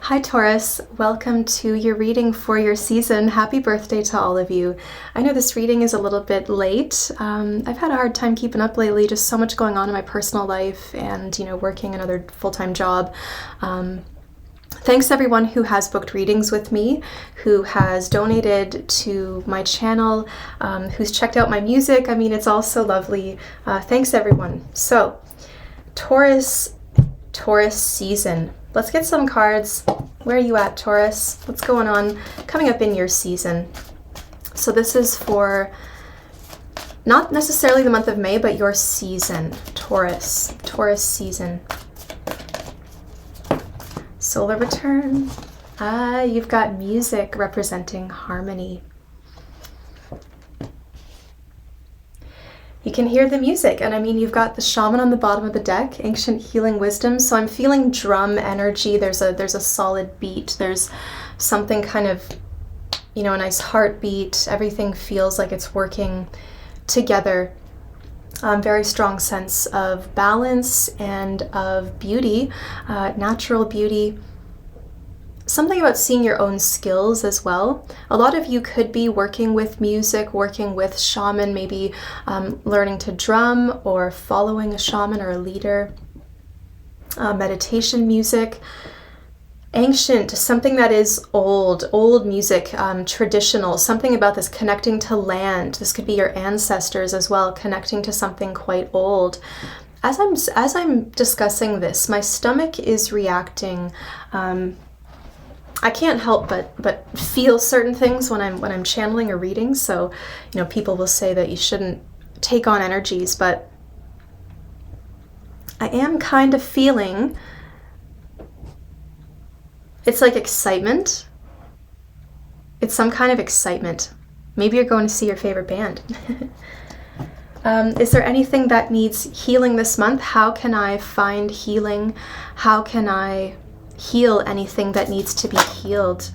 Hi Taurus, welcome to your reading for your season. Happy birthday to all of you. I know this reading is a little bit late. I've had a hard time keeping up lately, just so much going on in my personal life and, working another full-time job. Thanks everyone who has booked readings with me, who has donated to my channel, who's checked out my music. I mean, it's all so lovely. Thanks everyone. So, Taurus season. Let's get some cards. Where are you at, Taurus? What's going on coming up in your season? So this is for not necessarily the month of May, but your season, Taurus season. Solar return. You've got music representing harmony. You can hear the music, and I mean, you've got the shaman on the bottom of the deck, ancient healing wisdom. So I'm feeling drum energy. There's a solid beat. There's something kind of, a nice heartbeat. Everything feels like it's working together. Very strong sense of balance and of beauty, natural beauty. Something about seeing your own skills as well. A lot of you could be working with music, working with shaman, maybe learning to drum or following a shaman or a leader. Meditation music. Ancient, something that is old music, traditional, something about this connecting to land. This could be your ancestors as well, connecting to something quite old. As I'm discussing this, my stomach is reacting. I can't help but feel certain things when I'm channeling or reading. So, people will say that you shouldn't take on energies, but I am kind of feeling it's like excitement. It's some kind of excitement. Maybe you're going to see your favorite band. Is there anything that needs healing this month? How can I find healing? How can I heal anything that needs to be healed?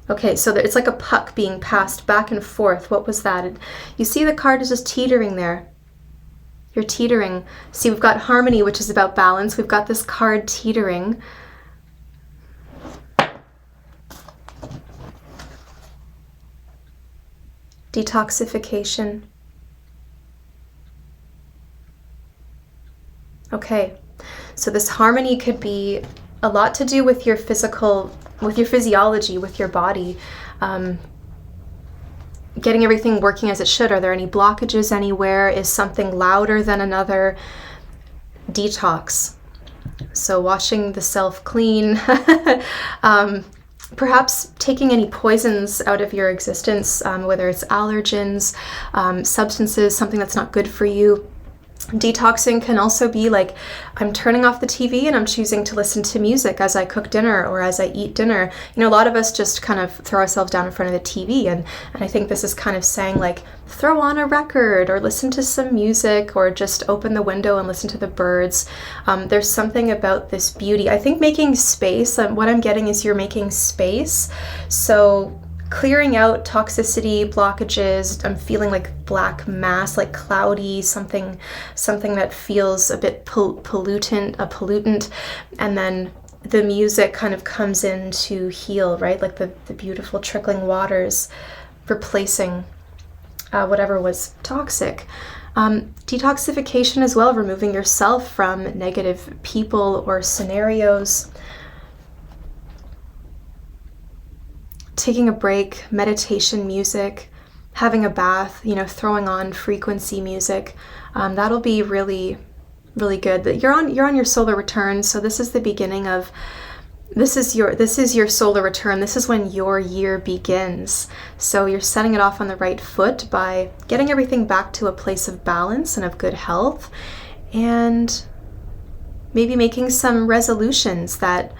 Okay, so it's like a puck being passed back and forth. What was that? You see the card is just teetering there. You're teetering. See, we've got harmony, which is about balance. We've got this card teetering. Detoxification. Okay. So this harmony could be a lot to do with your physiology, with your body, getting everything working as it should. Are there any blockages anywhere? Is something louder than another? Detox. So washing the self clean, perhaps taking any poisons out of your existence, whether it's allergens, substances, something that's not good for you. Detoxing can also be like, I'm turning off the TV and I'm choosing to listen to music as I cook dinner or as I eat dinner. A lot of us just kind of throw ourselves down in front of the TV, and I think this is kind of saying like, throw on a record or listen to some music or just open the window and listen to the birds. There's something about this beauty. I think making space, what I'm getting is you're making space. So clearing out toxicity, blockages. I'm feeling like black mass, like cloudy, something that feels a bit pollutant. And then the music kind of comes in to heal, right? Like the beautiful trickling waters replacing whatever was toxic. Detoxification as well, removing yourself from negative people or scenarios. Taking a break, meditation music, having a bath, throwing on frequency music. That'll be really, really good. You're on your solar return, so this is the beginning of this is your solar return. This is when your year begins. So you're setting it off on the right foot by getting everything back to a place of balance and of good health, and maybe making some resolutions that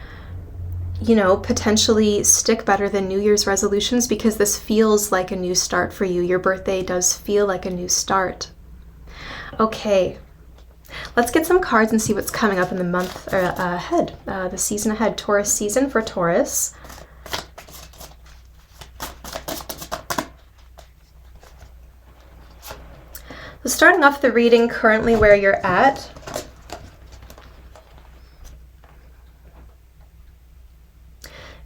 potentially stick better than New Year's resolutions, because this feels like a new start for you. Your birthday does feel like a new start. Okay, let's get some cards and see what's coming up in the month ahead, the season ahead, Taurus season for Taurus. So starting off the reading currently where you're at.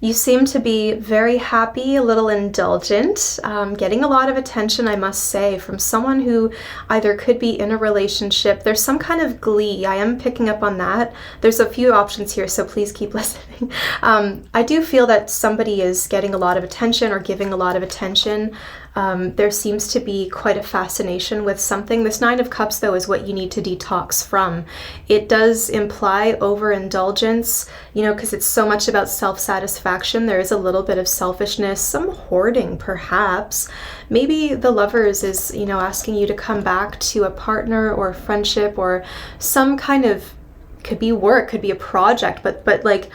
You seem to be very happy, a little indulgent, getting a lot of attention, I must say, from someone who either could be in a relationship. There's some kind of glee. I am picking up on that. There's a few options here, so please keep listening. I do feel that somebody is getting a lot of attention or giving a lot of attention. There seems to be quite a fascination with something. This Nine of Cups, though, is what you need to detox from. It does imply overindulgence, because it's so much about self-satisfaction. There is a little bit of selfishness, some hoarding, perhaps. Maybe the Lovers is, asking you to come back to a partner or a friendship or some kind of, could be work, could be a project, but like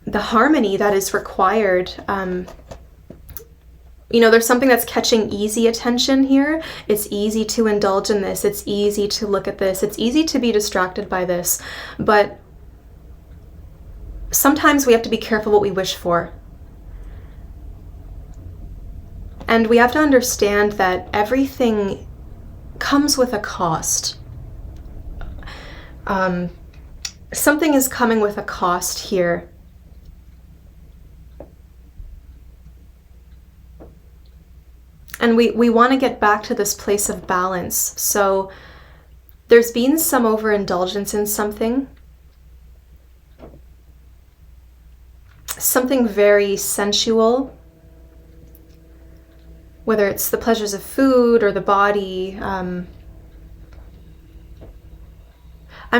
the harmony that is required. There's something that's catching easy attention here. It's easy to indulge in this. It's easy to look at this. It's easy to be distracted by this. But sometimes we have to be careful what we wish for. And we have to understand that everything comes with a cost. Something is coming with a cost here. And we want to get back to this place of balance. So there's been some overindulgence in something very sensual, whether it's the pleasures of food or the body. I'm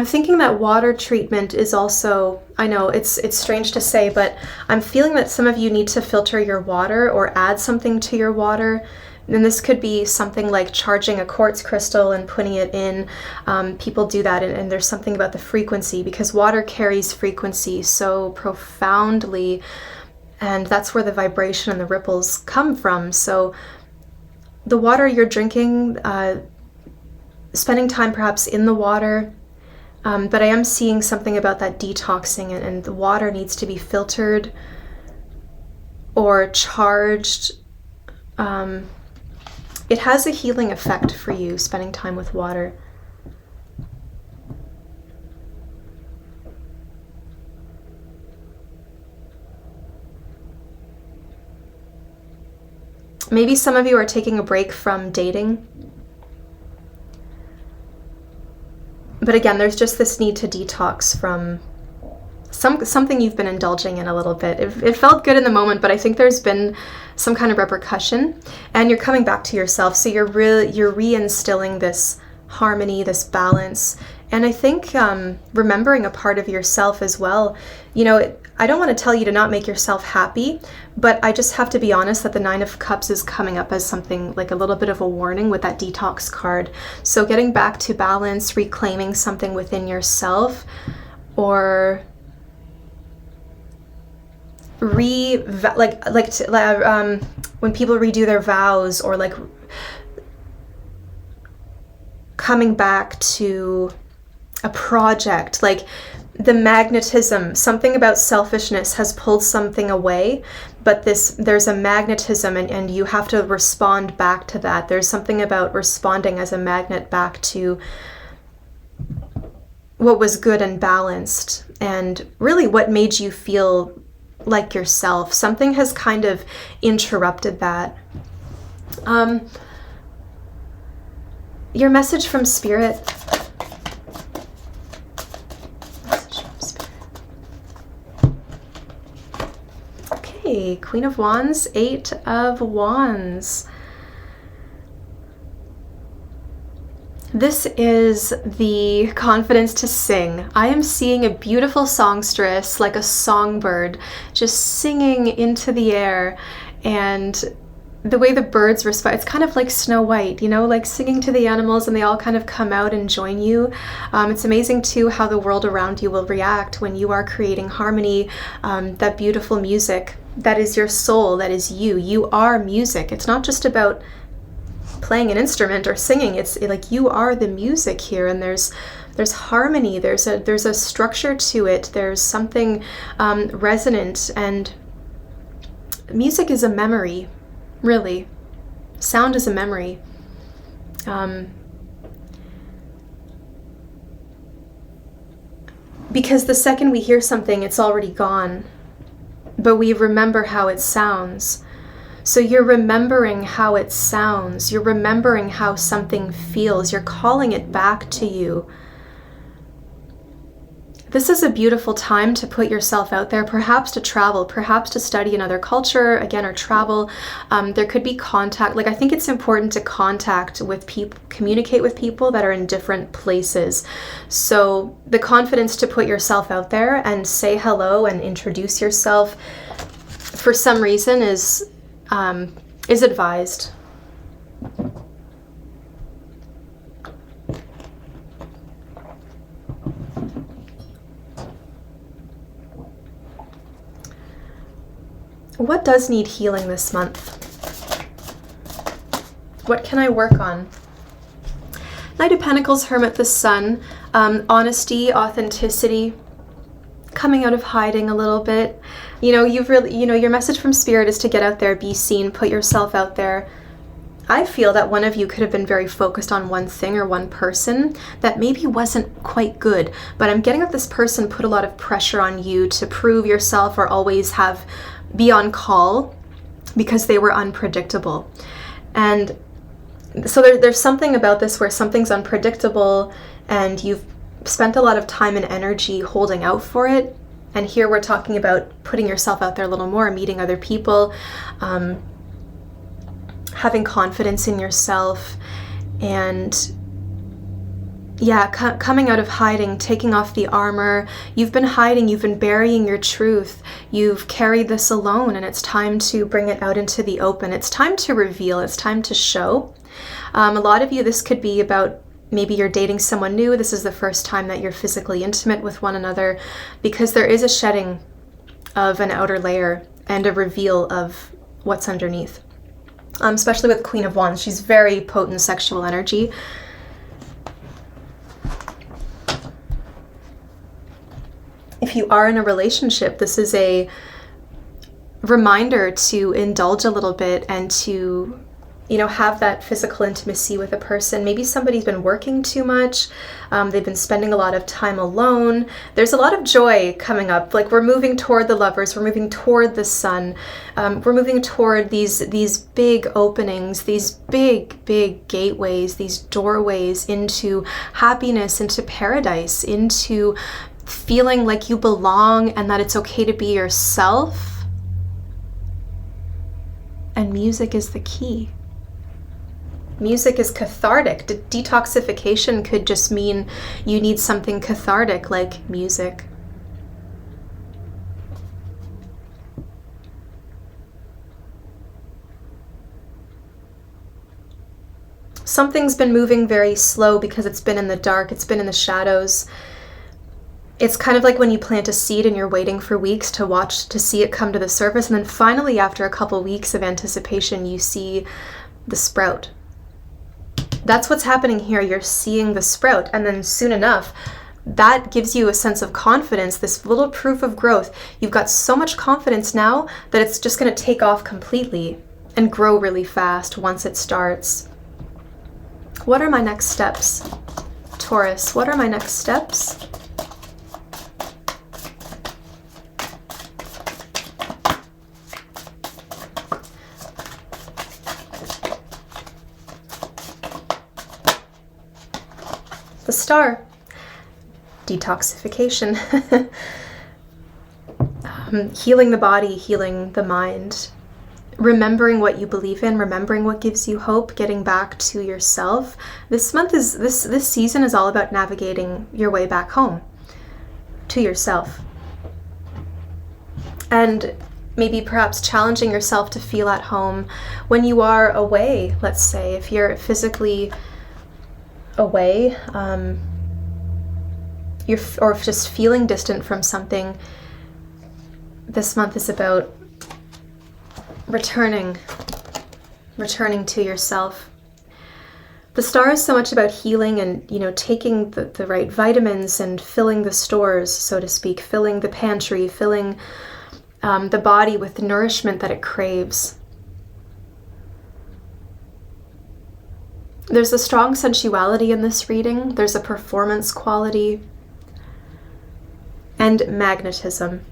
thinking that water treatment is also, I know it's strange to say, but I'm feeling that some of you need to filter your water or add something to your water. And this could be something like charging a quartz crystal and putting it in. People do that, and there's something about the frequency, because water carries frequency so profoundly, and that's where the vibration and the ripples come from. So the water you're drinking, spending time perhaps in the water, but I am seeing something about that detoxing, and the water needs to be filtered or charged. It has a healing effect for you, spending time with water. Maybe some of you are taking a break from dating. But again, there's just this need to detox from something you've been indulging in a little bit. It felt good in the moment, but I think there's been some kind of repercussion, and you're coming back to yourself. So you're reinstilling this harmony, this balance, and I think remembering a part of yourself as well. I don't want to tell you to not make yourself happy, but I just have to be honest that the Nine of Cups is coming up as something like a little bit of a warning with that detox card. So getting back to balance, reclaiming something within yourself, or when people redo their vows, or like coming back to a project, like the magnetism, something about selfishness has pulled something away, but there's a magnetism, and you have to respond back to that. There's something about responding as a magnet back to what was good and balanced, and really what made you feel like yourself. Something has kind of interrupted that. Your message from Spirit. Okay, Queen of Wands, Eight of Wands. This is the confidence to sing. I am seeing a beautiful songstress, like a songbird, just singing into the air, and the way the birds respond, it's kind of like Snow White, like singing to the animals, and they all kind of come out and join you. It's amazing too how the world around you will react when you are creating harmony, that beautiful music. That is your soul, that is you. You are music. It's not just about playing an instrument or singing. It's like you are the music here, and there's harmony, there's a structure to it, there's something resonant, and music is a memory, really. Sound is a memory. Because the second we hear something, it's already gone. but we remember how it sounds. So you're remembering how it sounds. You're remembering how something feels. You're calling it back to you. This is a beautiful time to put yourself out there, perhaps to travel, perhaps to study another culture, again, or travel. There could be contact. Like, I think it's important to contact with people, communicate with people that are in different places. So the confidence to put yourself out there and say hello and introduce yourself for some reason is advised. What does need healing this month? What can I work on? Knight of Pentacles, Hermit, the Sun, honesty, authenticity, coming out of hiding a little bit. Your message from Spirit is to get out there, be seen, put yourself out there. I feel that one of you could have been very focused on one thing or one person that maybe wasn't quite good, but I'm getting that this person put a lot of pressure on you to prove yourself or always be on call because they were unpredictable. And so there's something about this where something's unpredictable and you've spent a lot of time and energy holding out for it. And here we're talking about putting yourself out there a little more, meeting other people, having confidence in yourself, and coming out of hiding, taking off the armor. You've been hiding, you've been burying your truth. You've carried this alone, and it's time to bring it out into the open. It's time to reveal, it's time to show. A lot of you, this could be about maybe you're dating someone new. This is the first time that you're physically intimate with one another, because there is a shedding of an outer layer and a reveal of what's underneath. Especially with Queen of Wands, she's very potent sexual energy. If you are in a relationship, this is a reminder to indulge a little bit and to, have that physical intimacy with a person. Maybe somebody's been working too much. They've been spending a lot of time alone. There's a lot of joy coming up. Like, we're moving toward the Lovers. We're moving toward the Sun. We're moving toward these big openings, these big gateways, these doorways into happiness, into paradise, into feeling like you belong and that it's okay to be yourself. And music is the key. Music is cathartic. Detoxification could just mean you need something cathartic like music. Something's been moving very slow because it's been in the dark, it's been in the shadows. It's kind of like when you plant a seed and you're waiting for weeks to see it come to the surface, and then finally after a couple weeks of anticipation you see the sprout. That's what's happening here. You're seeing the sprout, and then soon enough that gives you a sense of confidence, this little proof of growth. You've got so much confidence now that it's just going to take off completely and grow really fast once it starts. What are my next steps, Taurus? What are my next steps? The Star. Detoxification. Healing the body, healing the mind. Remembering what you believe in, remembering what gives you hope, getting back to yourself. This season is all about navigating your way back home to yourself. And maybe perhaps challenging yourself to feel at home when you are away. Let's say if you're physically away, or just feeling distant from something, this month is about returning to yourself. The Star is so much about healing and, taking the right vitamins and filling the stores, so to speak, filling the pantry, filling the body with the nourishment that it craves. There's a strong sensuality in this reading. There's a performance quality and magnetism.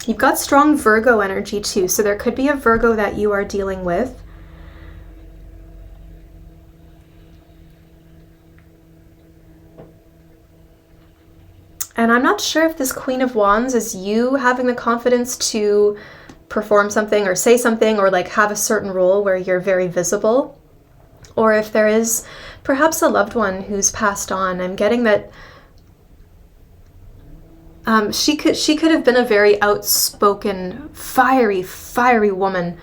You've got strong Virgo energy too, so there could be a Virgo that you are dealing with. And I'm not sure if this Queen of Wands is you having the confidence to perform something or say something or like have a certain role where you're very visible, or if there is perhaps a loved one who's passed on. I'm getting that she could have been a very outspoken, fiery woman,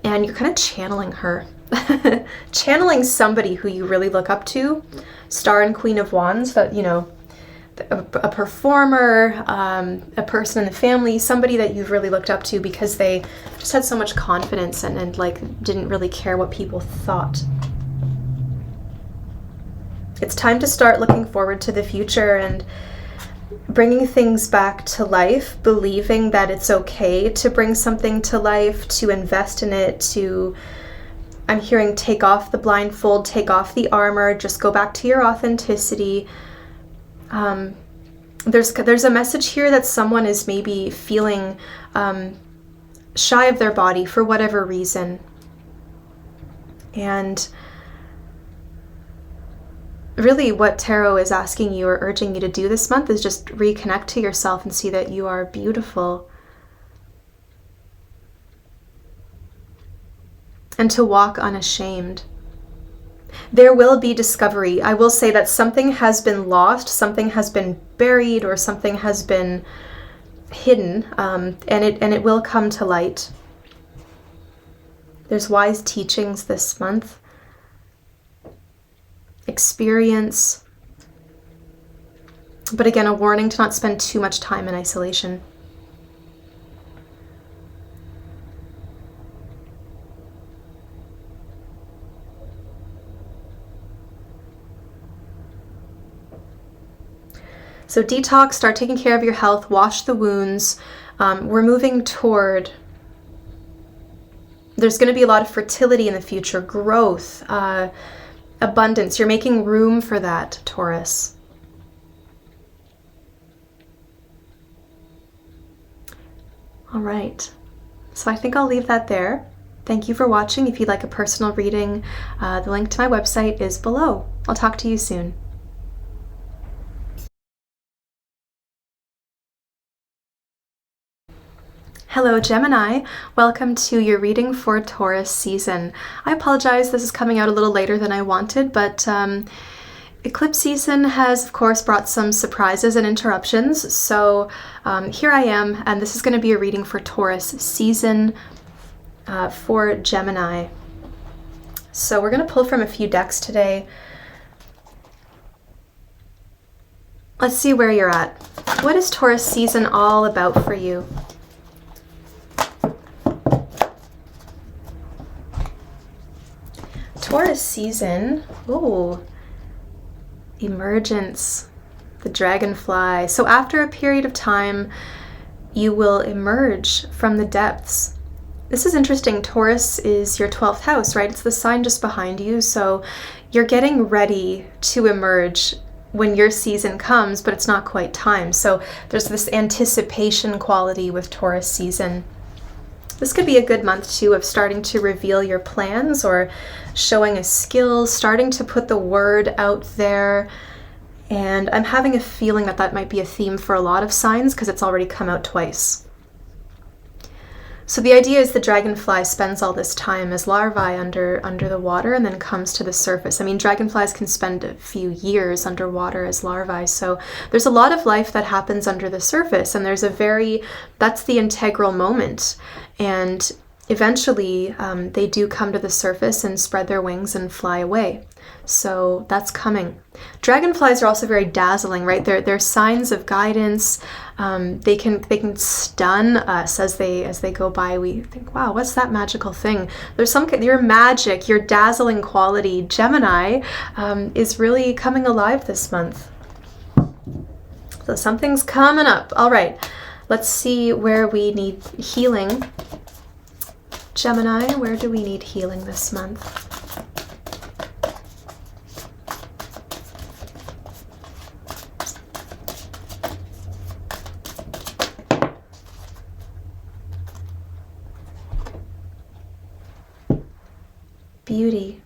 and you're kind of channeling her. Channeling somebody who you really look up to. Star and Queen of Wands, that, you know, a performer, a person in the family, somebody that you've really looked up to because they just had so much confidence and like didn't really care what people thought. It's time to start looking forward to the future and bringing things back to life, believing that it's okay to bring something to life, to invest in it, to, I'm hearing, take off the blindfold, take off the armor, just go back to your authenticity. There's a message here that someone is maybe feeling shy of their body for whatever reason. And really what tarot is asking you or urging you to do this month is just reconnect to yourself and see that you are beautiful. And to walk unashamed. There will be discovery. I will say that something has been lost, something has been buried, or something has been hidden, and it will come to light. There's wise teachings this month. Experience. But again, a warning to not spend too much time in isolation. So detox, start taking care of your health, wash the wounds. We're moving toward, there's going to be a lot of fertility in the future, growth, abundance. You're making room for that, Taurus. All right. So I think I'll leave that there. Thank you for watching. If you'd like a personal reading, the link to my website is below. I'll talk to you soon. Hello Gemini, welcome to your reading for Taurus season. I apologize, this is coming out a little later than I wanted, but eclipse season has of course brought some surprises and interruptions, so here I am, and this is going to be a reading for Taurus season for Gemini. So we're going to pull from a few decks today. Let's see where you're at. What is Taurus season all about for you? Taurus season, ooh, emergence, the dragonfly. So after a period of time, you will emerge from the depths. This is interesting. Taurus is your 12th house, right? It's the sign just behind you. So you're getting ready to emerge when your season comes, but it's not quite time. So there's this anticipation quality with Taurus season. This could be a good month too of starting to reveal your plans or showing a skill, starting to put the word out there. And I'm having a feeling that that might be a theme for a lot of signs because it's already come out twice. So the idea is the dragonfly spends all this time as larvae under the water and then comes to the surface. I mean, dragonflies can spend a few years underwater as larvae. So there's a lot of life that happens under the surface, and that's the integral moment. And eventually they do come to the surface and spread their wings and fly away. So that's coming. Dragonflies are also very dazzling, right? They're signs of guidance. They can stun us as they go by. We think, wow, what's that magical thing? There's your magic, your dazzling quality, Gemini, is really coming alive this month. So something's coming up. All right, let's see where we need healing. Gemini, where do we need healing this month? beauty.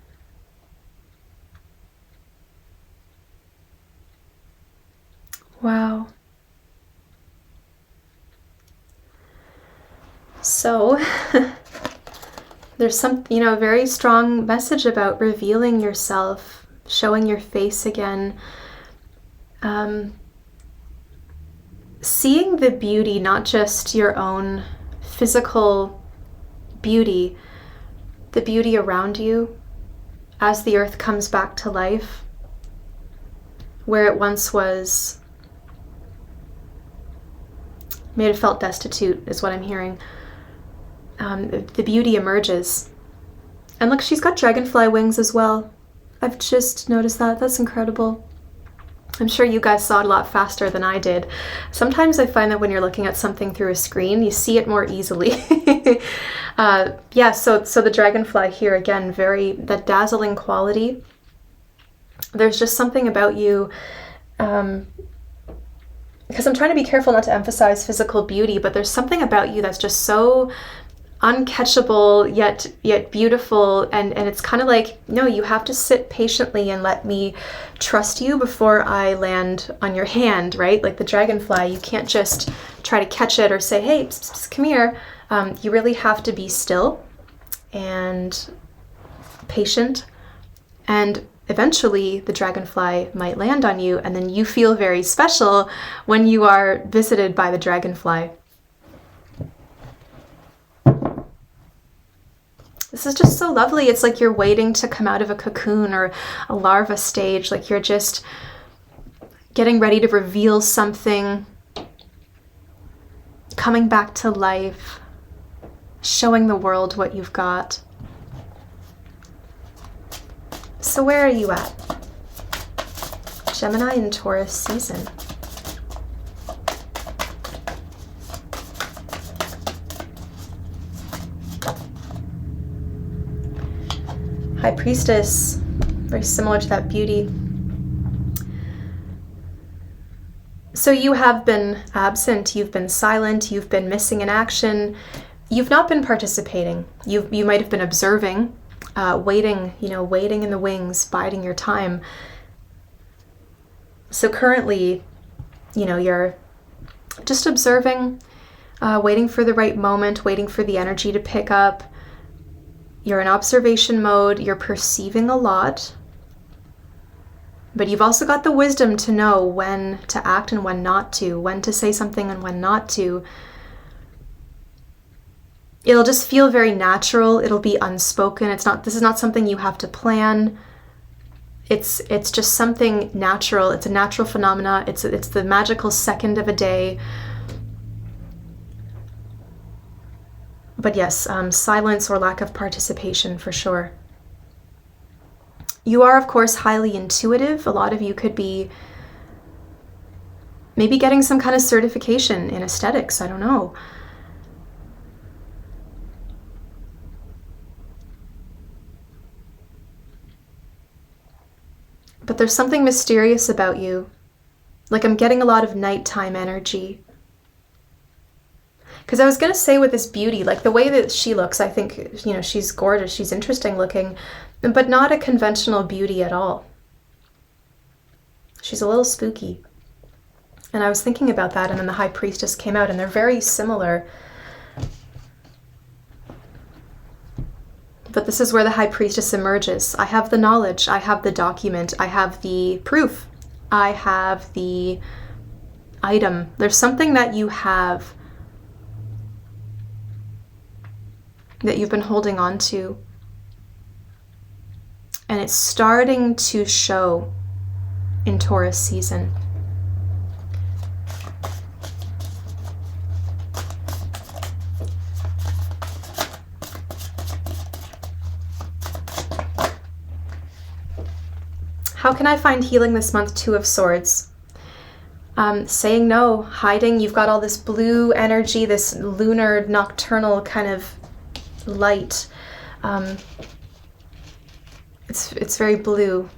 Wow. So there's some, a very strong message about revealing yourself, showing your face again. Seeing the beauty, not just your own physical beauty, the beauty around you as the earth comes back to life, where it once was, may have felt destitute, is what I'm hearing. The beauty emerges. And look, she's got dragonfly wings as well. I've just noticed that. That's incredible. I'm sure you guys saw it a lot faster than I did. Sometimes I find that when you're looking at something through a screen, you see it more easily. Yeah, so the dragonfly here, again, that dazzling quality. There's just something about you, because I'm trying to be careful not to emphasize physical beauty, but there's something about you that's just so uncatchable yet beautiful, and it's kind of like, no, you have to sit patiently and let me trust you before I land on your hand, right? Like the dragonfly, you can't just try to catch it or say, hey, pss, pss, come here. You really have to be still and patient, and eventually the dragonfly might land on you, and then you feel very special when you are visited by the dragonfly. This is just so lovely. It's like you're waiting to come out of a cocoon or a larva stage, like you're just getting ready to reveal something, coming back to life, showing the world what you've got. So where are you at? Gemini and Taurus season. High Priestess, very similar to that beauty. So you have been absent, you've been silent, you've been missing in action, you've not been participating. You might have been observing, waiting in the wings, biding your time. So currently, you're just observing, waiting for the right moment, waiting for the energy to pick up. You're in observation mode, you're perceiving a lot, but you've also got the wisdom to know when to act and when not to, when to say something and when not to. It'll just feel very natural, it'll be unspoken. This is not something you have to plan. It's just something natural. It's a natural phenomena. It's the magical second of a day. But yes, silence or lack of participation for sure. You are, of course, highly intuitive. A lot of you could be maybe getting some kind of certification in aesthetics. I don't know. But there's something mysterious about you. Like I'm getting a lot of nighttime energy. Because I was going to say with this beauty, like the way that she looks, I think, she's gorgeous, she's interesting looking, but not a conventional beauty at all. She's a little spooky. And I was thinking about that, and then the High Priestess came out, and they're very similar. But this is where the High Priestess emerges. I have the knowledge, I have the document, I have the proof, I have the item. There's something that you have that you've been holding on to, and it's starting to show in Taurus season. How can I find healing this month? Two of Swords. Saying no, hiding. You've got all this blue energy, this lunar, nocturnal kind of light. It's very blue.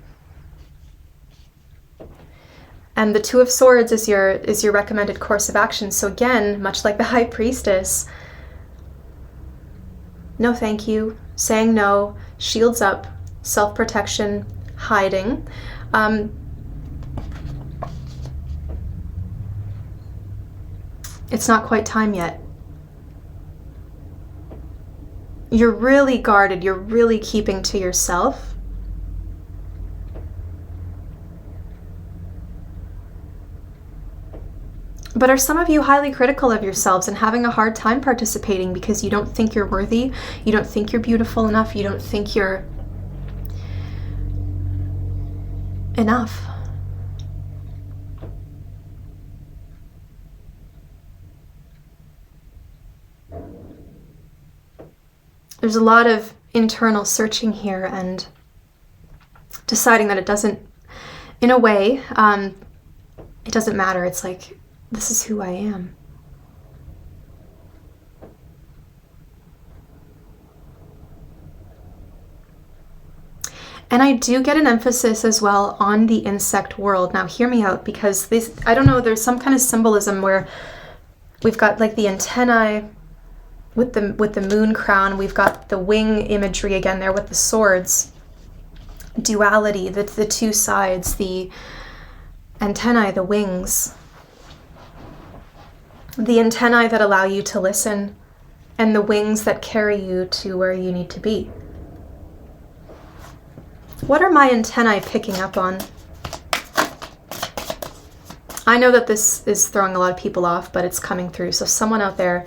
And the Two of Swords is your recommended course of action. So again, much like the High Priestess, no thank you, saying no, shields up, self-protection, hiding. It's not quite time yet. You're really guarded. You're really keeping to yourself. But are some of you highly critical of yourselves and having a hard time participating because you don't think you're worthy? You don't think you're beautiful enough? You don't think you're enough? There's a lot of internal searching here and deciding that it doesn't, in a way, it doesn't matter. It's like, this is who I am. And I do get an emphasis as well on the insect world. Now hear me out, because this, I don't know, there's some kind of symbolism where we've got like the antennae with the moon crown, we've got the wing imagery again there with the swords, duality, the two sides, the antennae, the wings, the antennae that allow you to listen, and the wings that carry you to where you need to be. What are my antennae picking up on? I know that this is throwing a lot of people off, but it's coming through. So someone out there,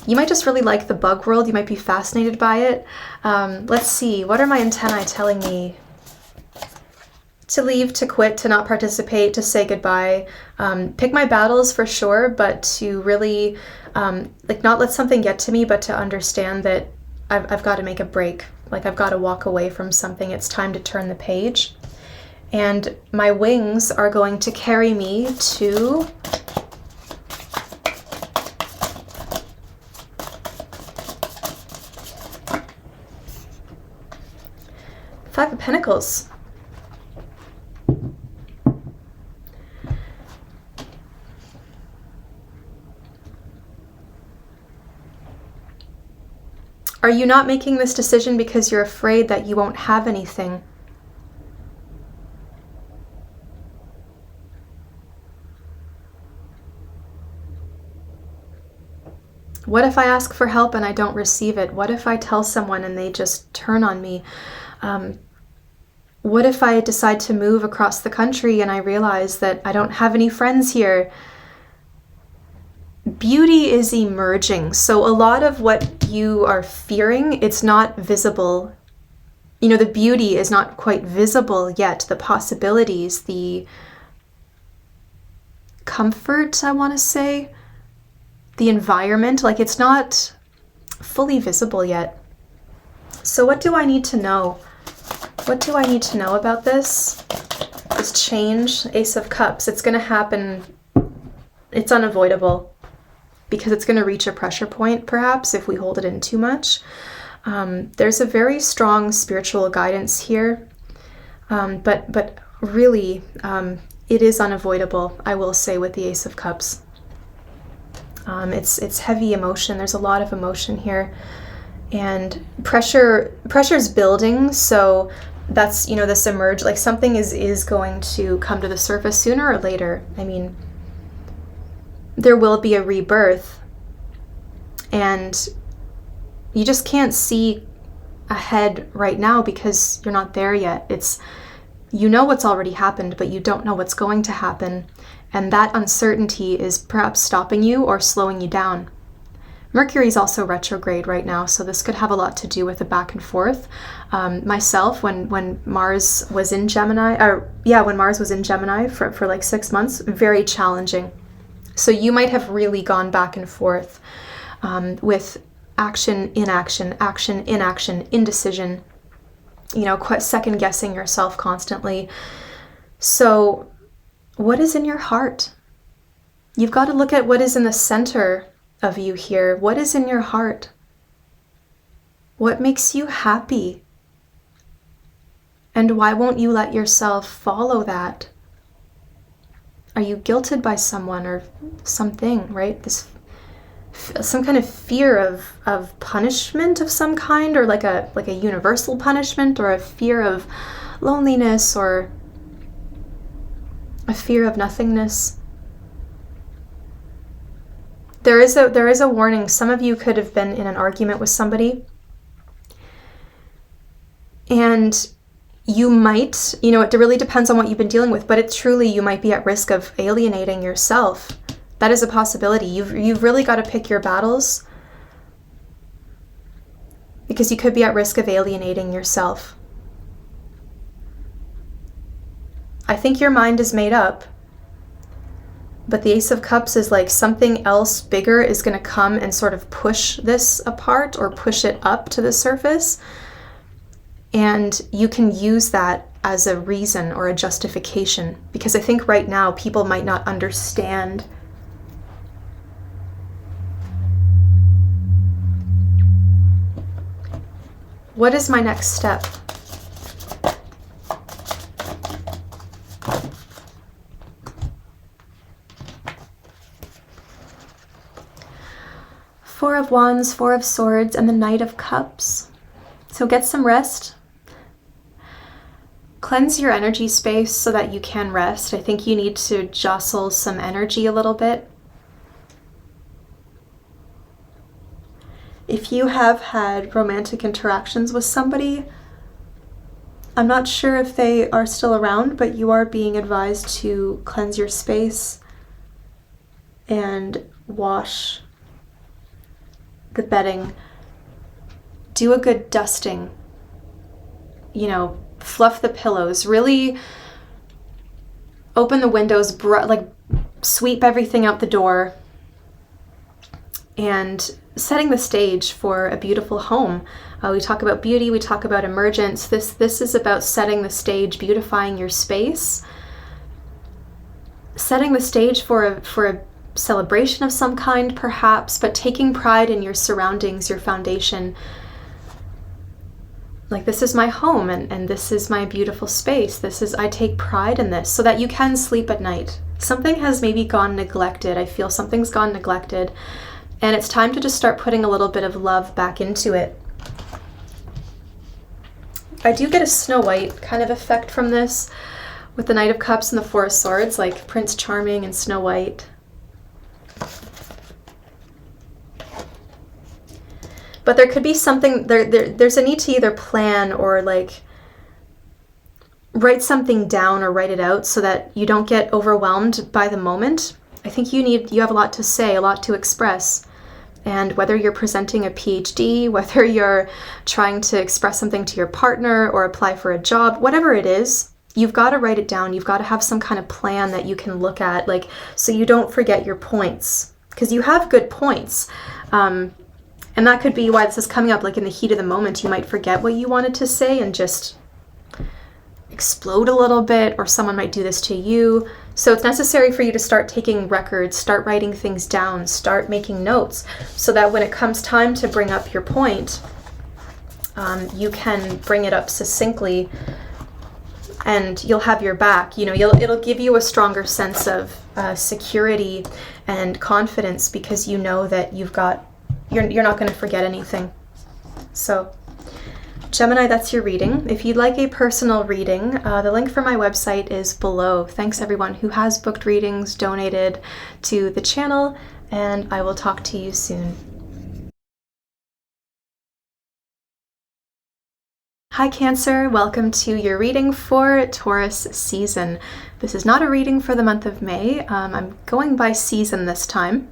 you might just really like the bug world. You might be fascinated by it. Let's see. What are my antennae telling me? To leave, to quit, to not participate, to say goodbye. Pick my battles for sure, but to really like not let something get to me, but to understand that I've got to make a break. Like I've got to walk away from something. It's time to turn the page. And my wings are going to carry me to Five of Pentacles. Are you not making this decision because you're afraid that you won't have anything? What if I ask for help and I don't receive it? What if I tell someone and they just turn on me? What if I decide to move across the country and I realize that I don't have any friends here? Beauty is emerging. So a lot of what you are fearing, it's not visible. You know, the beauty is not quite visible yet. The possibilities, the comfort, I want to say, the environment, like it's not fully visible yet. So what do I need to know? What do I need to know about this? This change, Ace of Cups, it's going to happen. It's unavoidable because it's going to reach a pressure point, perhaps, if we hold it in too much. There's a very strong spiritual guidance here, but really, it is unavoidable, I will say, with the Ace of Cups. It's heavy emotion. There's a lot of emotion here. And pressure's building, so that's, you know, this emerge, like something is going to come to the surface sooner or later. I mean, there will be a rebirth, and you just can't see ahead right now because you're not there yet. It's, you know what's already happened, but you don't know what's going to happen, and that uncertainty is perhaps stopping you or slowing you down. Mercury is also retrograde right now, so this could have a lot to do with the back and forth. Myself, when Mars was in Gemini, when Mars was in Gemini for like 6 months, very challenging. So you might have really gone back and forth with action, inaction, action, inaction, indecision, you know, second guessing yourself constantly. So what is in your heart? You've got to look at what is in the center of you here. What is in your heart? What makes you happy? And why won't you let yourself follow that? Are you guilted by someone or something, right? some kind of fear of punishment of some kind, or like a universal punishment, or a fear of loneliness, or a fear of nothingness. There is a warning. Some of you could have been in an argument with somebody, and you might, it really depends on what you've been dealing with, but you might be at risk of alienating yourself. That is a possibility. You've really got to pick your battles, because you could be at risk of alienating yourself. I think your mind is made up, but the Ace of Cups is like something else bigger is going to come and sort of push this apart or push it up to the surface. And you can use that as a reason or a justification, because I think right now people might not understand what is my next step. Four of Wands, Four of Swords, and the Knight of Cups. So get some rest. Cleanse your energy space so that you can rest. I think you need to jostle some energy a little bit. If you have had romantic interactions with somebody, I'm not sure if they are still around, but you are being advised to cleanse your space and wash the bedding. Do a good dusting. Fluff the pillows. Really open the windows, sweep everything out the door, and setting the stage for a beautiful home. We talk about beauty, we talk about emergence. This is about setting the stage, beautifying your space, setting the stage for a celebration of some kind, perhaps, but taking pride in your surroundings, your foundation. Like, this is my home, and this is my beautiful space. I take pride in this, so that you can sleep at night. Something has maybe gone neglected. I feel something's gone neglected, and it's time to just start putting a little bit of love back into it. I do get a Snow White kind of effect from this, with the Knight of Cups and the Four of Swords, like Prince Charming and Snow White. But there could be something, there's a need to either plan or write something down or write it out so that you don't get overwhelmed by the moment. I think you have a lot to say, a lot to express. And whether you're presenting a PhD, whether you're trying to express something to your partner or apply for a job, whatever it is, you've got to write it down. You've got to have some kind of plan that you can look at, so you don't forget your points, because you have good points. And that could be why this is coming up, in the heat of the moment. You might forget what you wanted to say and just explode a little bit, or someone might do this to you. So it's necessary for you to start taking records, start writing things down, start making notes, so that when it comes time to bring up your point, you can bring it up succinctly, and you'll have your back. It'll give you a stronger sense of security and confidence, because you know that you're not going to forget anything. So, Gemini, that's your reading. If you'd like a personal reading, the link for my website is below. Thanks everyone who has booked readings, donated to the channel, and I will talk to you soon. Hi Cancer, welcome to your reading for Taurus season. This is not a reading for the month of May. I'm going by season this time.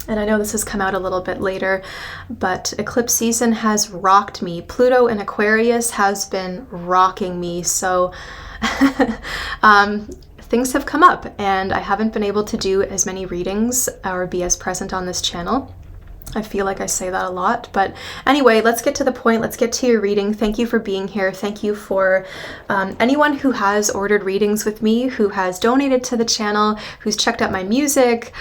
And I know this has come out a little bit later, but eclipse season has rocked me. Pluto in Aquarius has been rocking me. So things have come up, and I haven't been able to do as many readings or be as present on this channel. I feel like I say that a lot, but anyway, let's get to the point. Let's get to your reading. Thank you for being here. Thank you for anyone who has ordered readings with me, who has donated to the channel, who's checked out my music.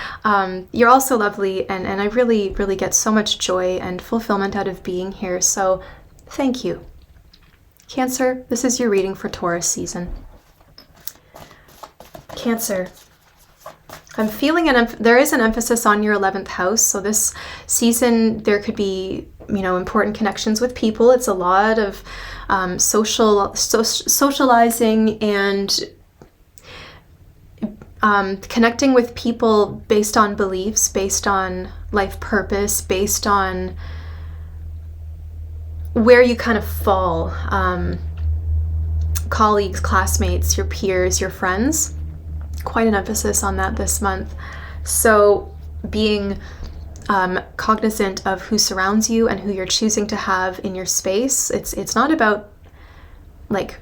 You're all so lovely, and I really, really get so much joy and fulfillment out of being here. So thank you. Cancer, this is your reading for Taurus season. Cancer, I'm feeling there is an emphasis on your 11th house. So this season, there could be, important connections with people. It's a lot of socializing and connecting with people based on beliefs, based on life purpose, based on where you kind of fall. Colleagues, classmates, your peers, your friends. Quite an emphasis on that this month. So being cognizant of who surrounds you and who you're choosing to have in your space. It's not about, like,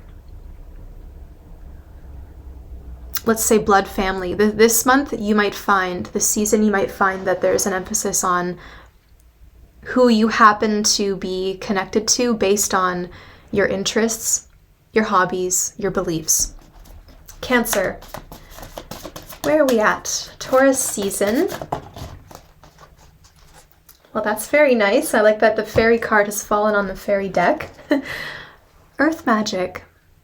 let's say blood family. This month this season you might find that there's an emphasis on who you happen to be connected to based on your interests, your hobbies, your beliefs. Cancer. Where are we at? Taurus season. Well, that's very nice. I like that the fairy card has fallen on the fairy deck. Earth magic.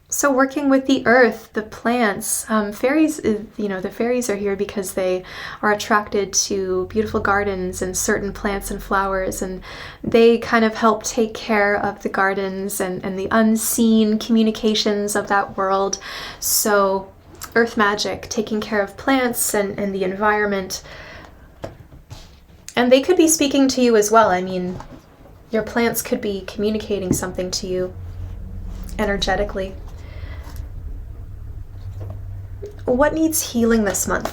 So working with the earth, the plants, fairies, the fairies are here because they are attracted to beautiful gardens and certain plants and flowers, and they kind of help take care of the gardens and the unseen communications of that world. So earth magic, taking care of plants and the environment. And they could be speaking to you as well. I mean, your plants could be communicating something to you energetically. What needs healing this month?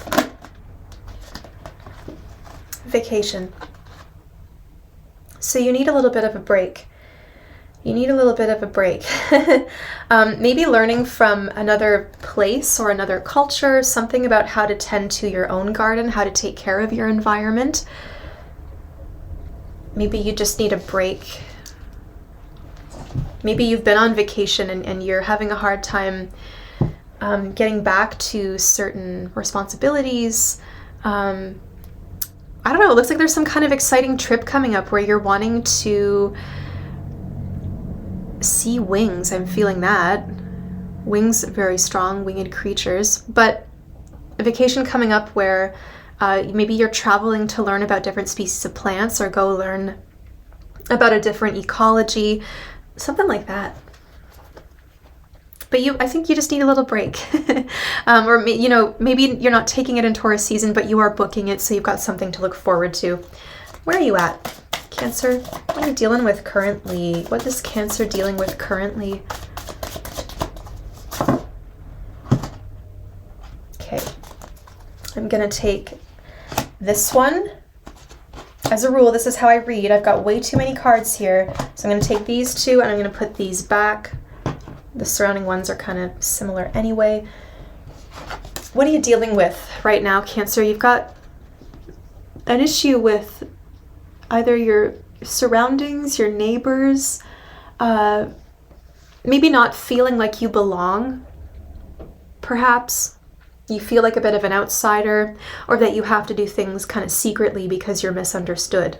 Vacation. So you need a little bit of a break. Maybe learning from another place or another culture, something about how to tend to your own garden, how to take care of your environment. Maybe you just need a break. Maybe you've been on vacation and you're having a hard time getting back to certain responsibilities. I don't know, it looks like there's some kind of exciting trip coming up where you're wanting to see wings. I'm feeling that. Wings, very strong, winged creatures. But a vacation coming up where maybe you're traveling to learn about different species of plants or go learn about a different ecology, something like that. But I think you just need a little break. Or maybe you're not taking it in Taurus season, but you are booking it, so you've got something to look forward to. Where are you at, Cancer? What are you dealing with currently? What is Cancer dealing with currently? Okay. I'm going to take this one. As a rule, this is how I read. I've got way too many cards here. So I'm going to take these two and I'm going to put these back. The surrounding ones are kind of similar anyway. What are you dealing with right now, Cancer? You've got an issue with either your surroundings, your neighbors, maybe not feeling like you belong. Perhaps you feel like a bit of an outsider, or that you have to do things kind of secretly because you're misunderstood.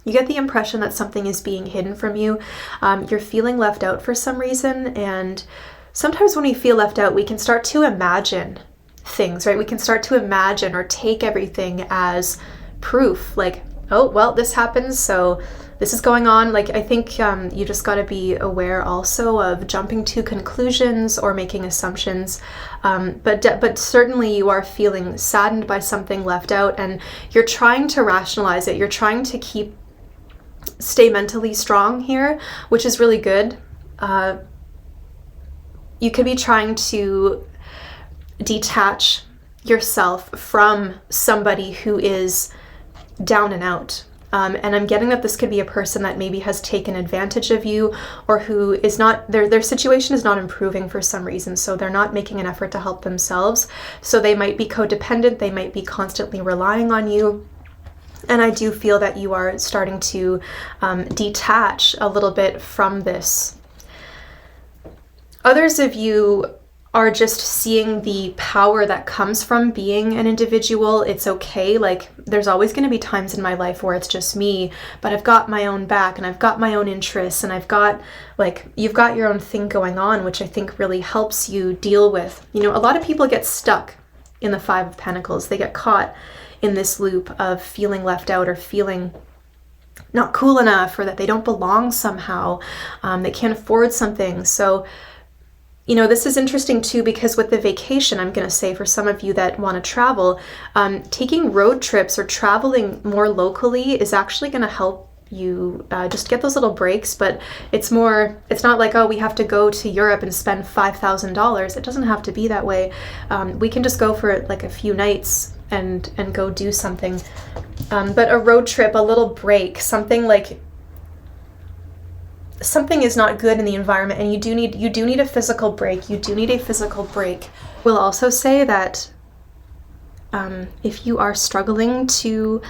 You get the impression that something is being hidden from you. You're feeling left out for some reason, and sometimes when we feel left out, we can start to imagine things, right? We can start to imagine or take everything as proof, like, oh, well, this happens, so this is going on. Like, I think you just got to be aware also of jumping to conclusions or making assumptions. But certainly you are feeling saddened by something left out, and you're trying to rationalize it. You're trying to stay mentally strong here, which is really good. You could be trying to detach yourself from somebody who is down and out. And I'm getting that this could be a person that maybe has taken advantage of you, or who is not, their situation is not improving for some reason. So they're not making an effort to help themselves. So they might be codependent. They might be constantly relying on you. And I do feel that you are starting to detach a little bit from this. Others of you are just seeing the power that comes from being an individual. It's okay. Like, there's always going to be times in my life where it's just me, but I've got my own back and I've got my own interests, and I've got, like, you've got your own thing going on, which I think really helps you deal with, a lot of people get stuck in the Five of Pentacles. They get caught in this loop of feeling left out or feeling not cool enough, or that they don't belong somehow. They can't afford something. So, you know, this is interesting too, because with the vacation, I'm going to say for some of you that want to travel, taking road trips or traveling more locally is actually going to help you just get those little breaks. But it's not like, oh, we have to go to Europe and spend $5,000. It doesn't have to be that way. We can just go for like a few nights and go do something. But a road trip, a little break, something is not good in the environment, and you do need a physical break. You do need a physical break. We'll also say that if you are struggling to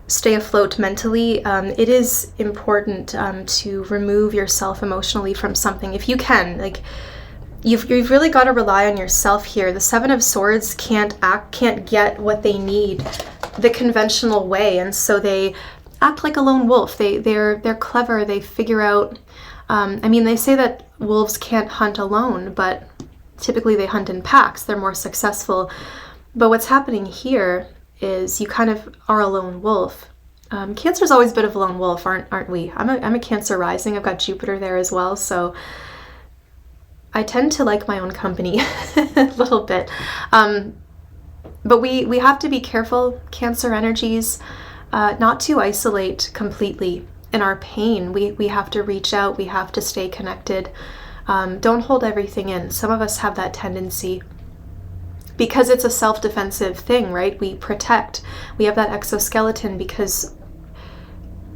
stay afloat mentally, it is important to remove yourself emotionally from something if you can. Like, you've really got to rely on yourself here. The Seven of Swords can't get what they need the conventional way, and so they act like a lone wolf. They're clever. They figure out. I mean, they say that wolves can't hunt alone, but typically they hunt in packs. They're more successful. But what's happening here is you kind of are a lone wolf. Cancer's always a bit of a lone wolf, aren't we? I'm a Cancer rising. I've got Jupiter there as well, so I tend to like my own company a little bit. But we have to be careful, Cancer energies, not to isolate completely in our pain. We have to reach out. We have to stay connected. Don't hold everything in. Some of us have that tendency because it's a self-defensive thing, right? We protect. We have that exoskeleton because,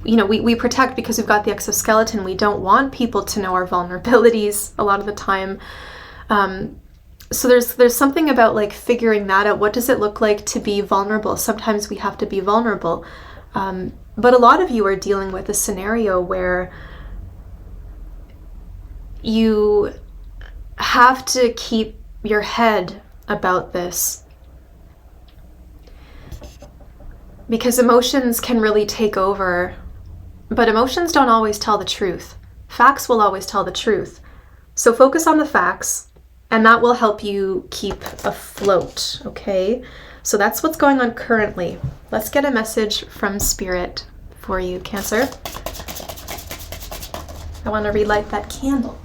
you know, we protect because we've got the exoskeleton. We don't want people to know our vulnerabilities a lot of the time. So there's something about like figuring that out. What does it look like to be vulnerable? Sometimes we have to be vulnerable. But a lot of you are dealing with a scenario where you have to keep your head about this, because emotions can really take over. But emotions don't always tell the truth. Facts will always tell the truth. So focus on the facts, and that will help you keep afloat, okay? So that's what's going on currently. Let's get a message from Spirit for you, Cancer. I want to relight that candle.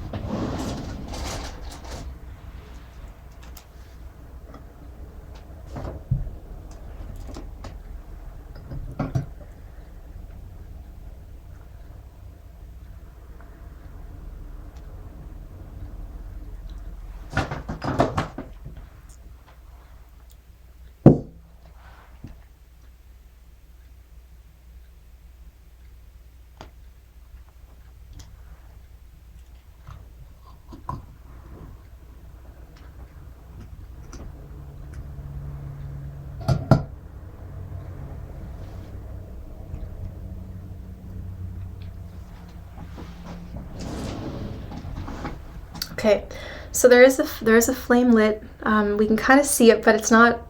Okay, so there is a flame lit. We can kind of see it, but it's not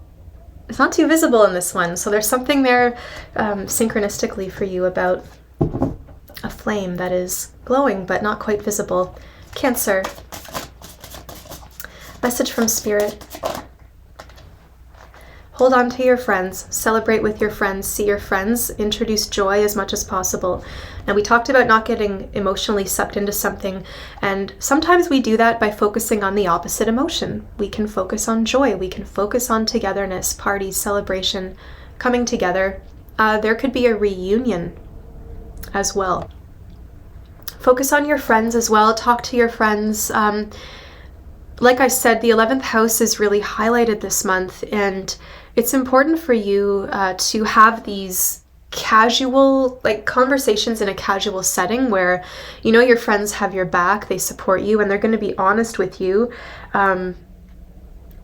too visible in this one. So there's something there synchronistically for you about a flame that is glowing but not quite visible. Cancer. Message from Spirit. Hold on to your friends, celebrate with your friends, see your friends, introduce joy as much as possible. And we talked about not getting emotionally sucked into something, and sometimes we do that by focusing on the opposite emotion. We can focus on joy, we can focus on togetherness, parties, celebration, coming together. There could be a reunion as well. Focus on your friends as well, talk to your friends. Like I said, the 11th house is really highlighted this month, and it's important for you to have these casual, like, conversations in a casual setting where, you know, your friends have your back, they support you, and they're going to be honest with you.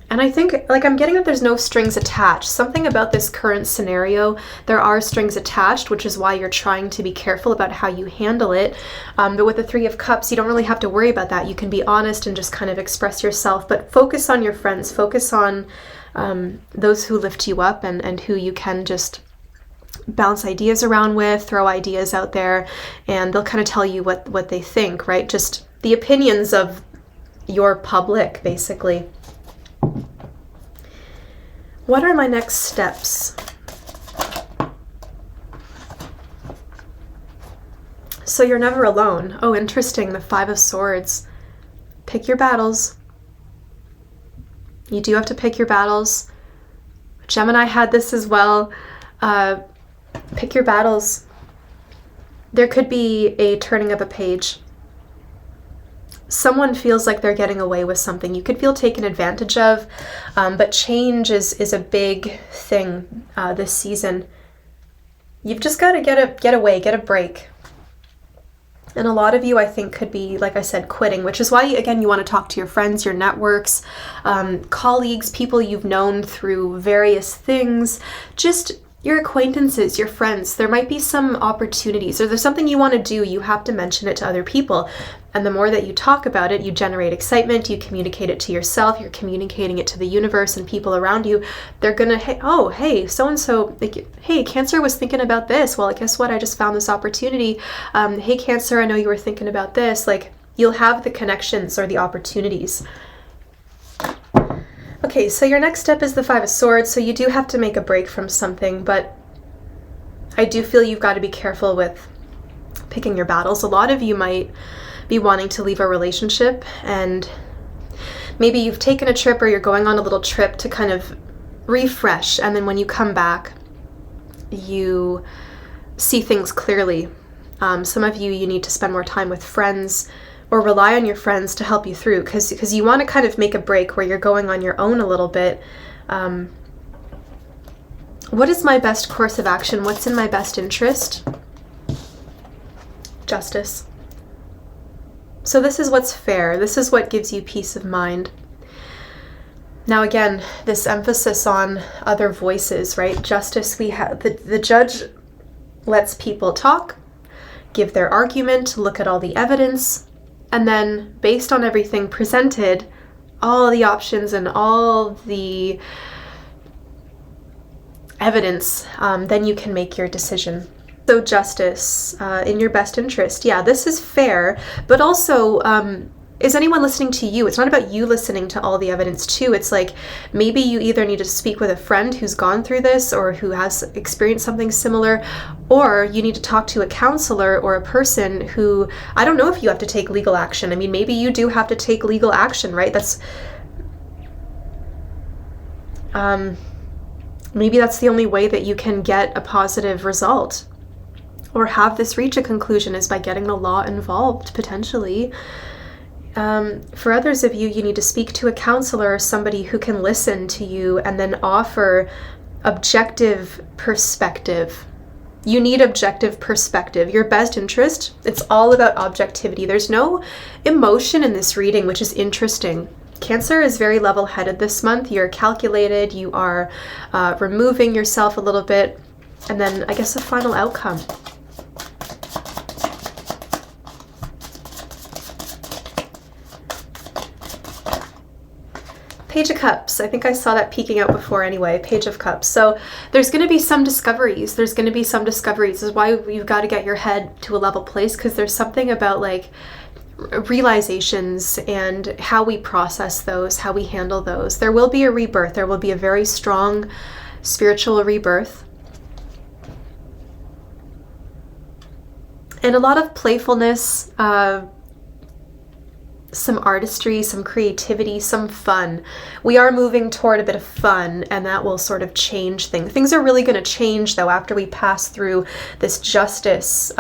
And I think, like, I'm getting that there's no strings attached. Something about this current scenario, there are strings attached, which is why you're trying to be careful about how you handle it. But with the Three of Cups, you don't really have to worry about that. You can be honest and just kind of express yourself, but focus on your friends, focus on those who lift you up and who you can just bounce ideas around with, throw ideas out there, and they'll kind of tell you what they think, right? Just the opinions of your public, basically. What are my next steps? So you're never alone. Oh, interesting. The Five of Swords. Pick your battles. You do have to pick your battles. Gemini had this as well. Pick your battles. There could be a turning of a page. Someone feels like they're getting away with something. You could feel taken advantage of, but change is a big thing this season. You've just got to get away, get a break. And a lot of you, I think, could be, like I said, quitting, which is why, again, you want to talk to your friends, your networks, colleagues, people you've known through various things, just your acquaintances, your friends. There might be some opportunities, or there's something you want to do, you have to mention it to other people. And the more that you talk about it, you generate excitement, you communicate it to yourself, you're communicating it to the universe and people around you. They're gonna, hey, oh, hey, so-and-so, like, hey, Cancer was thinking about this. Well, guess what? I just found this opportunity. Hey, Cancer, I know you were thinking about this. Like, you'll have the connections or the opportunities. Okay, so your next step is the Five of Swords, so you do have to make a break from something, but I do feel you've got to be careful with picking your battles. A lot of you might be wanting to leave a relationship, and maybe you've taken a trip or you're going on a little trip to kind of refresh, and then when you come back, you see things clearly. Some of you need to spend more time with friends, or rely on your friends to help you through, because you want to kind of make a break where you're going on your own a little bit. What is my best course of action? What's in my best interest? Justice. So this is what's fair. This is what gives you peace of mind. Now again, this emphasis on other voices, right? Justice, we have the judge lets people talk, give their argument, look at all the evidence, and then based on everything presented, all the options and all the evidence, then you can make your decision. So justice, in your best interest. Yeah, this is fair, but also, is anyone listening to you? It's not about you listening to all the evidence too. It's like, maybe you either need to speak with a friend who's gone through this or who has experienced something similar, or you need to talk to a counselor or a person who, I don't know if you have to take legal action. I mean, maybe you do have to take legal action, right? Maybe that's the only way that you can get a positive result or have this reach a conclusion, is by getting the law involved, potentially. For others of you, you need to speak to a counselor or somebody who can listen to you and then offer objective perspective. You need objective perspective. Your best interest, it's all about objectivity. There's no emotion in this reading, which is interesting. Cancer is very level-headed this month. You're calculated, you are removing yourself a little bit, and then I guess a final outcome. Page of Cups. I think I saw that peeking out before anyway. Page of Cups. So there's going to be some discoveries. This is why you've got to get your head to a level place, because there's something about like realizations and how we process those, how we handle those. There will be a rebirth. There will be a very strong spiritual rebirth. And a lot of playfulness, some artistry, some creativity, some fun. We are moving toward a bit of fun, and that will sort of change things. Things are really going to change, though, after we pass through this justice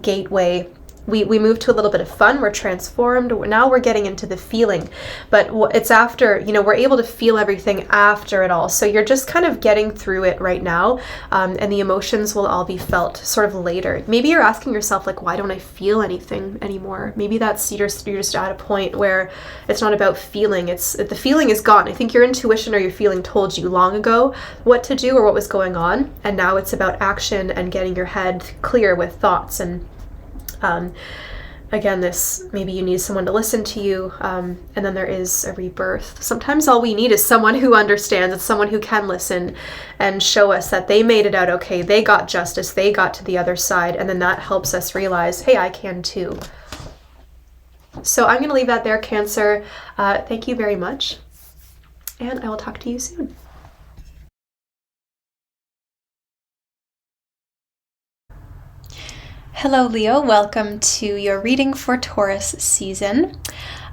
gateway. We move to a little bit of fun. We're transformed. Now we're getting into the feeling, but it's after, we're able to feel everything after it all. So you're just kind of getting through it right now, and the emotions will all be felt sort of later. Maybe you're asking yourself, like, why don't I feel anything anymore? Maybe that's you're just at a point where it's not about feeling. It's the feeling is gone. I think your intuition or your feeling told you long ago what to do or what was going on, and now it's about action and getting your head clear with thoughts. And again, maybe you need someone to listen to you, and then there is a rebirth. Sometimes all we need is someone who understands. It's someone who can listen and show us that they made it out okay. They got justice. They got to the other side, and then that helps us realize, hey, I can too. So I'm going to leave that there, Cancer. Thank you very much, and I will talk to you soon. Hello Leo, welcome to your reading for Taurus season.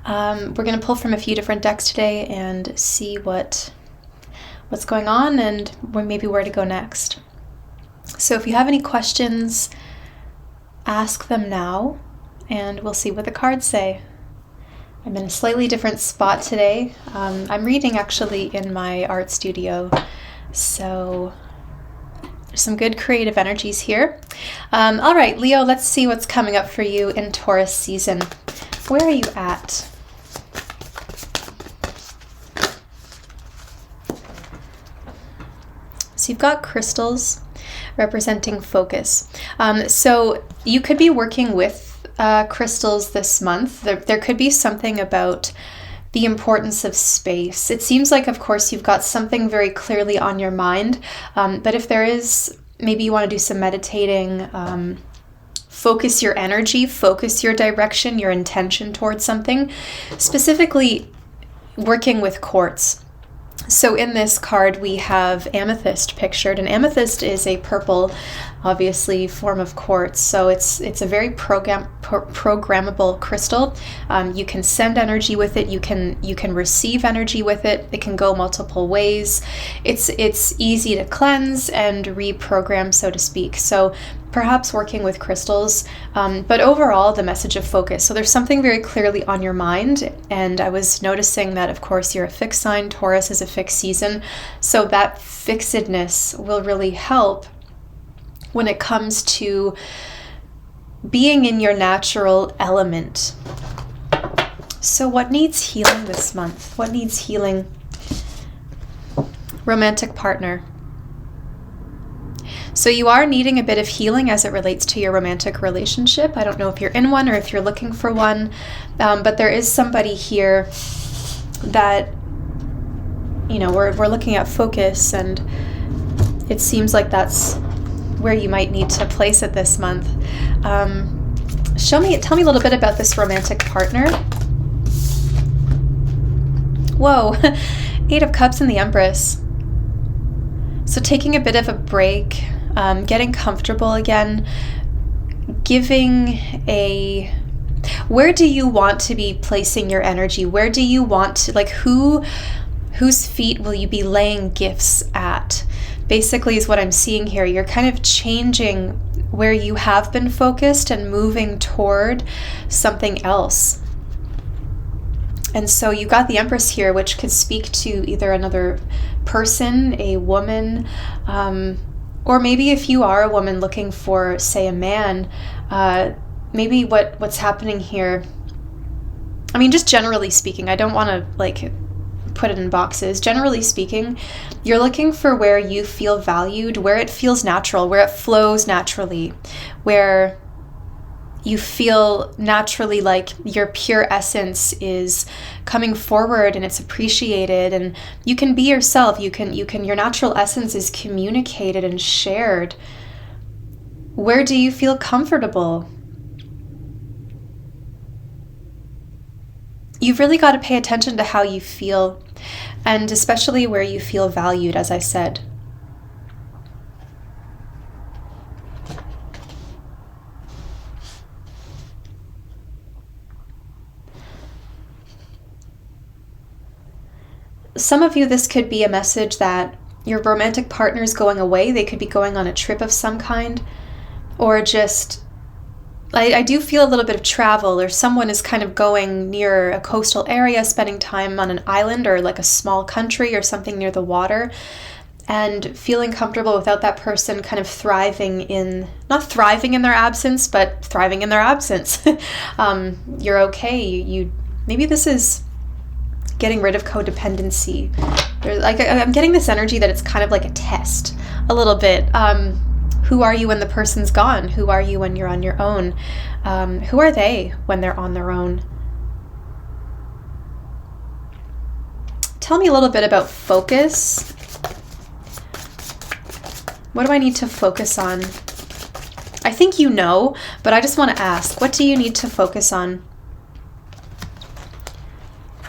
We're going to pull from a few different decks today and see what's going on and maybe where to go next. So if you have any questions, ask them now and we'll see what the cards say. I'm in a slightly different spot today. I'm reading actually in my art studio, so there's some good creative energies here. All right, Leo, let's see what's coming up for you in Taurus season. Where are you at? So you've got crystals representing focus. So you could be working with crystals this month. There could be something about the importance of space. It seems like, of course, you've got something very clearly on your mind, but if there is, maybe you want to do some meditating, focus your energy, focus your direction, your intention towards something, specifically working with quartz. So in this card, we have amethyst pictured, and amethyst is a purple, obviously, form of quartz. So it's a very programmable crystal. You can send energy with it. You can receive energy with it. It can go multiple ways. It's easy to cleanse and reprogram, so to speak. So perhaps working with crystals, but overall the message of focus. So there's something very clearly on your mind, and I was noticing that, of course, you're a fixed sign. Taurus is a fixed season, so that fixedness will really help when it comes to being in your natural element. So what needs healing this month? What needs healing? Romantic partner. So you are needing a bit of healing as it relates to your romantic relationship. I don't know if you're in one or if you're looking for one, but there is somebody here that, you know, we're looking at focus, and it seems like that's where you might need to place it this month. Tell me a little bit about this romantic partner. Whoa, 8 of Cups and the Empress. So taking a bit of a break, getting comfortable again, where do you want to be placing your energy? Where do you want to, whose feet will you be laying gifts at? Basically is what I'm seeing here. You're kind of changing where you have been focused and moving toward something else. And so you got the Empress here, which could speak to either another person, a woman, or maybe if you are a woman looking for, say, a man, maybe what's happening here. I mean, just generally speaking, I don't want to put it in boxes. Generally speaking, you're looking for where you feel valued, where it feels natural, where it flows naturally, where you feel naturally like your pure essence is coming forward and it's appreciated, and you can be yourself. Your natural essence is communicated and shared. Where do you feel comfortable? You've really got to pay attention to how you feel, and especially where you feel valued, as I said. Some of you, this could be a message that your romantic partner is going away. They could be going on a trip of some kind, or just, I do feel a little bit of travel, or someone is kind of going near a coastal area, spending time on an island or like a small country or something near the water, and feeling comfortable without that person kind of not thriving in their absence, but thriving in their absence. You're okay. Maybe this is getting rid of codependency. I'm getting this energy that it's kind of like a test, a little bit. Who are you when the person's gone? Who are you when you're on your own? Who are they when they're on their own? Tell me a little bit about focus. What do I need to focus on? I think you know, but I just want to ask, what do you need to focus on?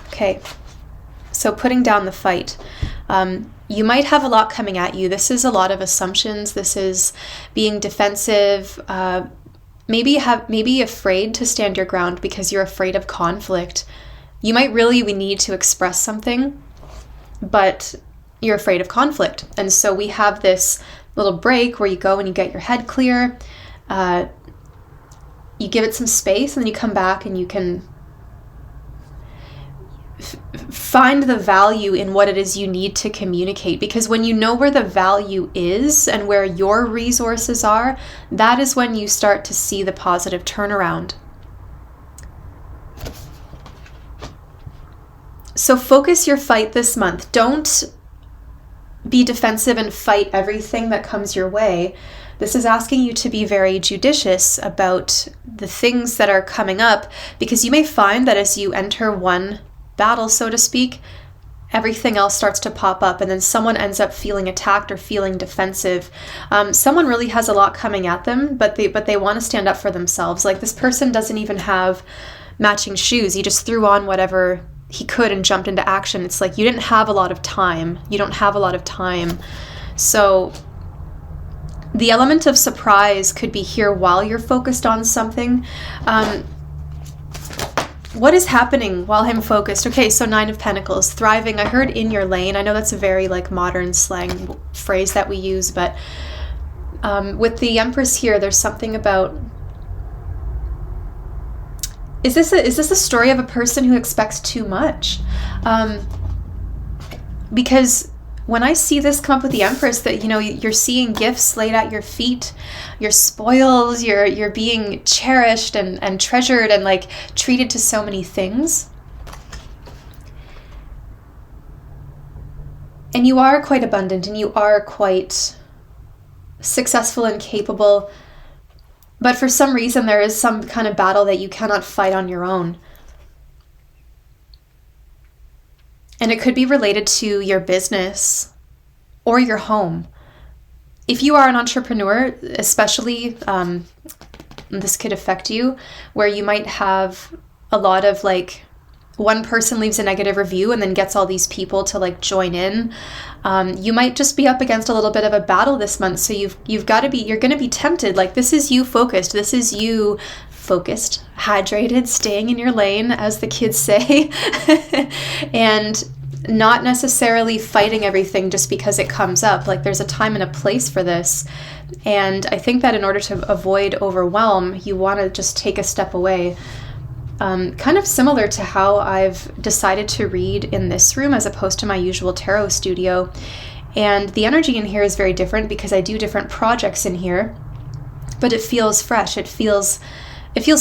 Okay, so putting down the fight. You might have a lot coming at you. This is a lot of assumptions. This is being defensive, maybe afraid to stand your ground because you're afraid of conflict. You might really need to express something, but you're afraid of conflict. And so we have this little break where you go and you get your head clear, you give it some space, and then you come back and you can find the value in what it is you need to communicate. Because when you know where the value is and where your resources are, that is when you start to see the positive turnaround. So focus your fight this month. Don't be defensive and fight everything that comes your way. This is asking you to be very judicious about the things that are coming up, because you may find that as you enter one battle, so to speak, everything else starts to pop up, and then someone ends up feeling attacked or feeling defensive. Someone really has a lot coming at them, but they want to stand up for themselves. Like, this person doesn't even have matching shoes. He just threw on whatever he could and jumped into action. It's like, you didn't have a lot of time. You don't have a lot of time. So the element of surprise could be here while you're focused on something. What is happening while I'm focused? Okay, so 9 of Pentacles, thriving. I heard in your lane. I know that's a very like modern slang phrase that we use, but with the Empress here, there's something about, is this a story of a person who expects too much? Because when I see this come up with the Empress, that, you know, you're seeing gifts laid at your feet, you're spoiled, you're being cherished and treasured and like treated to so many things. And you are quite abundant and you are quite successful and capable. But for some reason, there is some kind of battle that you cannot fight on your own. And it could be related to your business or your home. If you are an entrepreneur, especially, this could affect you, where you might have a lot of like, one person leaves a negative review and then gets all these people to like join in. You might just be up against a little bit of a battle this month. So you're going to be tempted. Like, this is you focused. This is you focused, hydrated, staying in your lane, as the kids say, and not necessarily fighting everything just because it comes up. Like, there's a time and a place for this. And I think that in order to avoid overwhelm, you want to just take a step away. Kind of similar to how I've decided to read in this room as opposed to my usual tarot studio. And the energy in here is very different because I do different projects in here, but it feels fresh. It feels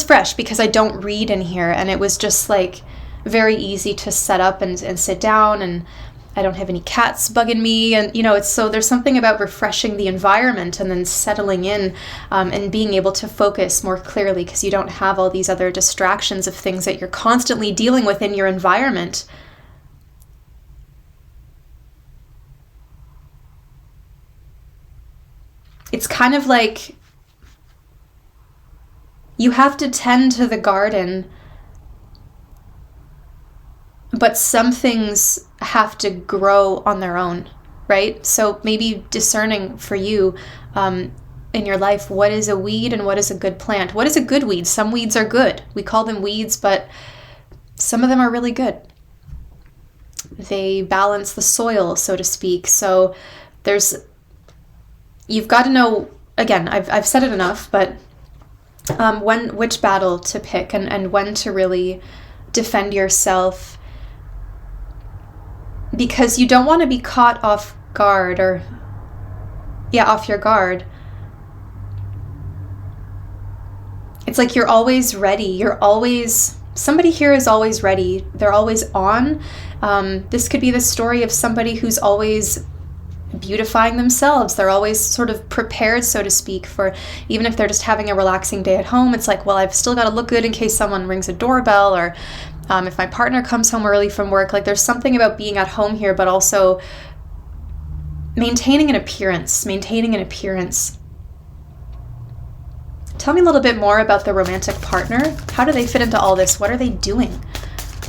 fresh because I don't read in here, and it was just like very easy to set up and sit down, and I don't have any cats bugging me, and you know, there's something about refreshing the environment and then settling in and being able to focus more clearly because you don't have all these other distractions of things that you're constantly dealing with in your environment. It's kind of like you have to tend to the garden, but some things have to grow on their own, right? So maybe discerning for you in your life, what is a weed and what is a good plant? What is a good weed? Some weeds are good. We call them weeds, but some of them are really good. They balance the soil, so to speak. So you've got to know, again, I've said it enough, but which battle to pick and when to really defend yourself, because you don't want to be caught off guard off your guard. It's like you're always ready. Somebody here is always ready. They're always on. This could be the story of somebody who's always beautifying themselves. They're always sort of prepared, so to speak, for even if they're just having a relaxing day at home. It's like, well, I've still got to look good in case someone rings a doorbell, or if my partner comes home early from work. Like, there's something about being at home here, but also maintaining an appearance. Tell me a little bit more about the romantic partner. How do they fit into all this? What are they doing?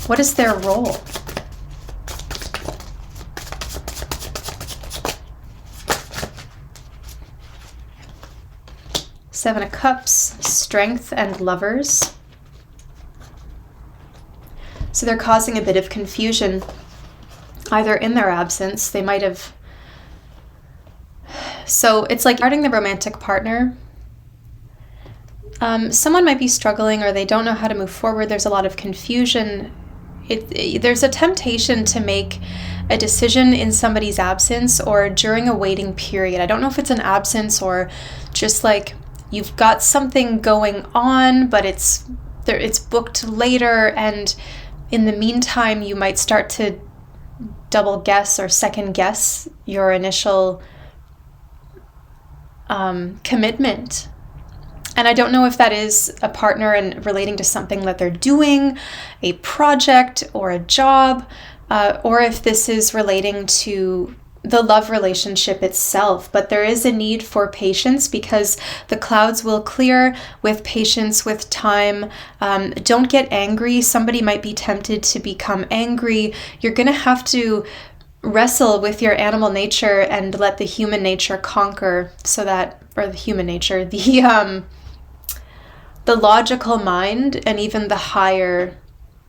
What is their role? Seven of Cups, Strength, and Lovers. So they're causing a bit of confusion, either in their absence. They might have... So it's like regarding the romantic partner, someone might be struggling or they don't know how to move forward. There's a lot of confusion. There's a temptation to make a decision in somebody's absence or during a waiting period. I don't know if it's an absence or just like you've got something going on, but it's booked later, and in the meantime you might start to double guess or second guess your initial commitment. And I don't know if that is a partner and relating to something that they're doing, a project or a job, or if this is relating to the love relationship itself. But there is a need for patience because the clouds will clear with patience, with time. Don't get angry. Somebody might be tempted to become angry. You're going to have to wrestle with your animal nature and let the human nature conquer, so that, or the human nature, the logical mind and even the higher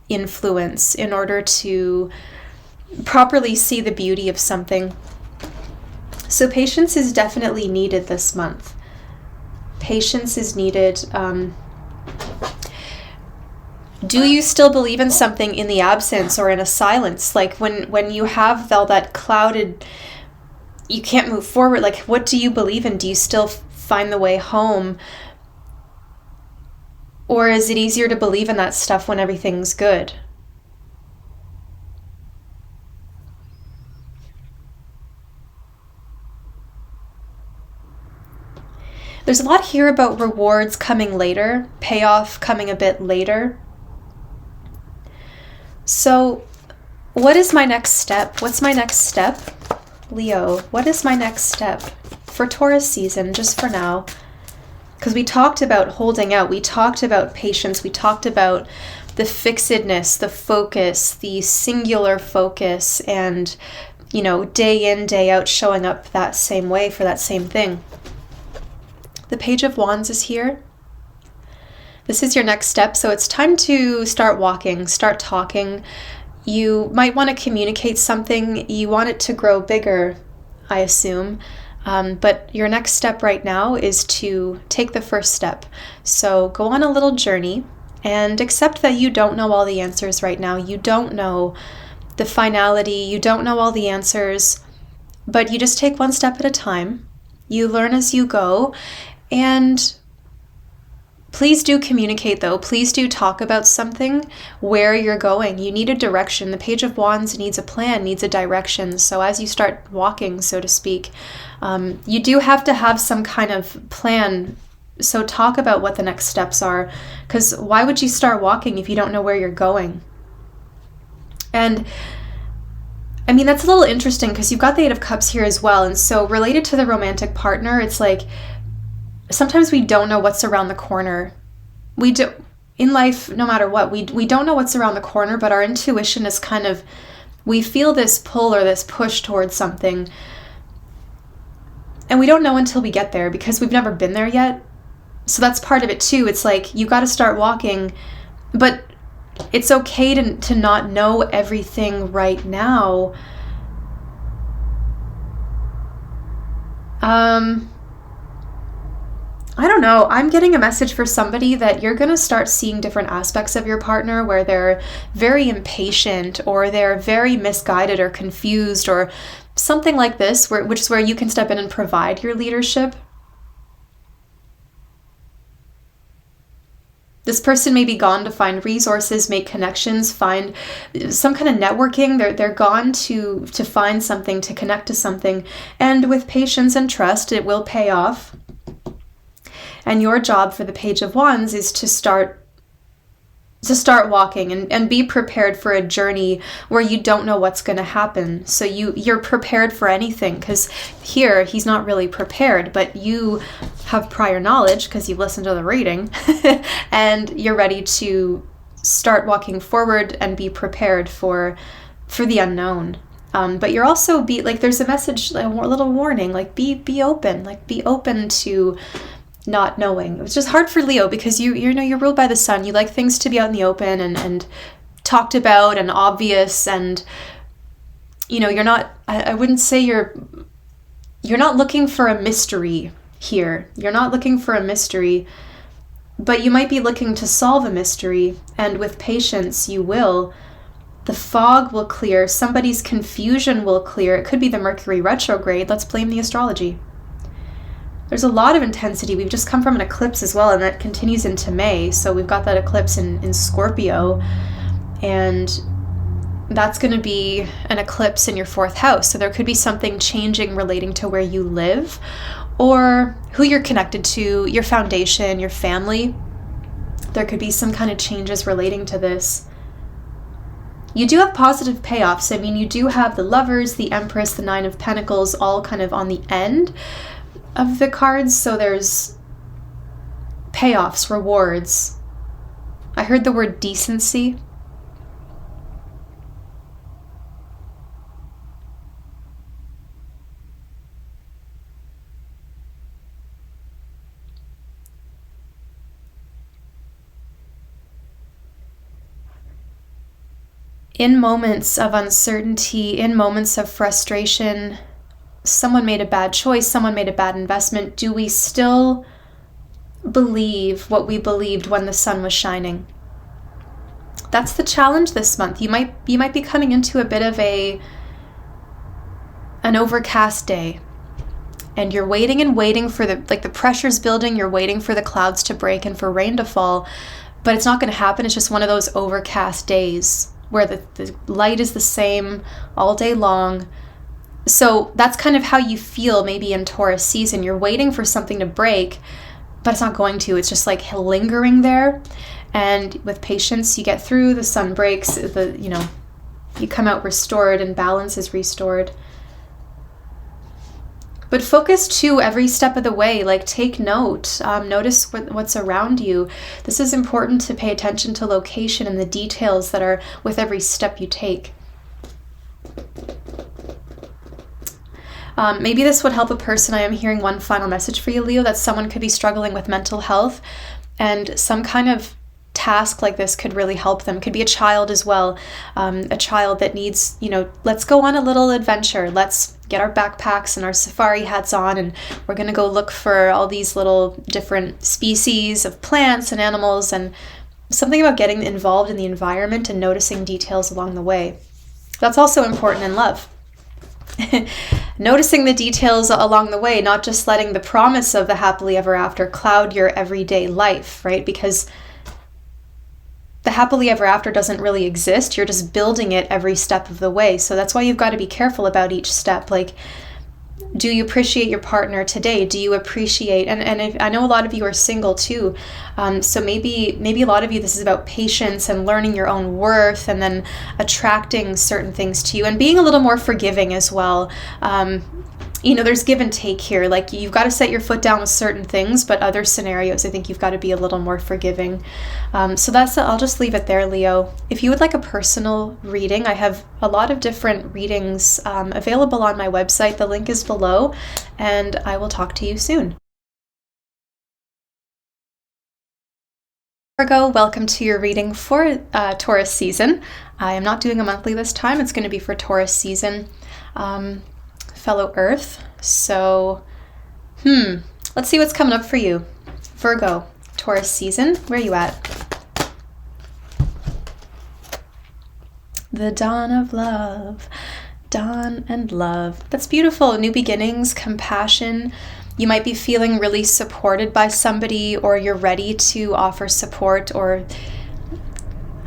influence, in order to properly see the beauty of something. So patience is definitely needed this month. Patience is needed. Do you still believe in something in the absence or in a silence? Like when you have all that clouded, you can't move forward. Like, what do you believe in? Do you still find the way home? Or is it easier to believe in that stuff when everything's good? There's a lot here about rewards coming later, payoff coming a bit later. So, what is my next step? What's my next step? Leo, what is my next step for Taurus season, just for now? Because we talked about holding out, we talked about patience, we talked about the fixedness, the focus, the singular focus, and, day in, day out, showing up that same way for that same thing. The Page of Wands is here. This is your next step, so it's time to start walking, start talking. You might want to communicate something. You want it to grow bigger, I assume. But your next step right now is to take the first step. So go on a little journey and accept that you don't know all the answers right now. You don't know the finality. You don't know all the answers, but you just take one step at a time. You learn as you go. And please do communicate, though. Please do talk about something, where you're going. You need a direction. The Page of Wands needs a plan, needs a direction. So as you start walking, so to speak, you do have to have some kind of plan. So talk about what the next steps are, because why would you start walking if you don't know where you're going? And I mean, that's a little interesting because you've got the Eight of Cups here as well. And so related to the romantic partner, it's like, sometimes we don't know what's around the corner. We do in life, no matter what, we don't know what's around the corner, but our intuition is kind of, we feel this pull or this push towards something. And we don't know until we get there because we've never been there yet. So that's part of it too. It's like, you got to start walking, but it's okay to not know everything right now. I don't know. I'm getting a message for somebody that you're going to start seeing different aspects of your partner where they're very impatient or they're very misguided or confused or something like this, which is where you can step in and provide your leadership. This person may be gone to find resources, make connections, find some kind of networking. They're gone to find something, to connect to something. And with patience and trust, it will pay off. And your job for the Page of Wands is to start walking and be prepared for a journey where you don't know what's going to happen. So you're prepared for anything, because here he's not really prepared, but you have prior knowledge because you've listened to the reading and you're ready to start walking forward and be prepared for the unknown. But you're also there's a message, a little warning, like be open to not knowing. It's just hard for Leo because you're ruled by the sun. You like things to be out in the open and talked about and obvious, and you're not, I wouldn't say you're not looking for a mystery here. You're not looking for a mystery, but you might be looking to solve a mystery, and with patience you will. The fog will clear, somebody's confusion will clear. It could be the Mercury retrograde. Let's blame the astrology. There's a lot of intensity. We've just come from an eclipse as well, and that continues into May. So we've got that eclipse in Scorpio, and that's going to be an eclipse in your 4th house. So there could be something changing relating to where you live or who you're connected to, your foundation, your family. There could be some kind of changes relating to this. You do have positive payoffs. I mean, you do have the Lovers, the Empress, the Nine of Pentacles, all kind of on the end of the cards. So there's payoffs, rewards. I heard the word decency. In moments of uncertainty, in moments of frustration, someone made a bad choice, someone made a bad investment. Do we still believe what we believed when the sun was shining? That's the challenge this month. You might be coming into a bit of an overcast day, and you're waiting and waiting for the pressure's building. You're waiting for the clouds to break and for rain to fall, but it's not going to happen. It's just one of those overcast days where the light is the same all day long. So that's kind of how you feel maybe in Taurus season. You're waiting for something to break, but it's not going to. It's just like lingering there. And with patience, you get through, the sun breaks, you come out restored and balance is restored. But focus too every step of the way, like take note, notice what's around you. This is important to pay attention to location and the details that are with every step you take. Maybe this would help a person. I am hearing one final message for you, Leo, that someone could be struggling with mental health, and some kind of task like this could really help them. Could be a child as well, a child that needs, let's go on a little adventure. Let's get our backpacks and our safari hats on, and we're going to go look for all these little different species of plants and animals, and something about getting involved in the environment and noticing details along the way. That's also important in love. Noticing the details along the way, not just letting the promise of the happily ever after cloud your everyday life, right? Because the happily ever after doesn't really exist. You're just building it every step of the way. So that's why you've got to be careful about each step. Like, do you appreciate your partner today? Do you appreciate, and I know a lot of you are single too. So maybe a lot of you, this is about patience and learning your own worth, and then attracting certain things to you and being a little more forgiving as well. There's give and take here. Like, you've got to set your foot down with certain things, but other scenarios, I think you've got to be a little more forgiving. So that's it. I'll just leave it there, Leo. If you would like a personal reading, I have a lot of different readings available on my website. The link is below, and I will talk to you soon. Virgo, welcome to your reading for Taurus season. I am not doing a monthly this time. It's going to be for Taurus season. Fellow Earth. So, let's see what's coming up for you. Virgo, Taurus season. Where are you at? The dawn of love. Dawn and love. That's beautiful. New beginnings, compassion. You might be feeling really supported by somebody, or you're ready to offer support, or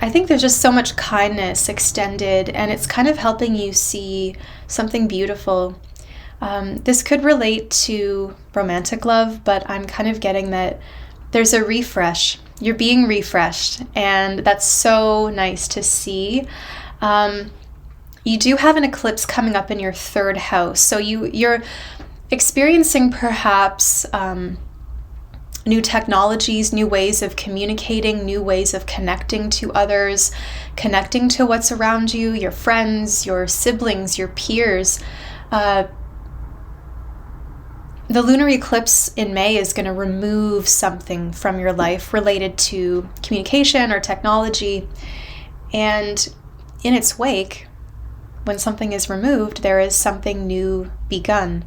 I think there's just so much kindness extended, and it's kind of helping you see something beautiful. This could relate to romantic love, but I'm kind of getting that there's a refresh. You're being refreshed, and that's so nice to see. You do have an eclipse coming up in your 3rd house, so you're experiencing perhaps new technologies, new ways of communicating, new ways of connecting to others, connecting to what's around you, your friends, your siblings, your peers. the lunar eclipse in May is going to remove something from your life related to communication or technology. And in its wake, when something is removed, there is something new begun.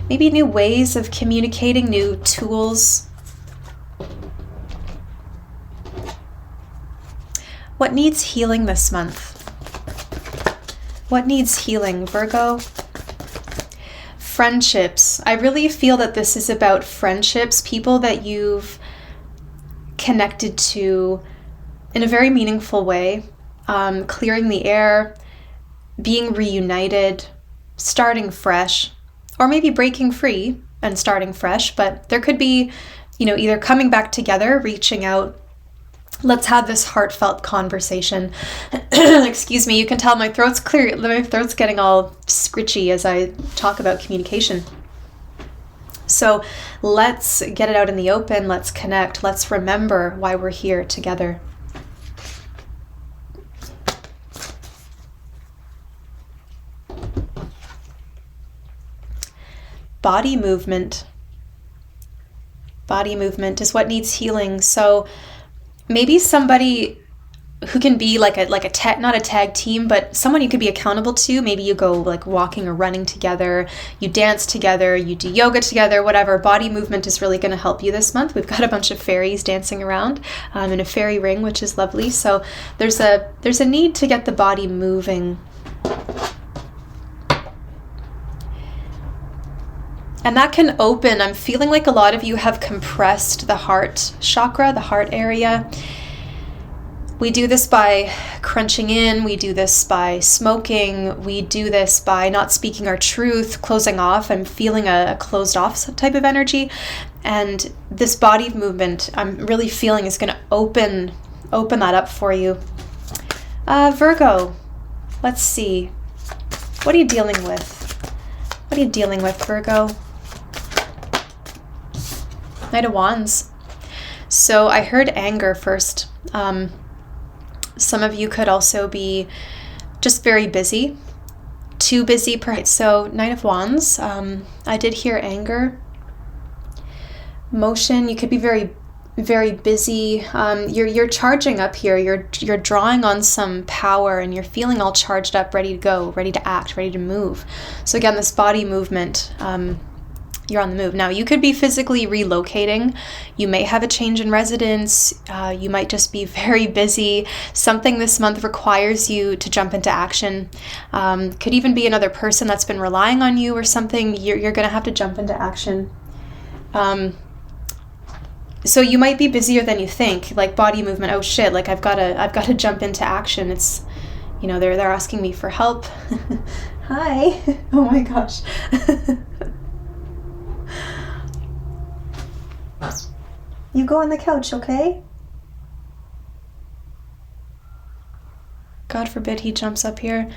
Maybe new ways of communicating, new tools. What needs healing this month? What needs healing, Virgo? Friendships. I really feel that this is about friendships, people that you've connected to in a very meaningful way, clearing the air, being reunited, starting fresh, or maybe breaking free and starting fresh. But there could be, either coming back together, reaching out. Let's have this heartfelt conversation. Excuse me, you can tell my throat's clear. My throat's getting all scritchy as I talk about communication. So let's get it out in the open. Let's connect. Let's remember why we're here together. Body movement. Body movement is what needs healing. So maybe somebody who can be like not a tag team, but someone you could be accountable to. Maybe you go like walking or running together, you dance together, you do yoga together, whatever. Body movement is really going to help you this month. We've got a bunch of fairies dancing around in a fairy ring, which is lovely. So there's a need to get the body moving. And that can open. I'm feeling like a lot of you have compressed the heart chakra, the heart area. We do this by crunching in. We do this by smoking. We do this by not speaking our truth, closing off. I'm feeling a closed off type of energy. And this body movement, I'm really feeling is going to open that up for you. Virgo, let's see. What are you dealing with? What are you dealing with, Virgo? Knight of Wands. So I heard anger first. Some of you could also be just very busy, too busy perhaps. So Knight of Wands, I did hear anger. Motion, you could be very, very busy. You're charging up here. You're drawing on some power and you're feeling all charged up, ready to go, ready to act, ready to move. So again, this body movement, you're on the move. Now, you could be physically relocating. You may have a change in residence. You might just be very busy. Something this month requires you to jump into action. Could even be another person that's been relying on you or something. You're going to have to jump into action. So you might be busier than you think. Like body movement. Oh shit! Like I've got to jump into action. It's, they're asking me for help. Hi. Oh my gosh. You go on the couch, okay? God forbid he jumps up here.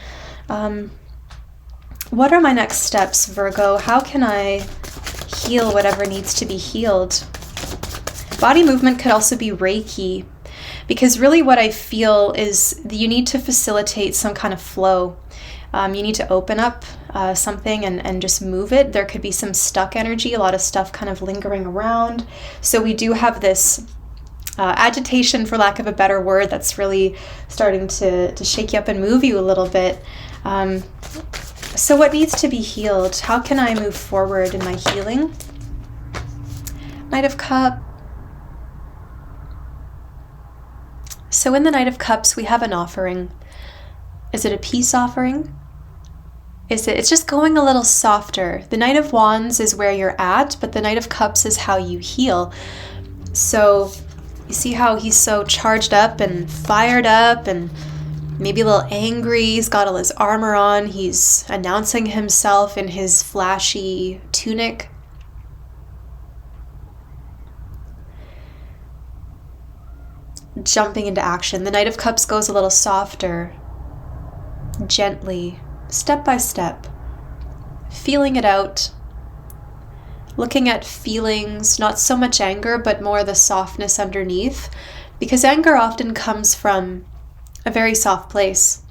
What are my next steps, Virgo? How can I heal whatever needs to be healed? Body movement could also be Reiki, because really what I feel is you need to facilitate some kind of flow. You need to open up something and just move it. There could be some stuck energy, a lot of stuff kind of lingering around. So we do have this agitation, for lack of a better word, that's really starting to shake you up and move you a little bit. So what needs to be healed? How can I move forward in my healing? Knight of Cups. So in the Knight of Cups, we have an offering. Is it a peace offering? It's just going a little softer. The Knight of Wands is where you're at, but the Knight of Cups is how you heal. So you see how he's so charged up and fired up and maybe a little angry. He's got all his armor on. He's announcing himself in his flashy tunic. Jumping into action. The Knight of Cups goes a little softer, gently, step by step, feeling it out, looking at feelings, not so much anger, but more the softness underneath, because anger often comes from a very soft place.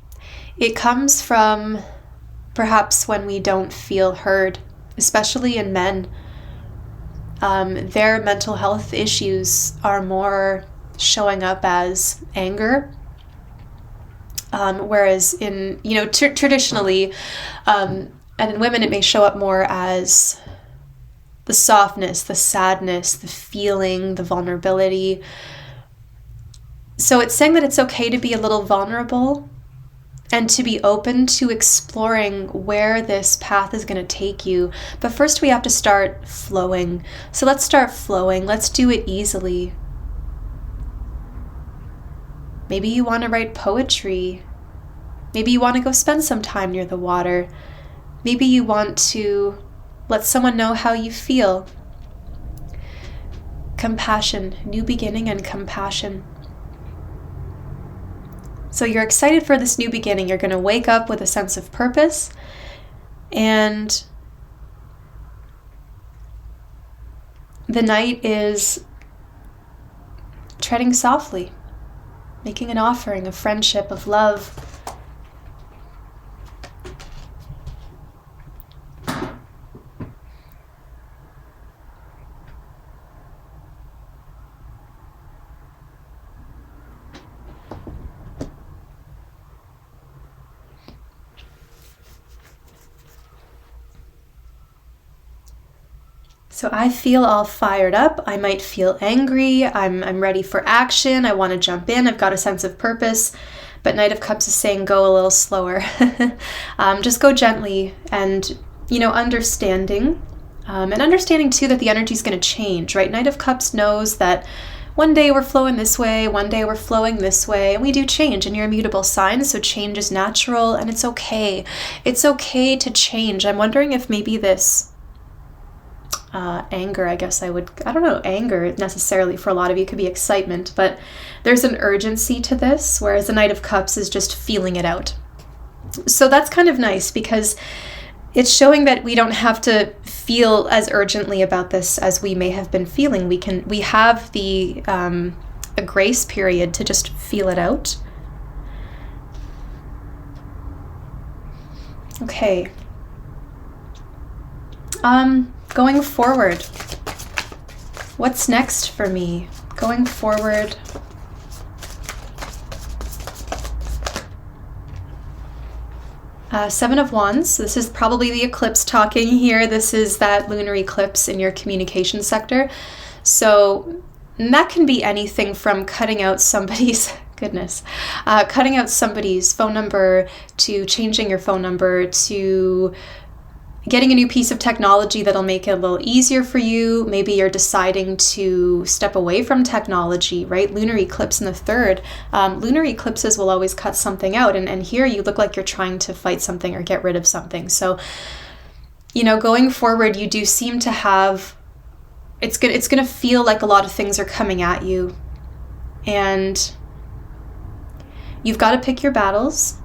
It comes from perhaps when we don't feel heard, especially in men. Their mental health issues are more showing up as anger, whereas in, traditionally, and in women it may show up more as the softness, the sadness, the feeling, the vulnerability. So it's saying that it's okay to be a little vulnerable and to be open to exploring where this path is going to take you. But first we have to start flowing. So let's start flowing. Let's do it easily. Maybe you want to write poetry. Maybe you want to go spend some time near the water. Maybe you want to let someone know how you feel. Compassion, new beginning and compassion. So you're excited for this new beginning. You're going to wake up with a sense of purpose, and the night is treading softly, making an offering of friendship, of love. So I feel all fired up. I might feel angry. I'm ready for action. I want to jump in. I've got a sense of purpose. But Knight of Cups is saying go a little slower. Just go gently and, understanding. And understanding too that the energy is going to change, right? Knight of Cups knows that one day we're flowing this way, one day we're flowing this way, and we do change, and you're a mutable sign, so change is natural, and it's okay. It's okay to change. I'm wondering if maybe this anger, I don't know, anger necessarily for a lot of you could be excitement, but there's an urgency to this, whereas the Knight of Cups is just feeling it out. So that's kind of nice because it's showing that we don't have to feel as urgently about this as we may have been feeling. We have the a grace period to just feel it out. Okay. Going forward, what's next for me? Going forward, Seven of Wands. This is probably the eclipse talking here. This is that lunar eclipse in your communication sector. So that can be anything from cutting out somebody's cutting out somebody's phone number, to changing your phone number, to getting a new piece of technology that'll make it a little easier for you. Maybe you're deciding to step away from technology, right? Lunar eclipse in the third. Lunar eclipses will always cut something out. And here you look like you're trying to fight something or get rid of something. So, going forward, you do seem to have, it's going to feel like a lot of things are coming at you. And you've got to pick your battles,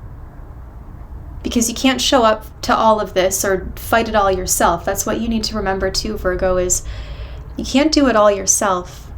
because you can't show up to all of this or fight it all yourself. That's what you need to remember too, Virgo, is you can't do it all yourself.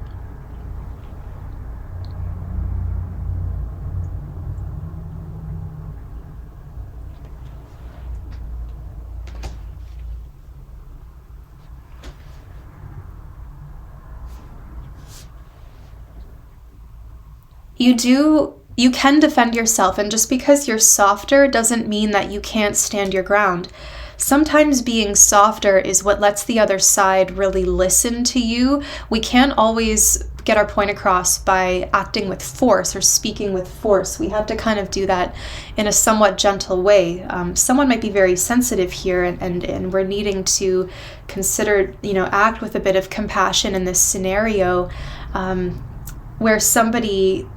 You can defend yourself, and just because you're softer doesn't mean that you can't stand your ground. Sometimes being softer is what lets the other side really listen to you. We can't always get our point across by acting with force or speaking with force. We have to kind of do that in a somewhat gentle way. Someone might be very sensitive here, and we're needing to consider, act with a bit of compassion in this scenario, where somebody,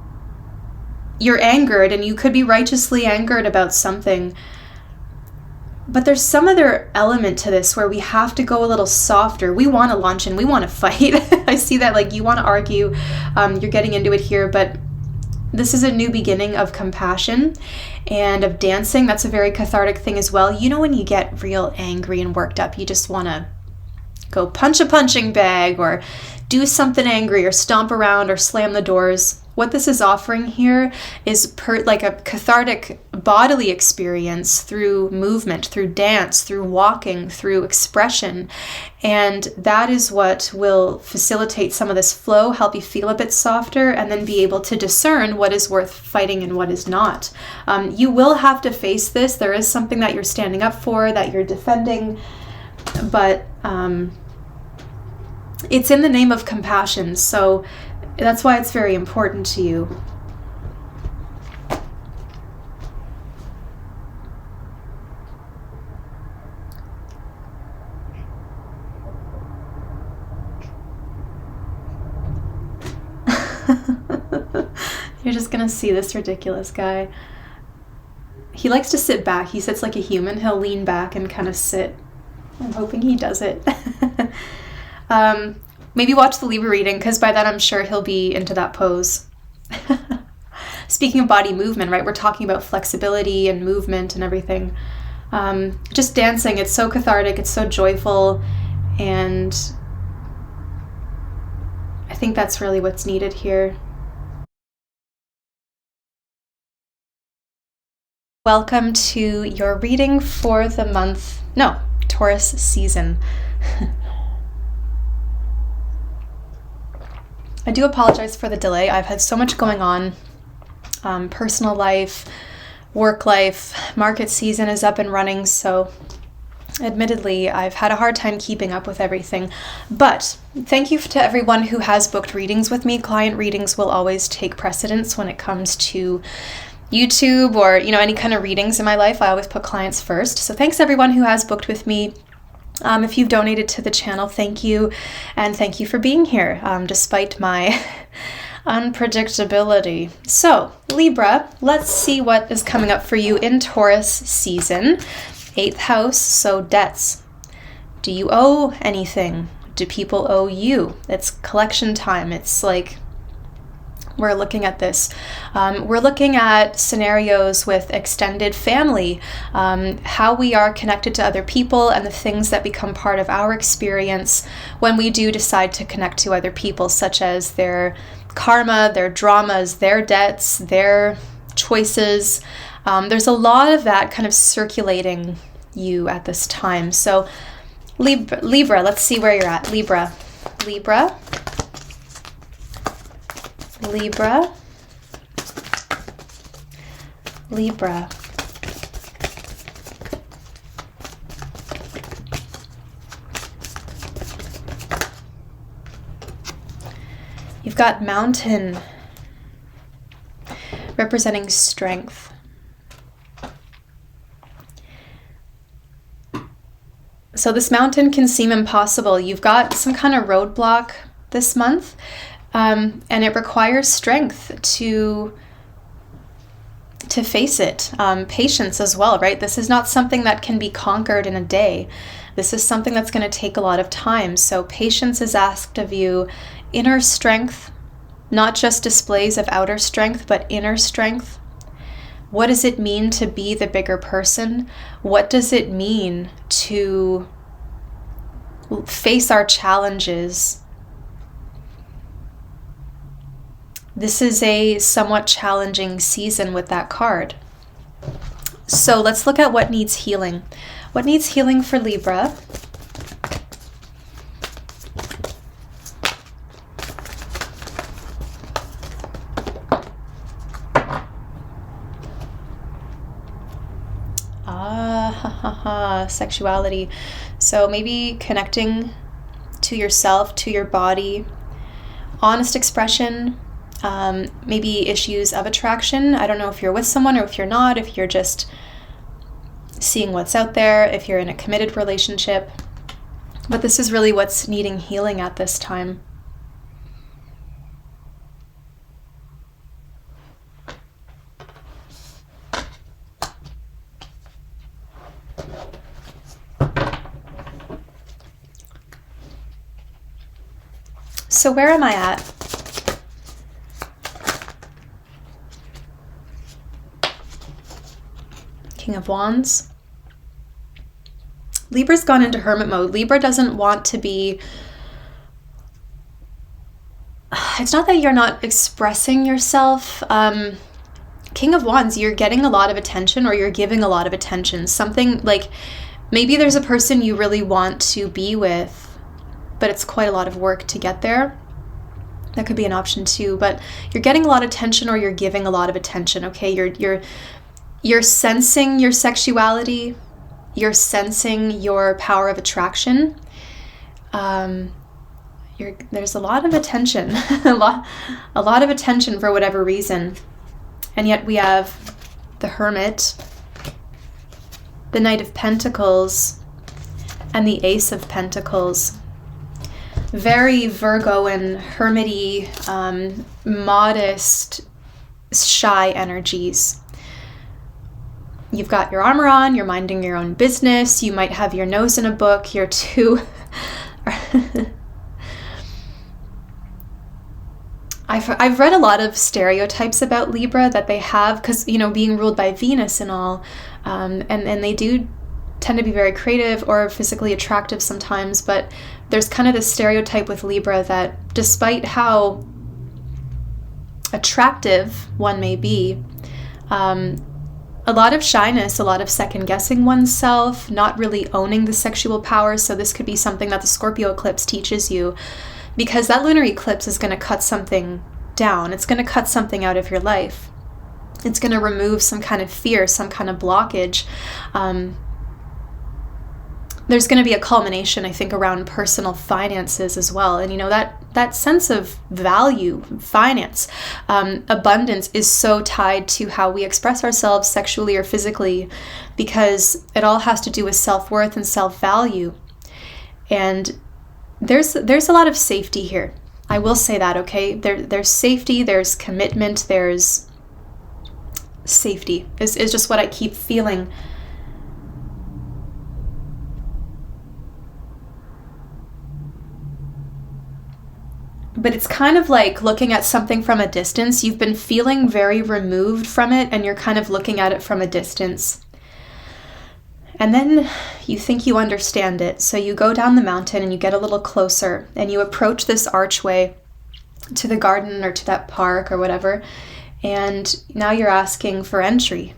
you're angered, and you could be righteously angered about something, but there's some other element to this where we have to go a little softer. We want to launch in, we want to fight. I see that, like, you want to argue, you're getting into it here, but this is a new beginning of compassion and of dancing. That's a very cathartic thing as well. When you get real angry and worked up, you just want to go punch a punching bag or do something angry or stomp around or slam the doors. what this is offering here is like a cathartic bodily experience through movement, through dance, through walking, through expression. And that is what will facilitate some of this flow, help you feel a bit softer, and then be able to discern what is worth fighting and what is not. You will have to face this. There is something that you're standing up for, that you're defending, but it's in the name of compassion. So that's why it's very important to you. You're just gonna see this ridiculous guy. He likes to sit back. He sits like a human. He'll lean back and kind of sit. I'm hoping he does it. Maybe watch the Libra reading, because by then I'm sure he'll be into that pose. Speaking of body movement, right? We're talking about flexibility and movement and everything. Just dancing, it's so cathartic, it's so joyful, and I think that's really what's needed here. Welcome to your reading for the Taurus season. I do apologize for the delay. I've had so much going on. Personal life, work life, market season is up and running, so admittedly, I've had a hard time keeping up with everything. But thank you to everyone who has booked readings with me. Client readings will always take precedence when it comes to YouTube or, any kind of readings in my life. I always put clients first. So thanks everyone who has booked with me. If you've donated to the channel, thank you. And thank you for being here, despite my unpredictability. So, Libra, let's see what is coming up for you in Taurus season. 8th house, so debts. Do you owe anything? Do people owe you? It's collection time. It's like we're looking at this. We're looking at scenarios with extended family, how we are connected to other people, and the things that become part of our experience when we do decide to connect to other people, such as their karma, their dramas, their debts, their choices. There's a lot of that kind of circulating you at this time. So Libra, let's see where you're at. Libra. You've got Mountain, representing strength. So this mountain can seem impossible. You've got some kind of roadblock this month. And it requires strength to face it. Patience as well, right? This is not something that can be conquered in a day. This is something that's going to take a lot of time. So patience is asked of you. Inner strength, not just displays of outer strength, but inner strength. What does it mean to be the bigger person? What does it mean to face our challenges? This is a somewhat challenging season with that card. So let's look at what needs healing. What needs healing for Libra? Sexuality. So maybe connecting to yourself, to your body, honest expression, maybe issues of attraction. I don't know if you're with someone or if you're not, if you're just seeing what's out there, if you're in a committed relationship. But this is really what's needing healing at this time. So where am I at? King of Wands. Libra's gone into hermit mode. Libra doesn't want to be it's not that you're not expressing yourself. King of Wands, you're getting a lot of attention, or you're giving a lot of attention. Something like, maybe there's a person you really want to be with, but it's quite a lot of work to get there. That could be an option too, but you're getting a lot of attention, or you're giving a lot of attention, okay? You're sensing your sexuality, you're sensing your power of attraction. There's a lot of attention, a lot of attention for whatever reason. And yet we have the Hermit, the Knight of Pentacles, and the Ace of Pentacles. Very Virgo and hermity, modest, shy energies. You've got your armor on, you're minding your own business, you might have your nose in a book, you're too... I've read a lot of stereotypes about Libra that they have, because, you know, being ruled by Venus and all, and they do tend to be very creative or physically attractive sometimes, but there's kind of this stereotype with Libra that despite how attractive one may be, a lot of shyness, a lot of second guessing oneself, not really owning the sexual power. So this could be something that the Scorpio eclipse teaches you, because that lunar eclipse is going to cut something down. It's going to cut something out of your life. It's going to remove some kind of fear, some kind of blockage. There's going to be a culmination, I think, around personal finances as well. And, you know, that sense of value, finance, abundance is so tied to how we express ourselves sexually or physically, because it all has to do with self-worth and self-value. And there's a lot of safety here. I will say that, okay? There's safety, there's commitment, there's safety is just what I keep feeling. But it's kind of like looking at something from a distance. You've been feeling very removed from it, and you're kind of looking at it from a distance. And then you think you understand it. So you go down the mountain and you get a little closer, and you approach this archway to the garden or to that park or whatever. And now you're asking for entry.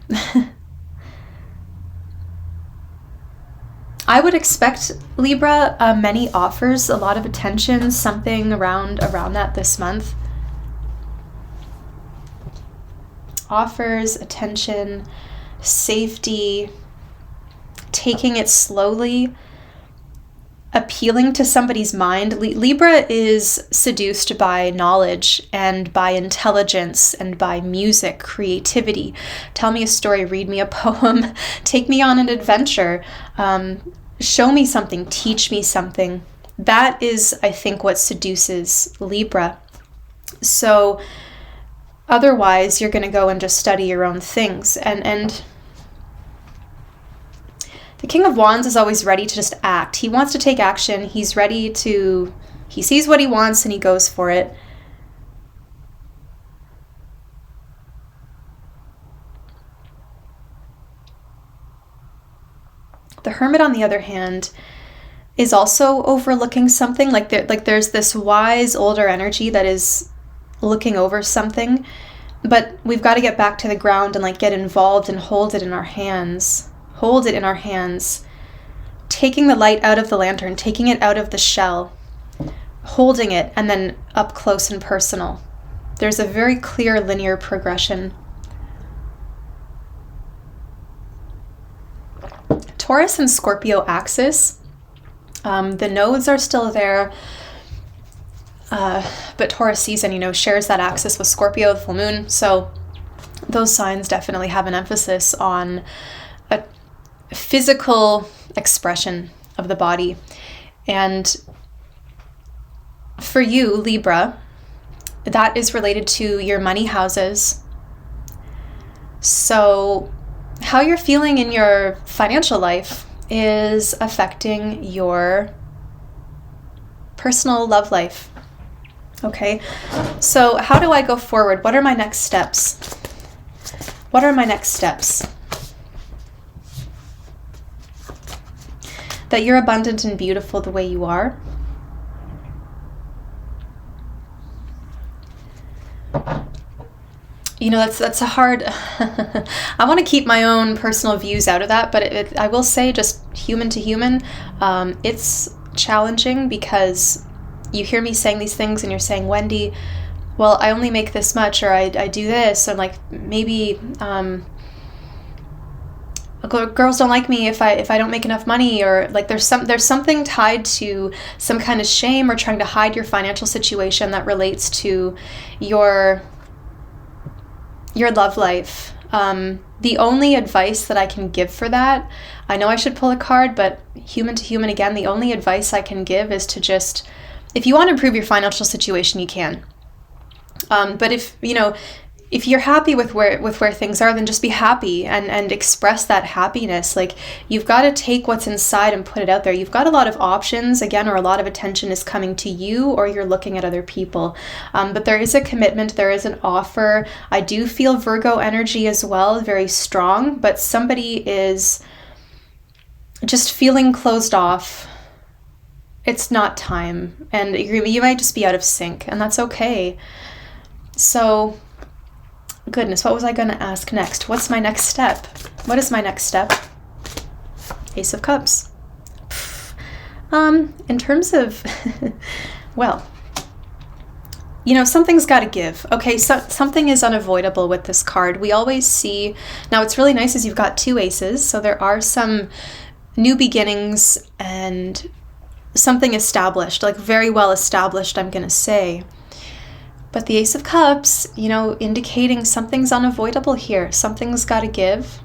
I would expect, Libra, many offers, a lot of attention, something around that this month. Offers, attention, safety, taking it slowly, appealing to somebody's mind. Libra is seduced by knowledge and by intelligence and by music, creativity. Tell me a story, read me a poem, take me on an adventure, show me something, teach me something. That is, I think, what seduces Libra. So otherwise, you're going to go and just study your own things. And the King of Wands is always ready to just act. He wants to take action. He's ready to, he sees what he wants and he goes for it. The Hermit, on the other hand, is also overlooking something. Like there's this wise older energy that is looking over something, but we've got to get back to the ground and like get involved and hold it in our hands. Hold it in our hands, taking the light out of the lantern, taking it out of the shell, holding it, and then up close and personal. There's a very clear linear progression. Taurus and Scorpio axis, the nodes are still there, but Taurus season, you know, shares that axis with Scorpio, the full moon. So those signs definitely have an emphasis on a physical expression of the body. And for you, Libra, that is related to your money houses. So how you're feeling in your financial life is affecting your personal love life. Okay, so how do I go forward? What are my next steps? What are my next steps? That you're abundant and beautiful the way you are. that's a hard, I want to keep my own personal views out of that, but I will say, just human to human, it's challenging, because you hear me saying these things and you're saying, Wendy, well, I only make this much, or I do this, and like, maybe girls don't like me if I don't make enough money, or like there's something tied to some kind of shame or trying to hide your financial situation that relates to your love life. The only advice that I can give for that, I know I should pull a card, but human to human again, the only advice I can give is to just, if you want to improve your financial situation, you can. But if you're happy with where things are, then just be happy and express that happiness. Like, you've got to take what's inside and put it out there. You've got a lot of options, again, or a lot of attention is coming to you, or you're looking at other people. But there is a commitment, there is an offer. I do feel Virgo energy as well, very strong, but somebody is just feeling closed off. It's not time, and you might just be out of sync, and that's okay. So, goodness, what was I going to ask next? What's my next step? What is my next step? Ace of Cups. In terms of, well, something's got to give. Okay, so something is unavoidable with this card. We always see, now what's really nice is you've got two aces, so there are some new beginnings and something established, like very well established, I'm going to say. But the Ace of Cups, indicating something's unavoidable here. Something's got to give.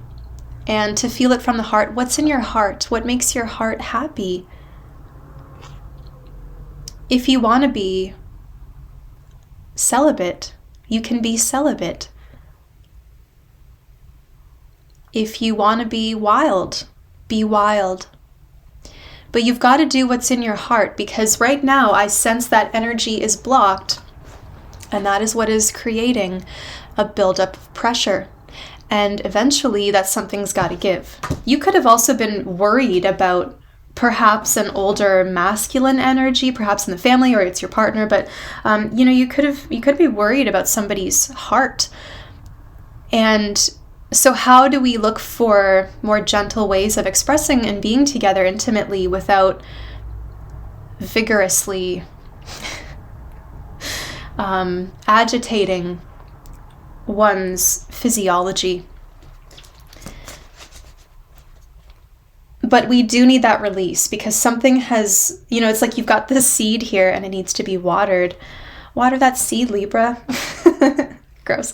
And to feel it from the heart, what's in your heart? What makes your heart happy? If you want to be celibate, you can be celibate. If you want to be wild, be wild. But you've got to do what's in your heart, because right now I sense that energy is blocked. And that is what is creating a buildup of pressure. And eventually that something's got to give. You could have also been worried about perhaps an older masculine energy, perhaps in the family, or it's your partner, but you could be worried about somebody's heart. And so how do we look for more gentle ways of expressing and being together intimately without vigorously agitating one's physiology? But we do need that release, because something has, it's like you've got this seed here and it needs to be watered. Water that seed, Libra. Gross.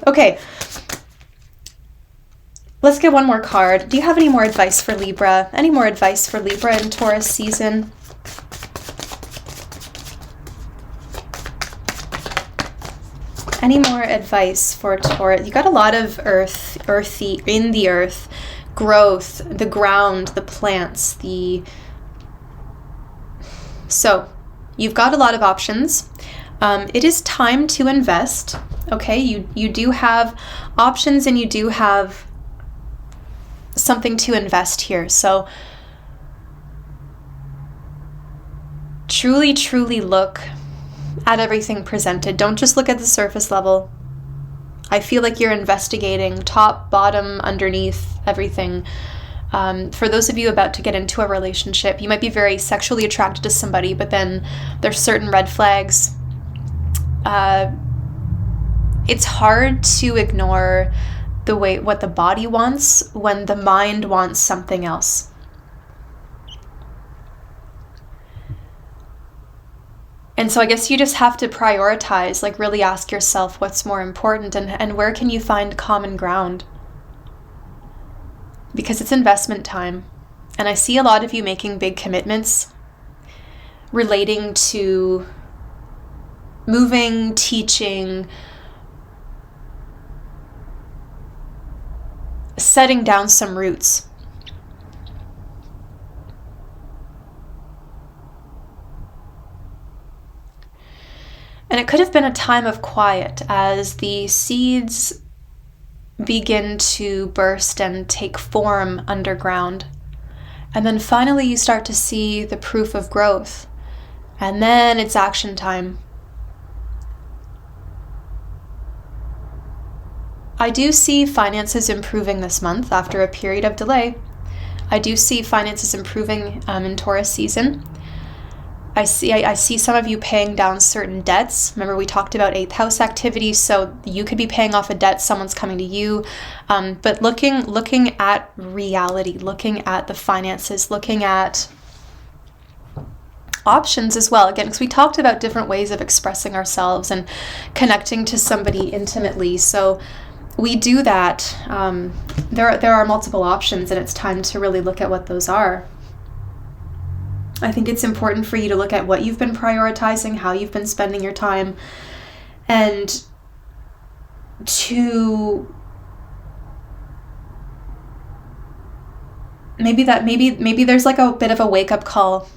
Okay. Let's get one more card. Do you have any more advice for Libra? Any more advice for Libra in Taurus season? Any more advice for Taurus? You got a lot of earthy, in the earth, growth, the ground, the plants, So, you've got a lot of options. It is time to invest, okay? You do have options, and you do have something to invest here. So, truly, truly look at everything presented. Don't just look at the surface level. I feel like you're investigating top, bottom, underneath, everything. For those of you about to get into a relationship, you might be very sexually attracted to somebody, but then there's certain red flags. It's hard to ignore what the body wants when the mind wants something else. And so I guess you just have to prioritize, like really ask yourself what's more important, and where can you find common ground? Because it's investment time. And I see a lot of you making big commitments relating to moving, teaching, setting down some roots. And it could have been a time of quiet as the seeds begin to burst and take form underground. And then finally you start to see the proof of growth. And then it's action time. I do see finances improving this month after a period of delay. I do see finances improving in Taurus season. I see some of you paying down certain debts. Remember, we talked about 8th house activity, so you could be paying off a debt, someone's coming to you. But looking at reality, looking at the finances, looking at options as well. Again, because we talked about different ways of expressing ourselves and connecting to somebody intimately. So we do that. There are multiple options, and it's time to really look at what those are. I think it's important for you to look at what you've been prioritizing, how you've been spending your time, and to maybe there's like a bit of a wake-up call.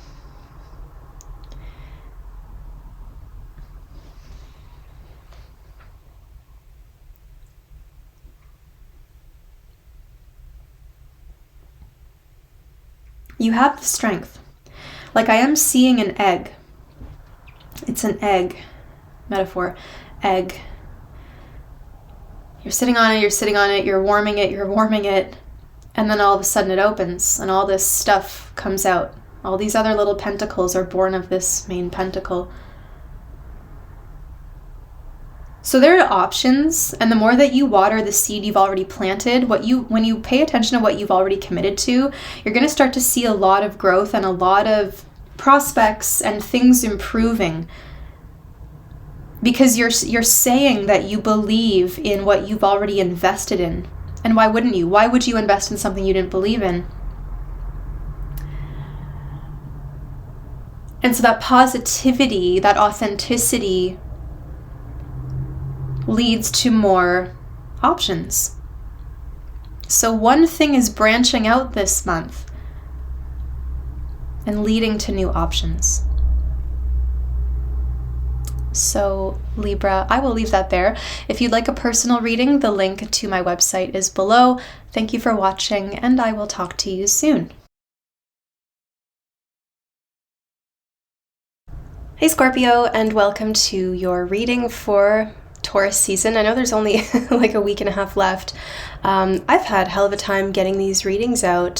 You have the strength. Like, I am seeing an egg. It's an egg. Metaphor. Egg. You're sitting on it, you're warming it, and then all of a sudden it opens, and all this stuff comes out. All these other little pentacles are born of this main pentacle. So there are options, and the more that you water the seed you've already planted, when you pay attention to what you've already committed to, you're going to start to see a lot of growth and a lot of prospects and things improving. Because you're saying that you believe in what you've already invested in. And why wouldn't you? Why would you invest in something you didn't believe in? And so that positivity, that authenticity leads to more options. So one thing is branching out this month and leading to new options. So Libra, I will leave that there. If you'd like a personal reading, the link to my website is below. Thank you for watching, and I will talk to you soon. Hey Scorpio, and welcome to your reading for Taurus season. I know there's only like a week and a half left. I've had hell of a time getting these readings out.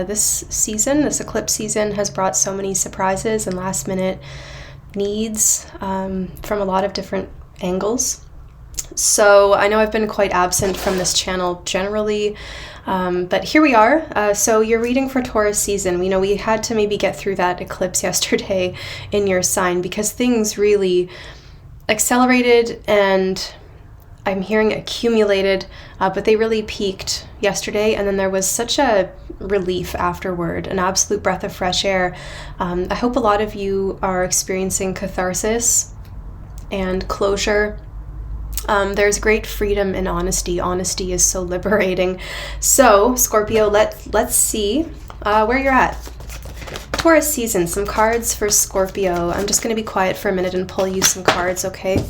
This eclipse season has brought so many surprises and last minute needs from a lot of different angles. So I know I've been quite absent from this channel generally, but here we are. So your reading for Taurus season, we had to maybe get through that eclipse yesterday in your sign because things really accelerated, and I'm hearing accumulated, but they really peaked yesterday, and then there was such a relief afterward, an absolute breath of fresh air. I hope a lot of you are experiencing catharsis and closure. There's great freedom in honesty. Honesty is so liberating. So Scorpio, let's see where you're at. Taurus season, some cards for Scorpio. I'm just going to be quiet for a minute and pull you some cards, okay?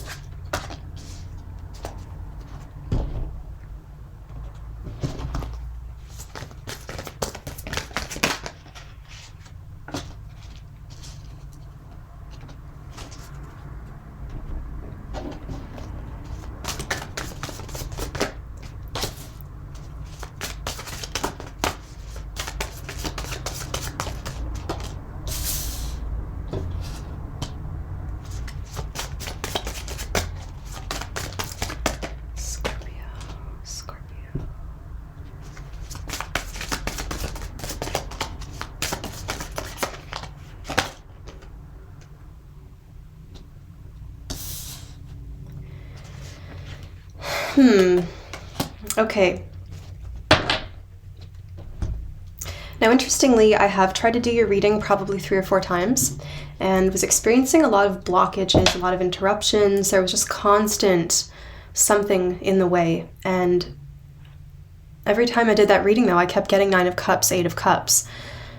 Okay. Now, interestingly, I have tried to do your reading probably 3 or 4 times and was experiencing a lot of blockages, a lot of interruptions. There was just constant something in the way. And every time I did that reading, though, I kept getting 9 of Cups, 8 of Cups.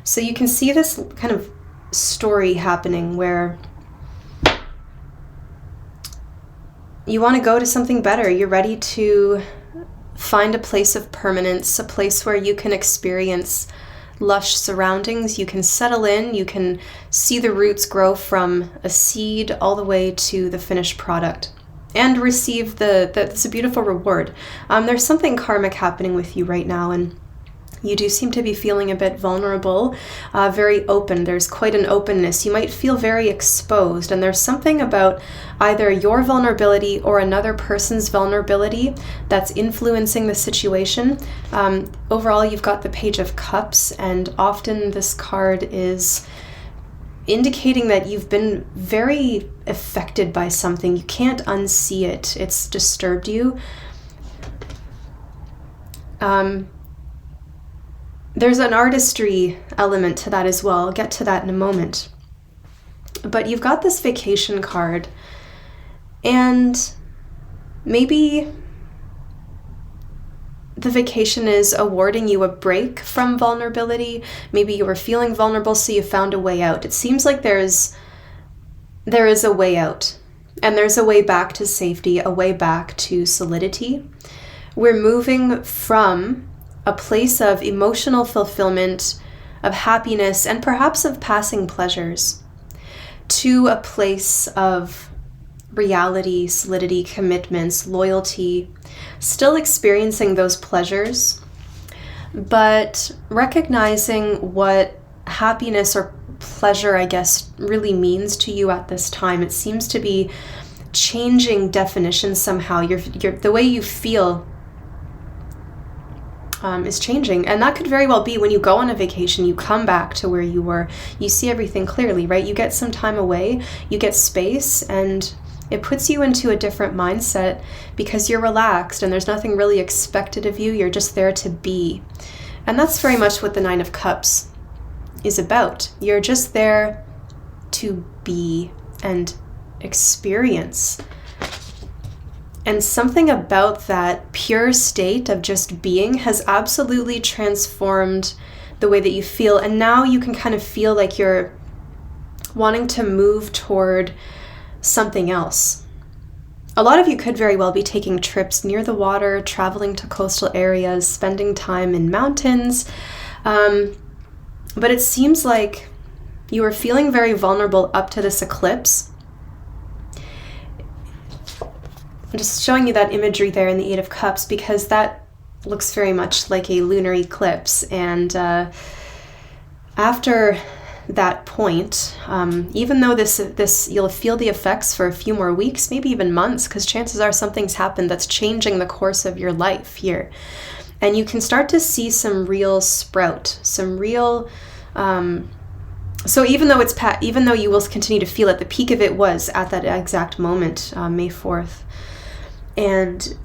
So you can see this kind of story happening where you want to go to something better. You're ready to find a place of permanence, a place where you can experience lush surroundings, you can settle in, you can see the roots grow from a seed all the way to the finished product. and receive it's a beautiful reward. There's something karmic happening with you right now, and you do seem to be feeling a bit vulnerable, very open. There's quite an openness. You might feel very exposed, and there's something about either your vulnerability or another person's vulnerability that's influencing the situation. Overall, you've got the Page of Cups, and often this card is indicating that you've been very affected by something. You can't unsee it. It's disturbed you. There's an artistry element to that as well. I'll get to that in a moment. But you've got this vacation card, and maybe the vacation is awarding you a break from vulnerability. Maybe you were feeling vulnerable, so you found a way out. It seems like there is a way out, and there's a way back to safety, a way back to solidity. We're moving from a place of emotional fulfillment, of happiness, and perhaps of passing pleasures, to a place of reality, solidity, commitments, loyalty, still experiencing those pleasures, but recognizing what happiness or pleasure, I guess, really means to you at this time. It seems to be changing definitions somehow. The way you feel is changing, and that could very well be when you go on a vacation, you come back to where you were, you see everything clearly, right? You get some time away, you get space, and it puts you into a different mindset because you're relaxed and there's nothing really expected of you. You're just there to be. And that's very much what the Nine of Cups is about. You're just there to be and experience. And something about that pure state of just being has absolutely transformed the way that you feel. And now you can kind of feel like you're wanting to move toward something else. A lot of you could very well be taking trips near the water, traveling to coastal areas, spending time in mountains. But it seems like you were feeling very vulnerable up to this eclipse. I'm just showing you that imagery there in the Eight of Cups because that looks very much like a lunar eclipse. And after that point, even though this you'll feel the effects for a few more weeks, maybe even months, because chances are something's happened that's changing the course of your life here. And you can start to see some real sprout, some real... So even though you will continue to feel it, the peak of it was at that exact moment, May 4th. And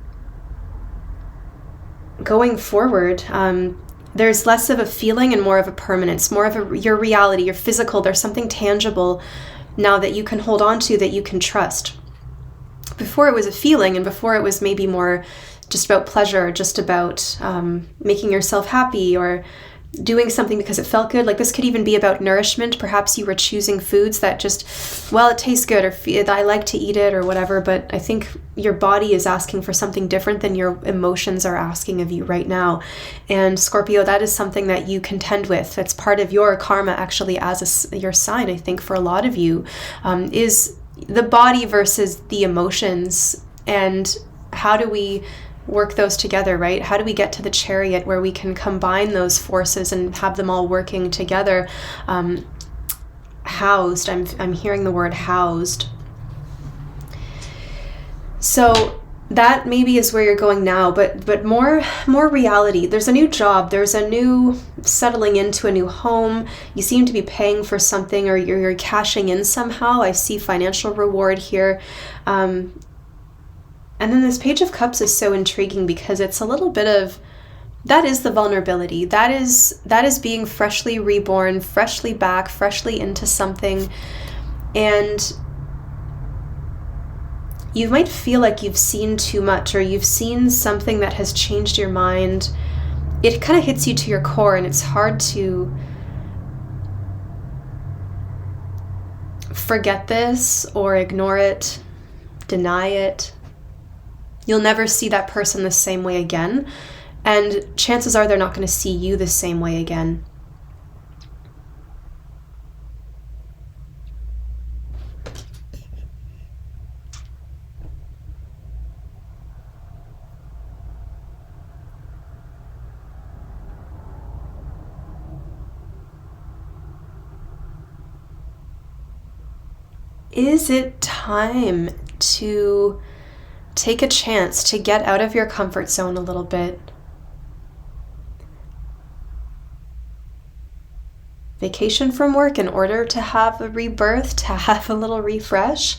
going forward, there's less of a feeling and more of a permanence, more of your reality, your physical. There's something tangible now that you can hold on to, that you can trust. Before it was a feeling, and before it was maybe more just about pleasure, just about making yourself happy or doing something because it felt good. Like this could even be about nourishment. Perhaps you were choosing foods that just, well, it tastes good, or I like to eat it or whatever, but I think your body is asking for something different than your emotions are asking of you right now. And Scorpio, that is something that you contend with. That's part of your karma actually as your sign, I think, for a lot of you, is the body versus the emotions. And how do we work those together, right? How do we get to the chariot where we can combine those forces and have them all working together? Housed, I'm hearing the word housed. So that maybe is where you're going now, but more reality. There's a new job, there's a new settling into a new home. You seem to be paying for something, or you're cashing in somehow. I see financial reward here. And then this Page of Cups is so intriguing because it's a little bit of, that is the vulnerability. That is being freshly reborn, freshly back, freshly into something. And you might feel like you've seen too much, or you've seen something that has changed your mind. It kind of hits you to your core, and it's hard to forget this or ignore it, deny it. You'll never see that person the same way again, and chances are they're not going to see you the same way again. is it time to take a chance to get out of your comfort zone a little bit? Vacation from work in order to have a rebirth, to have a little refresh.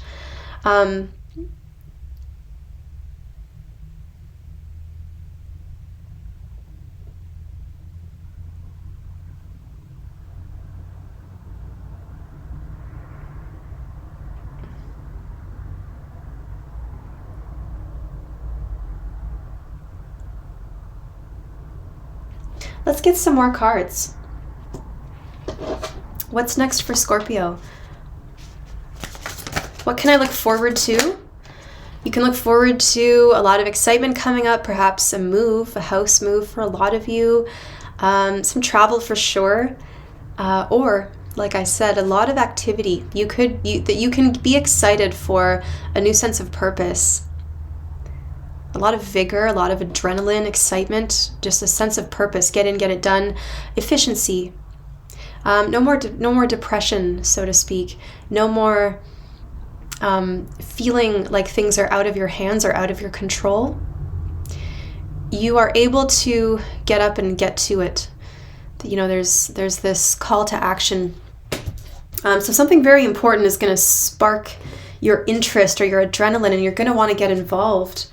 Let's get some more cards. What's next for Scorpio? What can I look forward to? You can look forward to a lot of excitement coming up, perhaps a move, a house move for a lot of you, some travel for sure, or like I said, a lot of activity. That you can be excited for a new sense of purpose. A lot of vigor, a lot of adrenaline, excitement, just a sense of purpose. Get in, get it done. Efficiency. No more depression, so to speak. No more feeling like things are out of your hands or out of your control. You are able to get up and get to it. You know, there's this call to action. So something very important is going to spark your interest or your adrenaline, and you're going to want to get involved.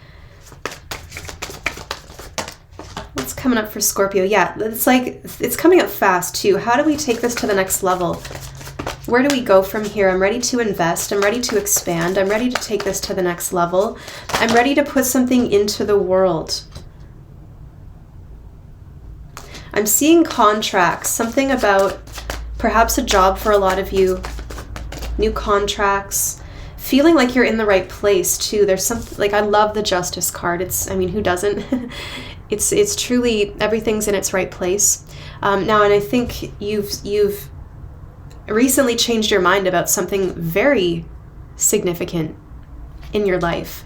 What's coming up for Scorpio? Yeah, it's coming up fast too. How do we take this to the next level? Where do we go from here? I'm ready to invest. I'm ready to expand. I'm ready to take this to the next level. I'm ready to put something into the world. I'm seeing contracts, something about perhaps a job for a lot of you, new contracts, feeling like you're in the right place too. There's something, like, I love the Justice card. Who doesn't? It's truly, everything's in its right place. Now, and I think you've recently changed your mind about something very significant in your life.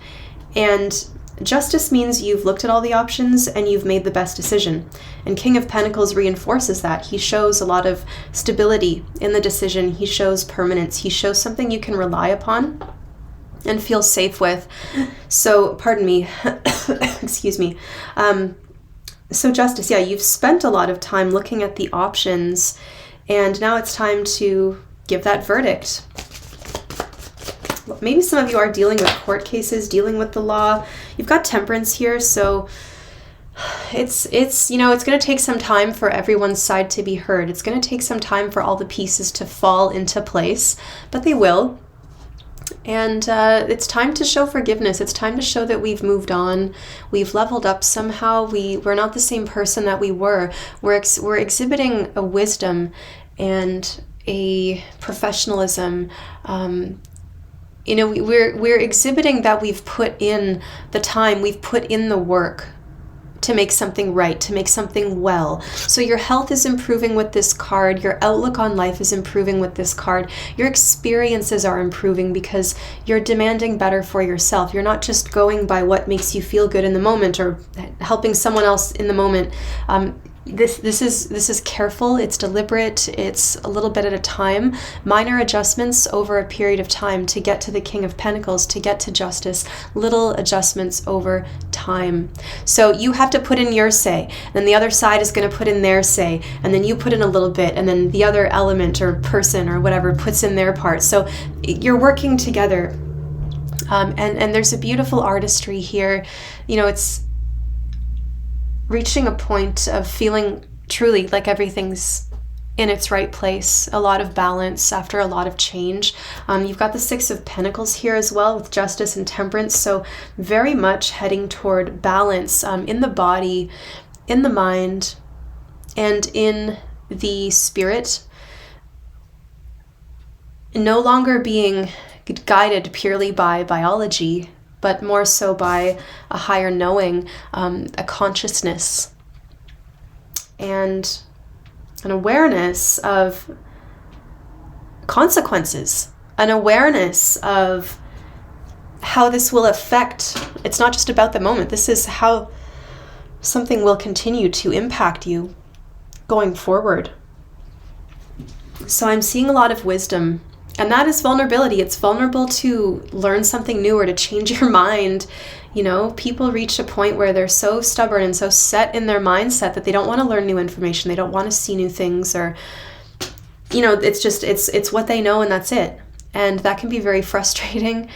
And Justice means you've looked at all the options and you've made the best decision. And King of Pentacles reinforces that. He shows a lot of stability in the decision. He shows permanence. He shows something you can rely upon and feel safe with. So, pardon me, excuse me. So Justice, yeah, you've spent a lot of time looking at the options, and now it's time to give that verdict. Maybe some of you are dealing with court cases, dealing with the law. You've got Temperance here, so it's going to take some time for everyone's side to be heard. It's going to take some time for all the pieces to fall into place, but they will. And it's time to show forgiveness. It's time to show that we've moved on. We've leveled up somehow. We're not the same person that we were. We're exhibiting a wisdom and a professionalism. We're exhibiting that we've put in the time, we've put in the work to make something right, to make something well. So your health is improving with this card. Your outlook on life is improving with this card. Your experiences are improving because you're demanding better for yourself. You're not just going by what makes you feel good in the moment or helping someone else in the moment. This is careful, it's deliberate, it's a little bit at a time, minor adjustments over a period of time to get to the King of Pentacles, to get to Justice, little adjustments over time. So you have to put in your say, then the other side is going to put in their say, and then you put in a little bit, and then the other element or person or whatever puts in their part. So you're working together, and there's a beautiful artistry here. It's reaching a point of feeling truly like everything's in its right place, a lot of balance after a lot of change. You've got the Six of Pentacles here as well with Justice and Temperance, so very much heading toward balance in the body, in the mind, and in the spirit. No longer being guided purely by biology, but more so by a higher knowing, a consciousness, and an awareness of consequences, an awareness of how this will affect. It's not just about the moment. This is how something will continue to impact you going forward. So I'm seeing a lot of wisdom And that is vulnerability. It's vulnerable to learn something new or to change your mind. You know, people reach a point where they're so stubborn and so set in their mindset that they don't want to learn new information. They don't want to see new things, or, you know, it's just, it's what they know and that's it. And that can be very frustrating.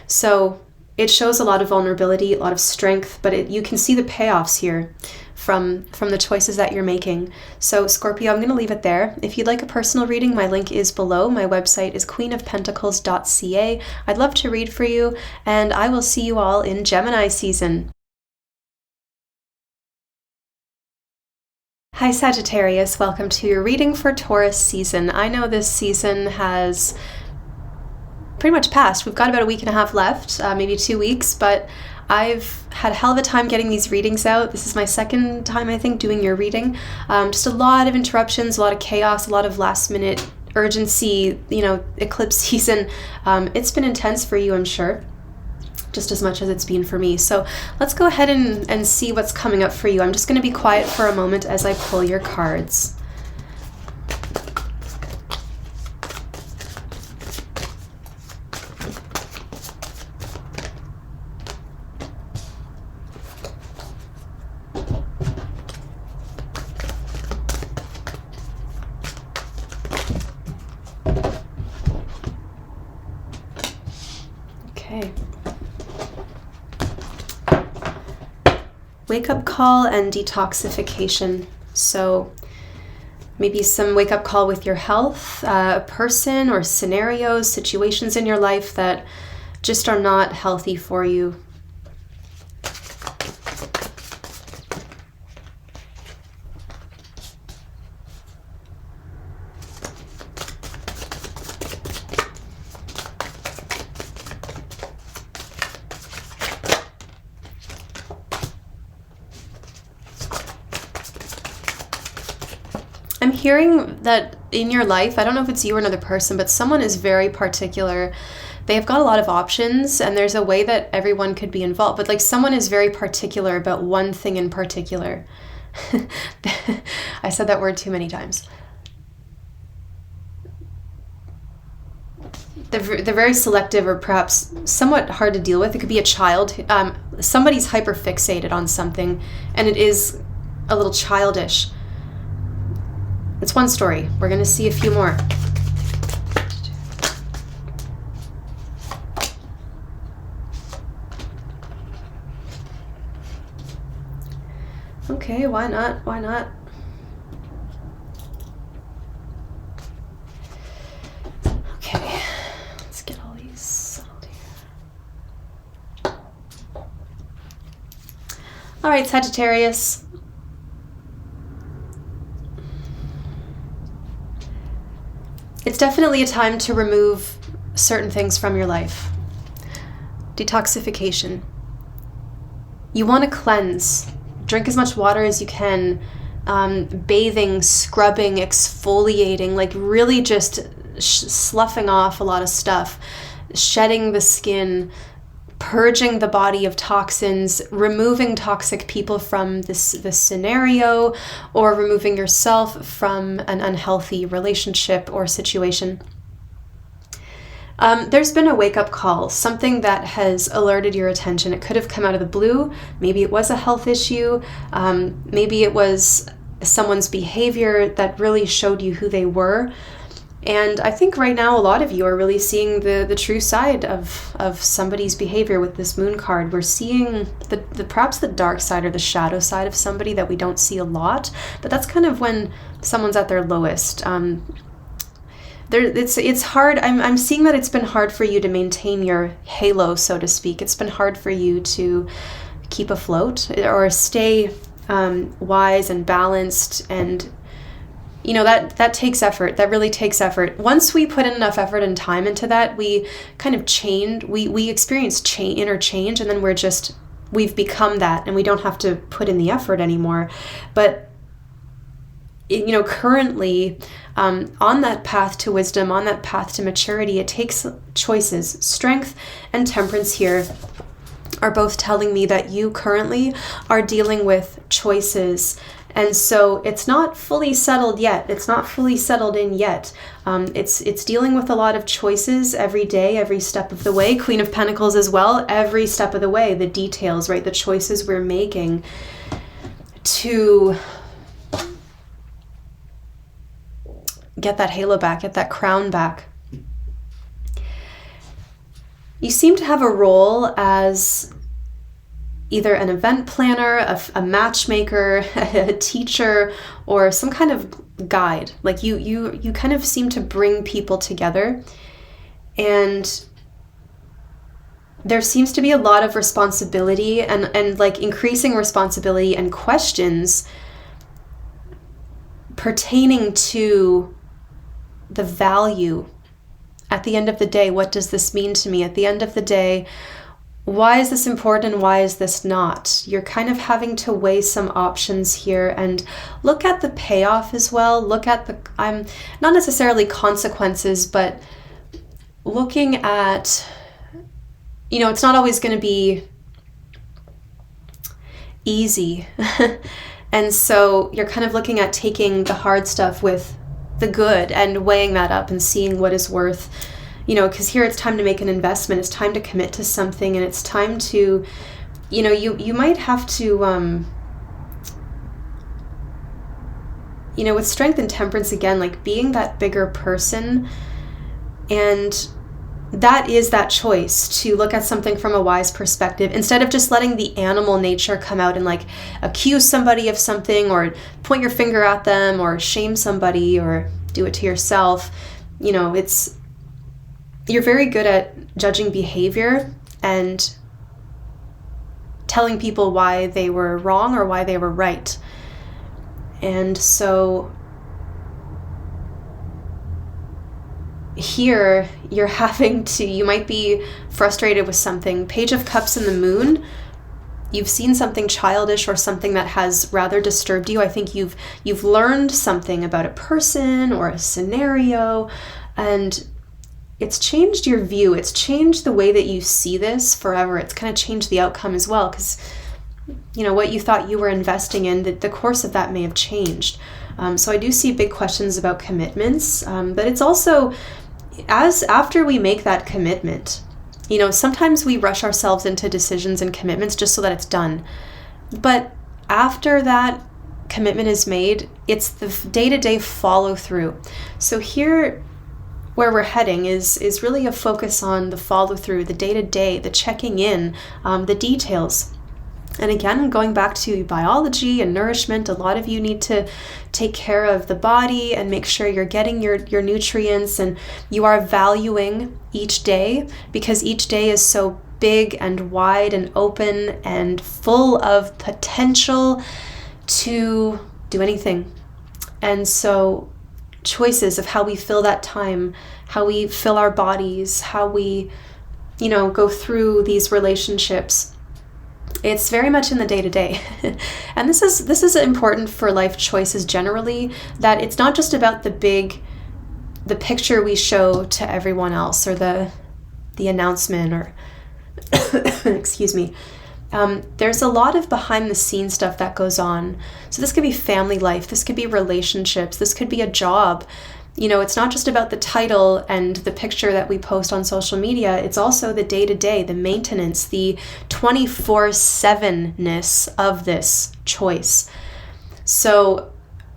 So it shows a lot of vulnerability, a lot of strength, but you can see the payoffs here from the choices that you're making. So Scorpio, I'm going to leave it there. If you'd like a personal reading, my link is below. My website is queenofpentacles.ca. I'd love to read for you, and I will see you all in Gemini season. Hi Sagittarius, welcome to your reading for Taurus season. I know this season has pretty much passed. We've got about a week and a half left, maybe 2 weeks, but I've had a hell of a time getting these readings out. This is my second time, I think, doing your reading. Just a lot of interruptions, a lot of chaos, a lot of last minute urgency, you know, eclipse season. It's been intense for you, I'm sure, just as much as it's been for me. So let's go ahead and see what's coming up for you. I'm just going to be quiet for a moment as I pull your cards. Okay. Wake-up call and detoxification. So maybe some wake-up call with your health, a person or scenarios, situations in your life that just are not healthy for you. I'm hearing that in your life, I don't know if it's you or another person, but someone is very particular. They've got a lot of options, and there's a way that everyone could be involved, but like someone is very particular about one thing in particular. I said that word too many times. They're very selective, or perhaps somewhat hard to deal with. It could be a child. Somebody's hyper fixated on something, and it is a little childish. It's one story. We're going to see a few more. Okay, why not? Why not? Okay, let's get all these settled here. All right, Sagittarius. It's definitely a time to remove certain things from your life. Detoxification. You want to cleanse. Drink as much water as you can. Bathing, scrubbing, exfoliating, like really just sloughing off a lot of stuff. Shedding the skin. Purging the body of toxins, removing toxic people from this scenario, or removing yourself from an unhealthy relationship or situation. There's been a wake-up call, something that has alerted your attention. It could have come out of the blue. Maybe it was a health issue. Maybe it was someone's behavior that really showed you who they were. And I think right now a lot of you are really seeing the true side of somebody's behavior with this moon card. We're seeing the perhaps the dark side or the shadow side of somebody that we don't see a lot, but that's kind of when someone's at their lowest. It's hard. I'm seeing that it's been hard for you to maintain your halo, so to speak. It's been hard for you to keep afloat or stay wise and balanced, and you know, that takes effort. That really takes effort. Once we put in enough effort and time into that, we kind of change. We experience inner change, and then we've become that, and we don't have to put in the effort anymore. But you know, currently on that path to wisdom, on that path to maturity, it takes choices. Strength and temperance here are both telling me that you currently are dealing with choices And so it's not fully settled yet. It's not fully settled in yet. It's dealing with a lot of choices every day, every step of the way. Queen of Pentacles as well, every step of the way, the details, right? The choices we're making to get that halo back, get that crown back. You seem to have a role as either an event planner, a matchmaker, a teacher, or some kind of guide. Like you kind of seem to bring people together, and there seems to be a lot of responsibility and like increasing responsibility and questions pertaining to the value. At the end of the day, what does this mean to me? At the end of the day, why is this important and why is this not? You're kind of having to weigh some options here and look at the payoff as well. Look at the, not necessarily consequences, but looking at, it's not always going to be easy. And so you're kind of looking at taking the hard stuff with the good and weighing that up and seeing what is worth, because here it's time to make an investment, it's time to commit to something, and it's time to, you might have to, with Strength and Temperance again, like being that bigger person, and that is that choice to look at something from a wise perspective instead of just letting the animal nature come out and like accuse somebody of something or point your finger at them or shame somebody or do it to yourself. You're very good at judging behavior and telling people why they were wrong or why they were right. And so here you might be frustrated with something. Page of Cups and the Moon, you've seen something childish or something that has rather disturbed you. I think you've learned something about a person or a scenario, and it's changed your view. It's changed the way that you see this forever. It's kind of changed the outcome as well, because what you thought you were investing in, the course of that may have changed. So I do see big questions about commitments, but it's also after we make that commitment, sometimes we rush ourselves into decisions and commitments just so that it's done. But after that commitment is made, it's the day-to-day follow through. So here, where we're heading is really a focus on the follow through, the day-to-day, the checking in, the details. And again, going back to biology and nourishment, a lot of you need to take care of the body and make sure you're getting your nutrients, and you are valuing each day, because each day is so big and wide and open and full of potential to do anything. And so choices of how we fill that time, how we fill our bodies, how we, go through these relationships. It's very much in the day-to-day. And this is important for life choices generally, that it's not just about the picture we show to everyone else, or the announcement, or excuse me. There's a lot of behind the scenes stuff that goes on. So this could be family life, this could be relationships, this could be a job. It's not just about the title and the picture that we post on social media. It's also the day-to-day, the maintenance, the 24/7-ness of this choice. So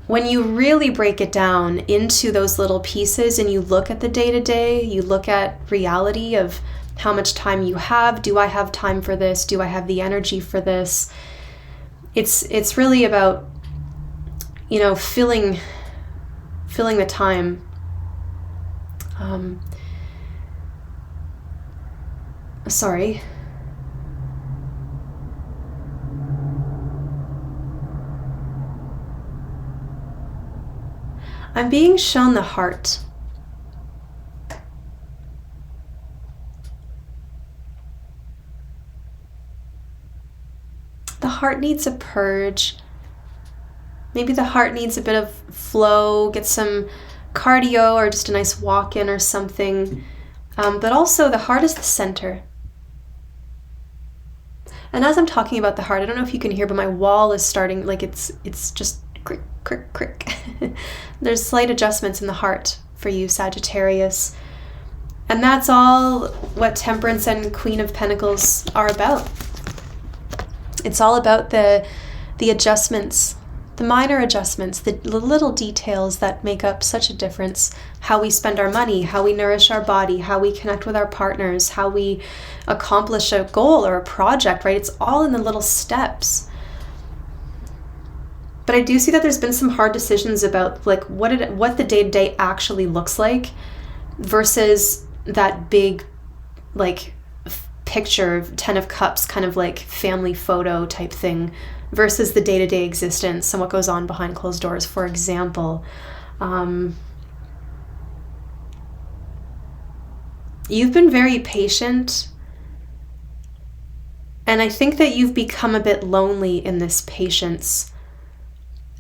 when you really break it down into those little pieces and you look at the day-to-day, you look at reality of how much time you have. Do I have time for this? Do I have the energy for this? It's really about, filling the time. Sorry. I'm being shown the heart. The heart needs a purge. Maybe the heart needs a bit of flow, get some cardio or just a nice walk in or something. But also the heart is the center. And as I'm talking about the heart, I don't know if you can hear, but my wall is starting, like it's just crick, crick, crick. There's slight adjustments in the heart for you, Sagittarius. And that's all what Temperance and Queen of Pentacles are about. It's all about the adjustments, the minor adjustments, the little details that make up such a difference. How we spend our money, how we nourish our body, how we connect with our partners, how we accomplish a goal or a project, right? It's all in the little steps. But I do see that there's been some hard decisions about like what the day-to-day actually looks like versus that big like picture, 10 of Cups, kind of like family photo type thing, versus the day-to-day existence and what goes on behind closed doors, for example. You've been very patient, and I think that you've become a bit lonely in this patience.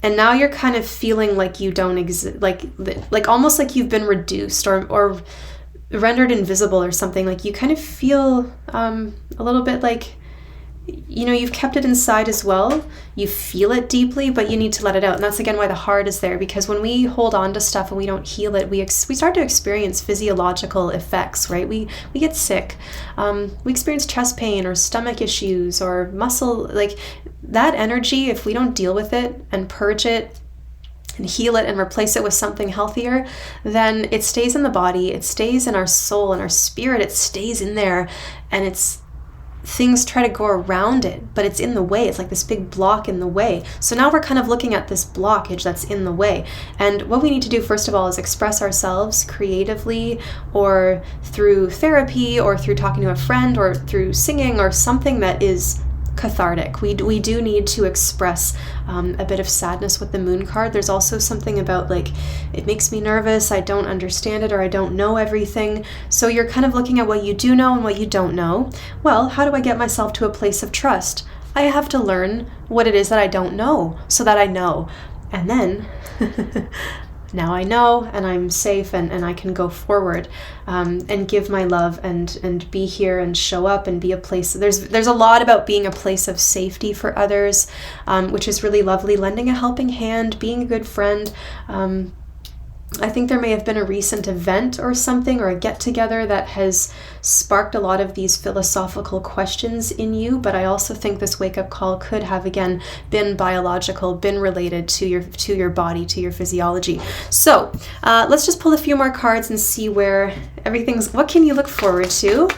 And now you're kind of feeling like you don't exist, like almost like you've been reduced or rendered invisible or something. Like you kind of feel a little bit like, you know, you've kept it inside as well. You feel it deeply, but you need to let it out. And that's again why the heart is there, because when we hold on to stuff and we don't heal it, we start to experience physiological effects, right? We get sick. We experience chest pain or stomach issues or muscle, like that energy. If we don't deal with it and purge it and heal it and replace it with something healthier, then it stays in the body, it stays in our soul and our spirit, it stays in there, and things try to go around it, but it's in the way. It's like this big block in the way. So now we're kind of looking at this blockage that's in the way. And what we need to do, first of all, is express ourselves creatively, or through therapy, or through talking to a friend, or through singing, or something that is cathartic. We do need to express a bit of sadness with the moon card. There's also something about like, it makes me nervous, I don't understand it, or I don't know everything. So you're kind of looking at what you do know and what you don't know. Well, how do I get myself to a place of trust? I have to learn what it is that I don't know so that I know. And then now I know, and I'm safe, and I can go forward and give my love and be here and show up and be a place. There's a lot about being a place of safety for others, which is really lovely. Lending a helping hand, being a good friend. I think there may have been a recent event or something, or a get-together that has sparked a lot of these philosophical questions in you, but I also think this wake-up call could have, again, been biological, been related to your body, to your physiology. So let's just pull a few more cards and see where what can you look forward to?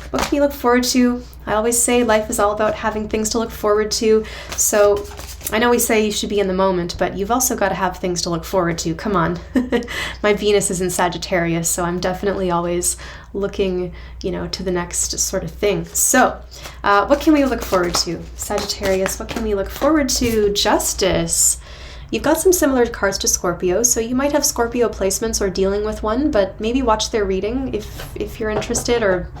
What can you look forward to? I always say life is all about having things to look forward to. So I know we say you should be in the moment, but you've also got to have things to look forward to. Come on. My Venus is in Sagittarius, so I'm definitely always looking, to the next sort of thing. So what can we look forward to? Sagittarius, what can we look forward to? Justice. You've got some similar cards to Scorpio, so you might have Scorpio placements or dealing with one, but maybe watch their reading if you're interested, or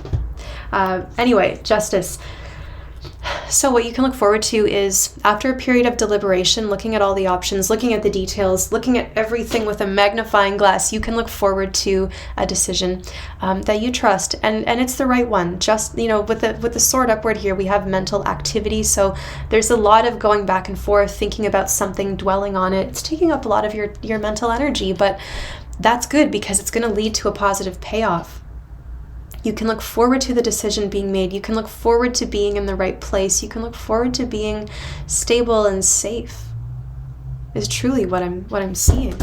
anyway, Justice. So what you can look forward to is, after a period of deliberation, looking at all the options, looking at the details, looking at everything with a magnifying glass, you can look forward to a decision that you trust, and it's the right one. Just, with the sword upward here, we have mental activity, so there's a lot of going back and forth, thinking about something, dwelling on it. It's taking up a lot of your mental energy, but that's good because it's going to lead to a positive payoff. You can look forward to the decision being made. You can look forward to being in the right place. You can look forward to being stable and safe. Is truly what I'm seeing.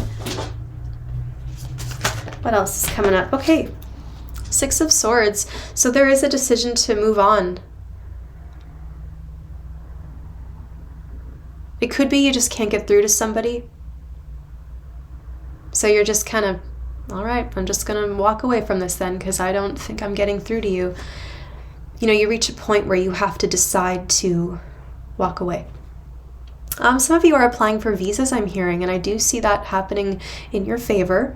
What else is coming up? Okay, Six of Swords. So there is a decision to move on. It could be you just can't get through to somebody. So you're just kind of, all right, I'm just going to walk away from this then because I don't think I'm getting through to you. You reach a point where you have to decide to walk away. Some of you are applying for visas, I'm hearing, and I do see that happening in your favor.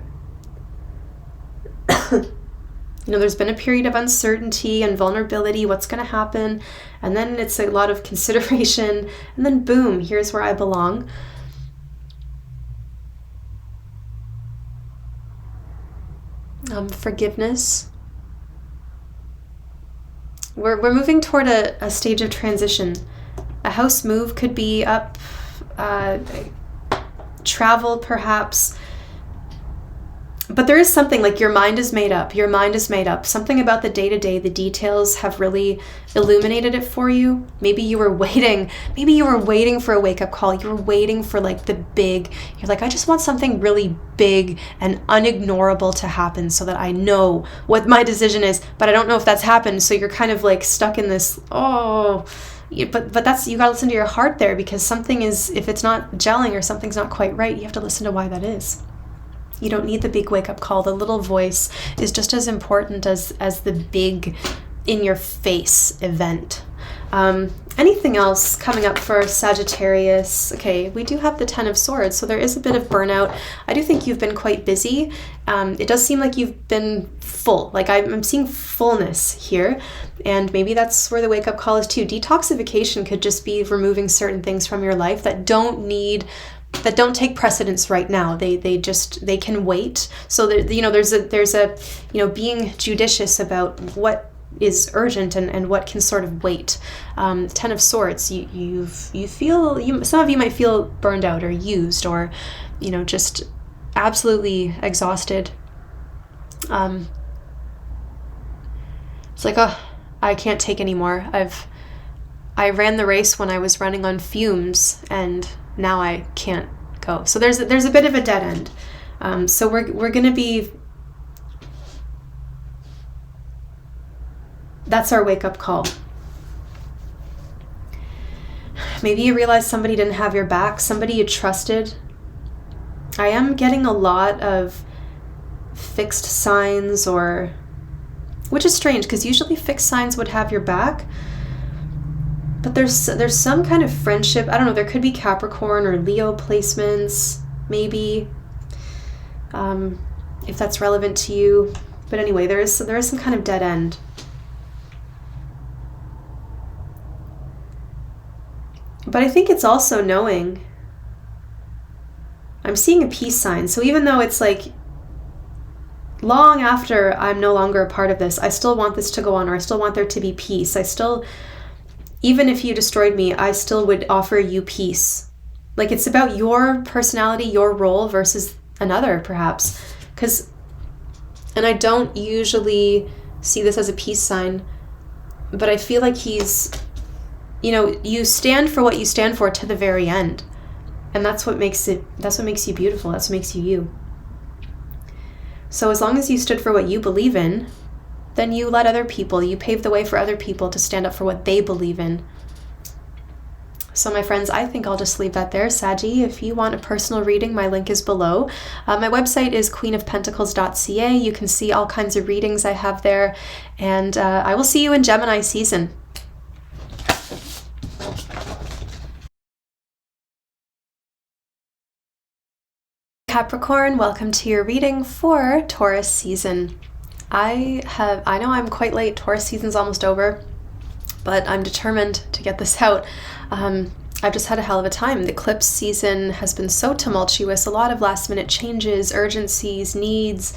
There's been a period of uncertainty and vulnerability, what's going to happen, and then it's a lot of consideration, and then boom, here's where I belong. Forgiveness. We're moving toward a stage of transition. A house move could be up, travel perhaps. But there is something like your mind is made up. Your mind is made up. Something about the day-to-day, the details have really illuminated it for you. Maybe you were waiting for a wake-up call. You were waiting for like the big, you're like, I just want something really big and unignorable to happen so that I know what my decision is, but I don't know if that's happened. So you're kind of like stuck in this, but that's, you got to listen to your heart there, because something is, if it's not gelling or something's not quite right, you have to listen to why that is. You don't need the big wake-up call. The little voice is just as important as the big, in-your-face event. Anything else coming up for Sagittarius? Okay, we do have the Ten of Swords, so there is a bit of burnout. I do think you've been quite busy. It does seem like you've been full. Like I'm seeing fullness here, and maybe that's where the wake-up call is too. Detoxification could just be removing certain things from your life that don't take precedence right now. They can wait. So there's a being judicious about what is urgent and what can sort of wait. Ten of Swords, you feel, some of you might feel burned out or used, or just absolutely exhausted. It's like, oh, I can't take anymore. I ran the race when I was running on fumes, and now I can't go. So there's a bit of a dead end. So we're gonna be, that's our wake-up call. Maybe you realize somebody didn't have your back, somebody you trusted. I am getting a lot of fixed signs, which is strange because usually fixed signs would have your back. But there's some kind of friendship. I don't know, there could be Capricorn or Leo placements, maybe, if that's relevant to you. But anyway, there is some kind of dead end. But I think it's also knowing, I'm seeing a peace sign. So even though it's like long after I'm no longer a part of this, I still want this to go on, or I still want there to be peace. Even if you destroyed me, I still would offer you peace. Like, it's about your personality, your role versus another, perhaps. And I don't usually see this as a peace sign, but I feel like he's, you stand for what you stand for to the very end. And that's what makes you beautiful. That's what makes you you. So as long as you stood for what you believe in, then you let you pave the way for other people to stand up for what they believe in. So my friends, I think I'll just leave that there. Saggy, if you want a personal reading, my link is below. My website is queenofpentacles.ca. You can see all kinds of readings I have there. And I will see you in Gemini season. Capricorn, welcome to your reading for Taurus season. I know I'm quite late. Taurus season's almost over, but I'm determined to get this out. I've just had a hell of a time. The eclipse season has been so tumultuous, a lot of last minute changes, urgencies, needs,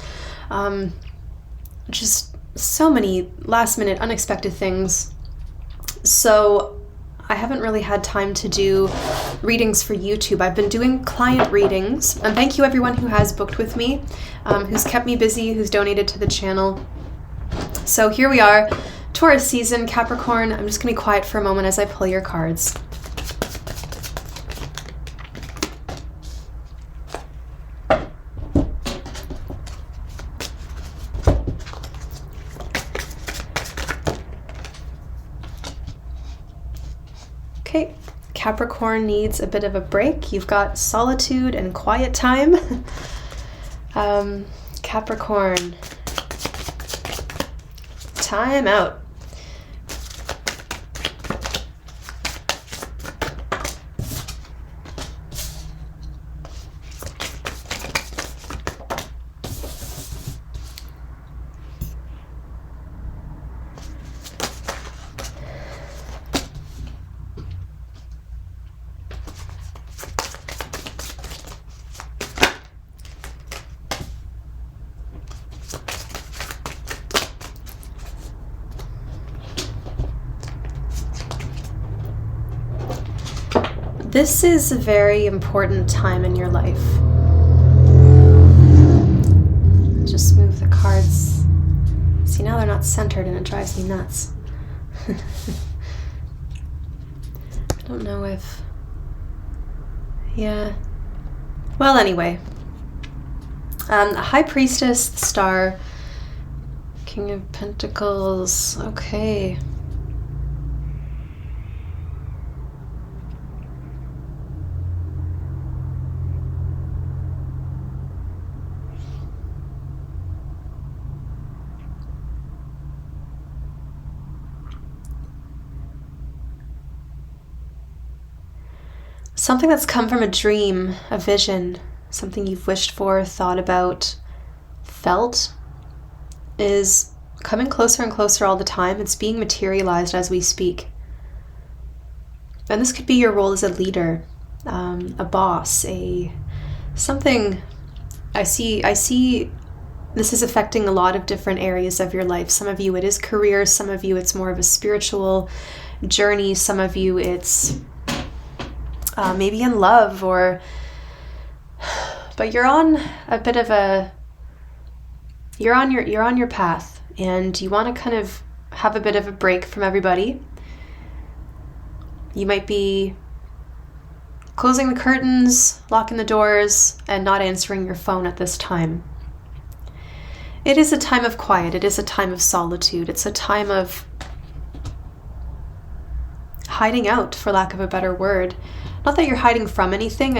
just so many last minute unexpected things. So I haven't really had time to do readings for YouTube. I've been doing client readings, and thank you everyone who has booked with me, who's kept me busy, who's donated to the channel. So here we are, Taurus season, Capricorn. I'm just gonna be quiet for a moment as I pull your cards. Okay, Capricorn needs a bit of a break. You've got solitude and quiet time. Capricorn, time out. This is a very important time in your life. Just move the cards. See, now they're not centered and it drives me nuts. I don't know if... Yeah. Well, anyway. High Priestess, the Star, King of Pentacles. Okay. Something that's come from a dream, a vision, something you've wished for, thought about, felt, is coming closer and closer all the time. It's being materialized as we speak. And this could be your role as a leader, a boss, something. I see this is affecting a lot of different areas of your life. Some of you it is career, some of you it's more of a spiritual journey, some of you it's maybe in love, but you're on a bit of a, you're on your path, and you want to kind of have a bit of a break from everybody. You might be closing the curtains, locking the doors, and not answering your phone at this time. It is a time of quiet. It is a time of solitude. It's a time of hiding out, for lack of a better word. Not that you're hiding from anything,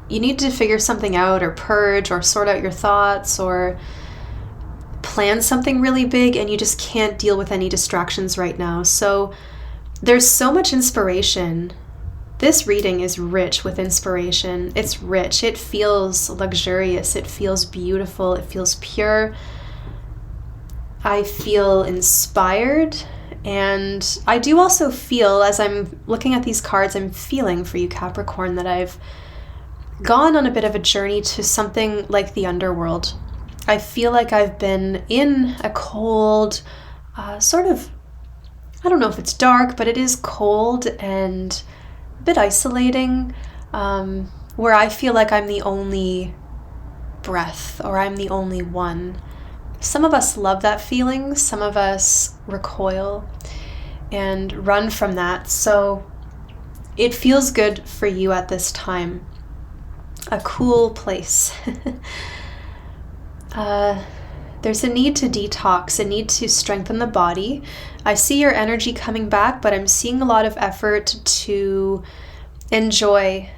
you need to figure something out, or purge, or sort out your thoughts, or plan something really big, and you just can't deal with any distractions right now. So there's so much inspiration. This reading is rich with inspiration. It's rich. It feels luxurious. It feels beautiful. It feels pure. I feel inspired. And I do also feel, as I'm looking at these cards, I'm feeling for you, Capricorn, that I've gone on a bit of a journey to something like the underworld. I feel like I've been in a cold, sort of, I don't know if it's dark, but it is cold and a bit isolating, where I feel like I'm the only breath, or I'm the only one. Some of us love that feeling, some of us recoil and run from that. So it feels good for you at this time. A cool place. There's a need to detox, a need to strengthen the body. I see your energy coming back, but I'm seeing a lot of effort to enjoy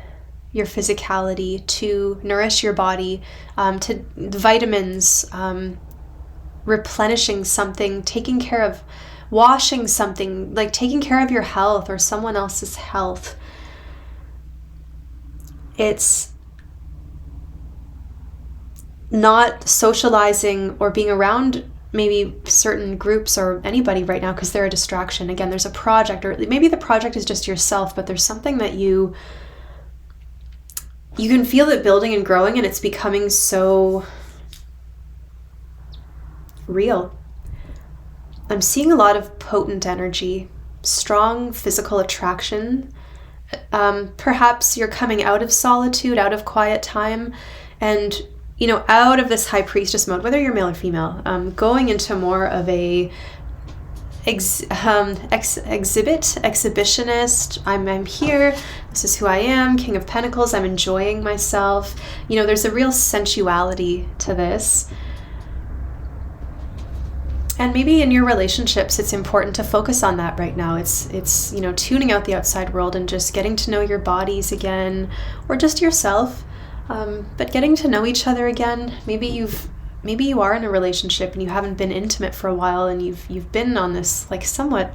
your physicality, to nourish your body, to vitamins, replenishing something, taking care of, washing something, like taking care of your health or someone else's health. It's not socializing or being around maybe certain groups or anybody right now because they're a distraction. Again, there's a project, or maybe the project is just yourself, but there's something that you can feel it building and growing, and it's becoming so real. I'm seeing a lot of potent energy, strong physical attraction. Perhaps you're coming out of solitude, out of quiet time, and out of this high priestess mode, whether you're male or female, going into more of a exhibitionist. I'm here. This is who I am. King of Pentacles. I'm enjoying myself. There's a real sensuality to this. And maybe in your relationships, it's important to focus on that right now. It's tuning out the outside world and just getting to know your bodies again, or just yourself. But getting to know each other again. Maybe you are in a relationship and you haven't been intimate for a while, and you've been on this like somewhat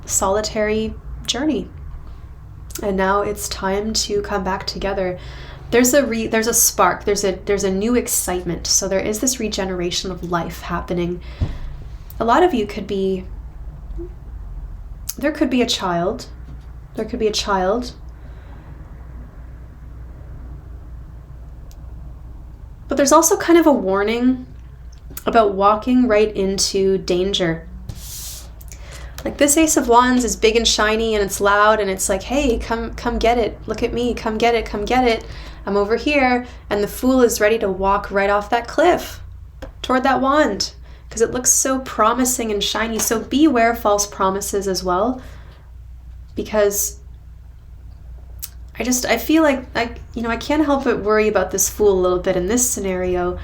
solitary journey, and now it's time to come back together. There's a spark. There's a new excitement. So there is this regeneration of life happening. A lot of you there could be a child. There could be a child. But there's also kind of a warning about walking right into danger. Like this Ace of Wands is big and shiny and it's loud and it's like, hey, come get it. Look at me. Come get it. Come get it. I'm over here. And the Fool is ready to walk right off that cliff toward that wand because it looks so promising and shiny. So beware false promises as well, because I feel like I can't help but worry about this Fool a little bit in this scenario.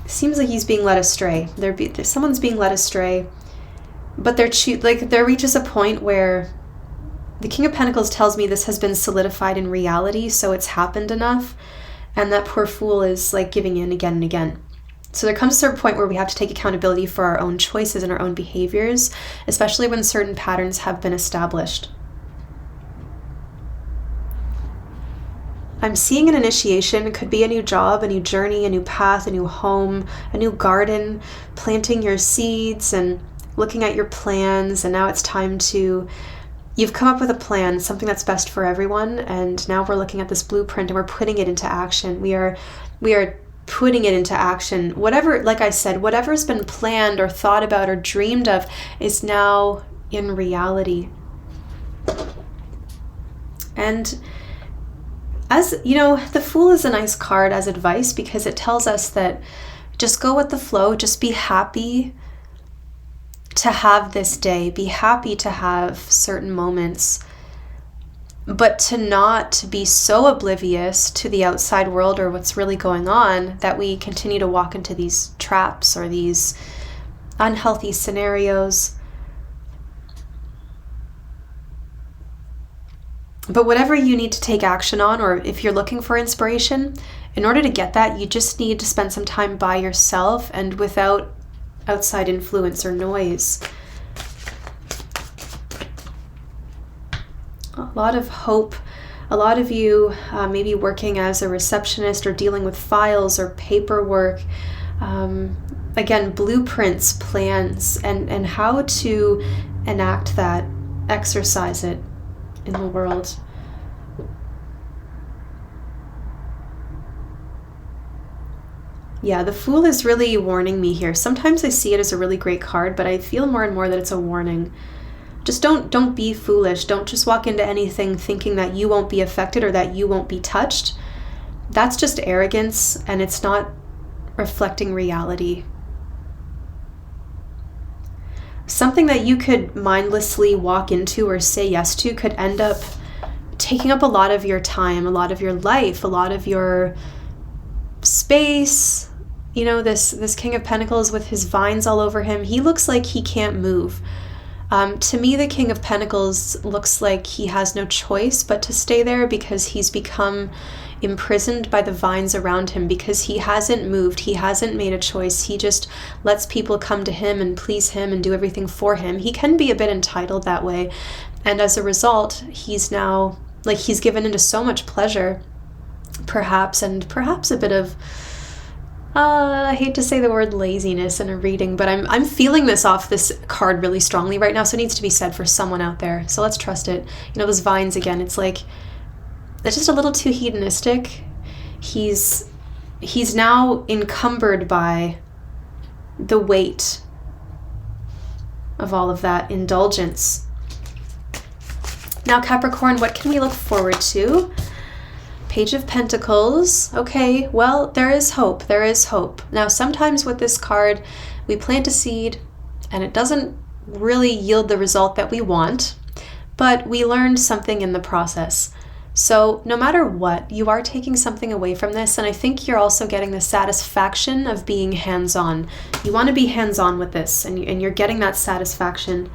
It seems like he's being led astray. Someone's being led astray. But there reaches a point where the King of Pentacles tells me this has been solidified in reality, so it's happened enough, and that poor Fool is like giving in again and again. So there comes a certain point where we have to take accountability for our own choices and our own behaviors, especially when certain patterns have been established. I'm seeing an initiation. It could be a new job, a new journey, a new path, a new home, a new garden, planting your seeds and looking at your plans, and now it's time you've come up with a plan, something that's best for everyone, and now we're looking at this blueprint and we're putting it into action. We are putting it into action. Whatever, like I said, whatever's been planned or thought about or dreamed of is now in reality. And as you know, the Fool is a nice card as advice because it tells us that just go with the flow, just be happy to have this day, be happy to have certain moments, but to not be so oblivious to the outside world or what's really going on that we continue to walk into these traps or these unhealthy scenarios. But whatever you need to take action on, or if you're looking for inspiration, in order to get that, you just need to spend some time by yourself and without outside influence or noise. A lot of hope. A lot of you maybe working as a receptionist or dealing with files or paperwork. Again, blueprints, plans, and how to enact that, exercise it in the world. Yeah, the Fool is really warning me here. Sometimes I see it as a really great card, but I feel more and more that it's a warning. Just don't be foolish. Don't just walk into anything thinking that you won't be affected or that you won't be touched. That's just arrogance, and it's not reflecting reality. Something that you could mindlessly walk into or say yes to could end up taking up a lot of your time, a lot of your life, a lot of your space. You know, this King of Pentacles with his vines all over him, he looks like he can't move. To me, the King of Pentacles looks like he has no choice but to stay there because he's become imprisoned by the vines around him, because he hasn't moved, he hasn't made a choice. He just lets people come to him and please him and do everything for him. He can be a bit entitled that way, and as a result, he's now, like, he's given into so much pleasure, perhaps a bit of I hate to say the word laziness in a reading, but I'm feeling this off this card really strongly right now, so it needs to be said for someone out there. So let's trust it. You know, those vines again, it's just a little too hedonistic. He's now encumbered by the weight of all of that indulgence. Now, Capricorn, what can we look forward to? Page of Pentacles. Okay, well, there is hope. There is hope. Now, sometimes with this card, we plant a seed and it doesn't really yield the result that we want, but we learned something in the process. So no matter what, you are taking something away from this, and I think you're also getting the satisfaction of being hands-on. You want to be hands-on with this, and you're getting that satisfaction.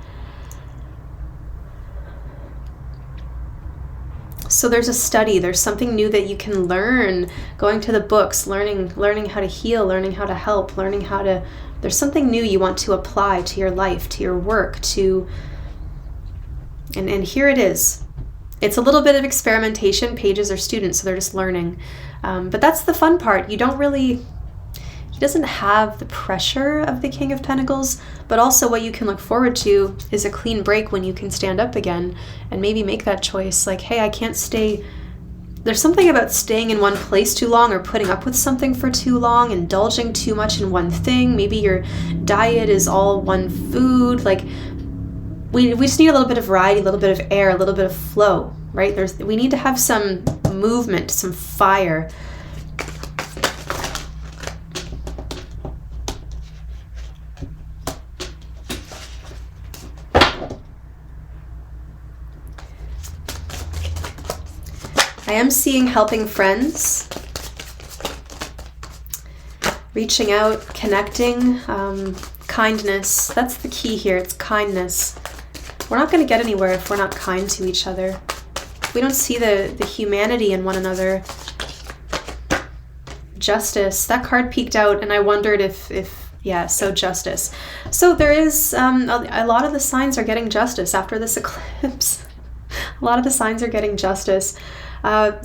So there's a study, there's something new that you can learn, going to the books, learning how to heal, learning how to help, there's something new you want to apply to your life, to your work, and here it is. It's a little bit of experimentation. Pages are students, so they're just learning. But that's the fun part. He doesn't have the pressure of the King of Pentacles, but also what you can look forward to is a clean break when you can stand up again and maybe make that choice. Like, hey, I can't stay. There's something about staying in one place too long or putting up with something for too long, indulging too much in one thing. Maybe your diet is all one food. Like, we just need a little bit of variety, a little bit of air, a little bit of flow, right? We need to have some movement, some fire. I am seeing helping friends, reaching out, connecting, kindness. That's the key here. It's kindness. We're not going to get anywhere if we're not kind to each other. We don't see the humanity in one another. Justice. That card peeked out, and I wondered if yeah, so justice. So there is a lot of the signs are getting justice after this eclipse. A lot of the signs are getting justice.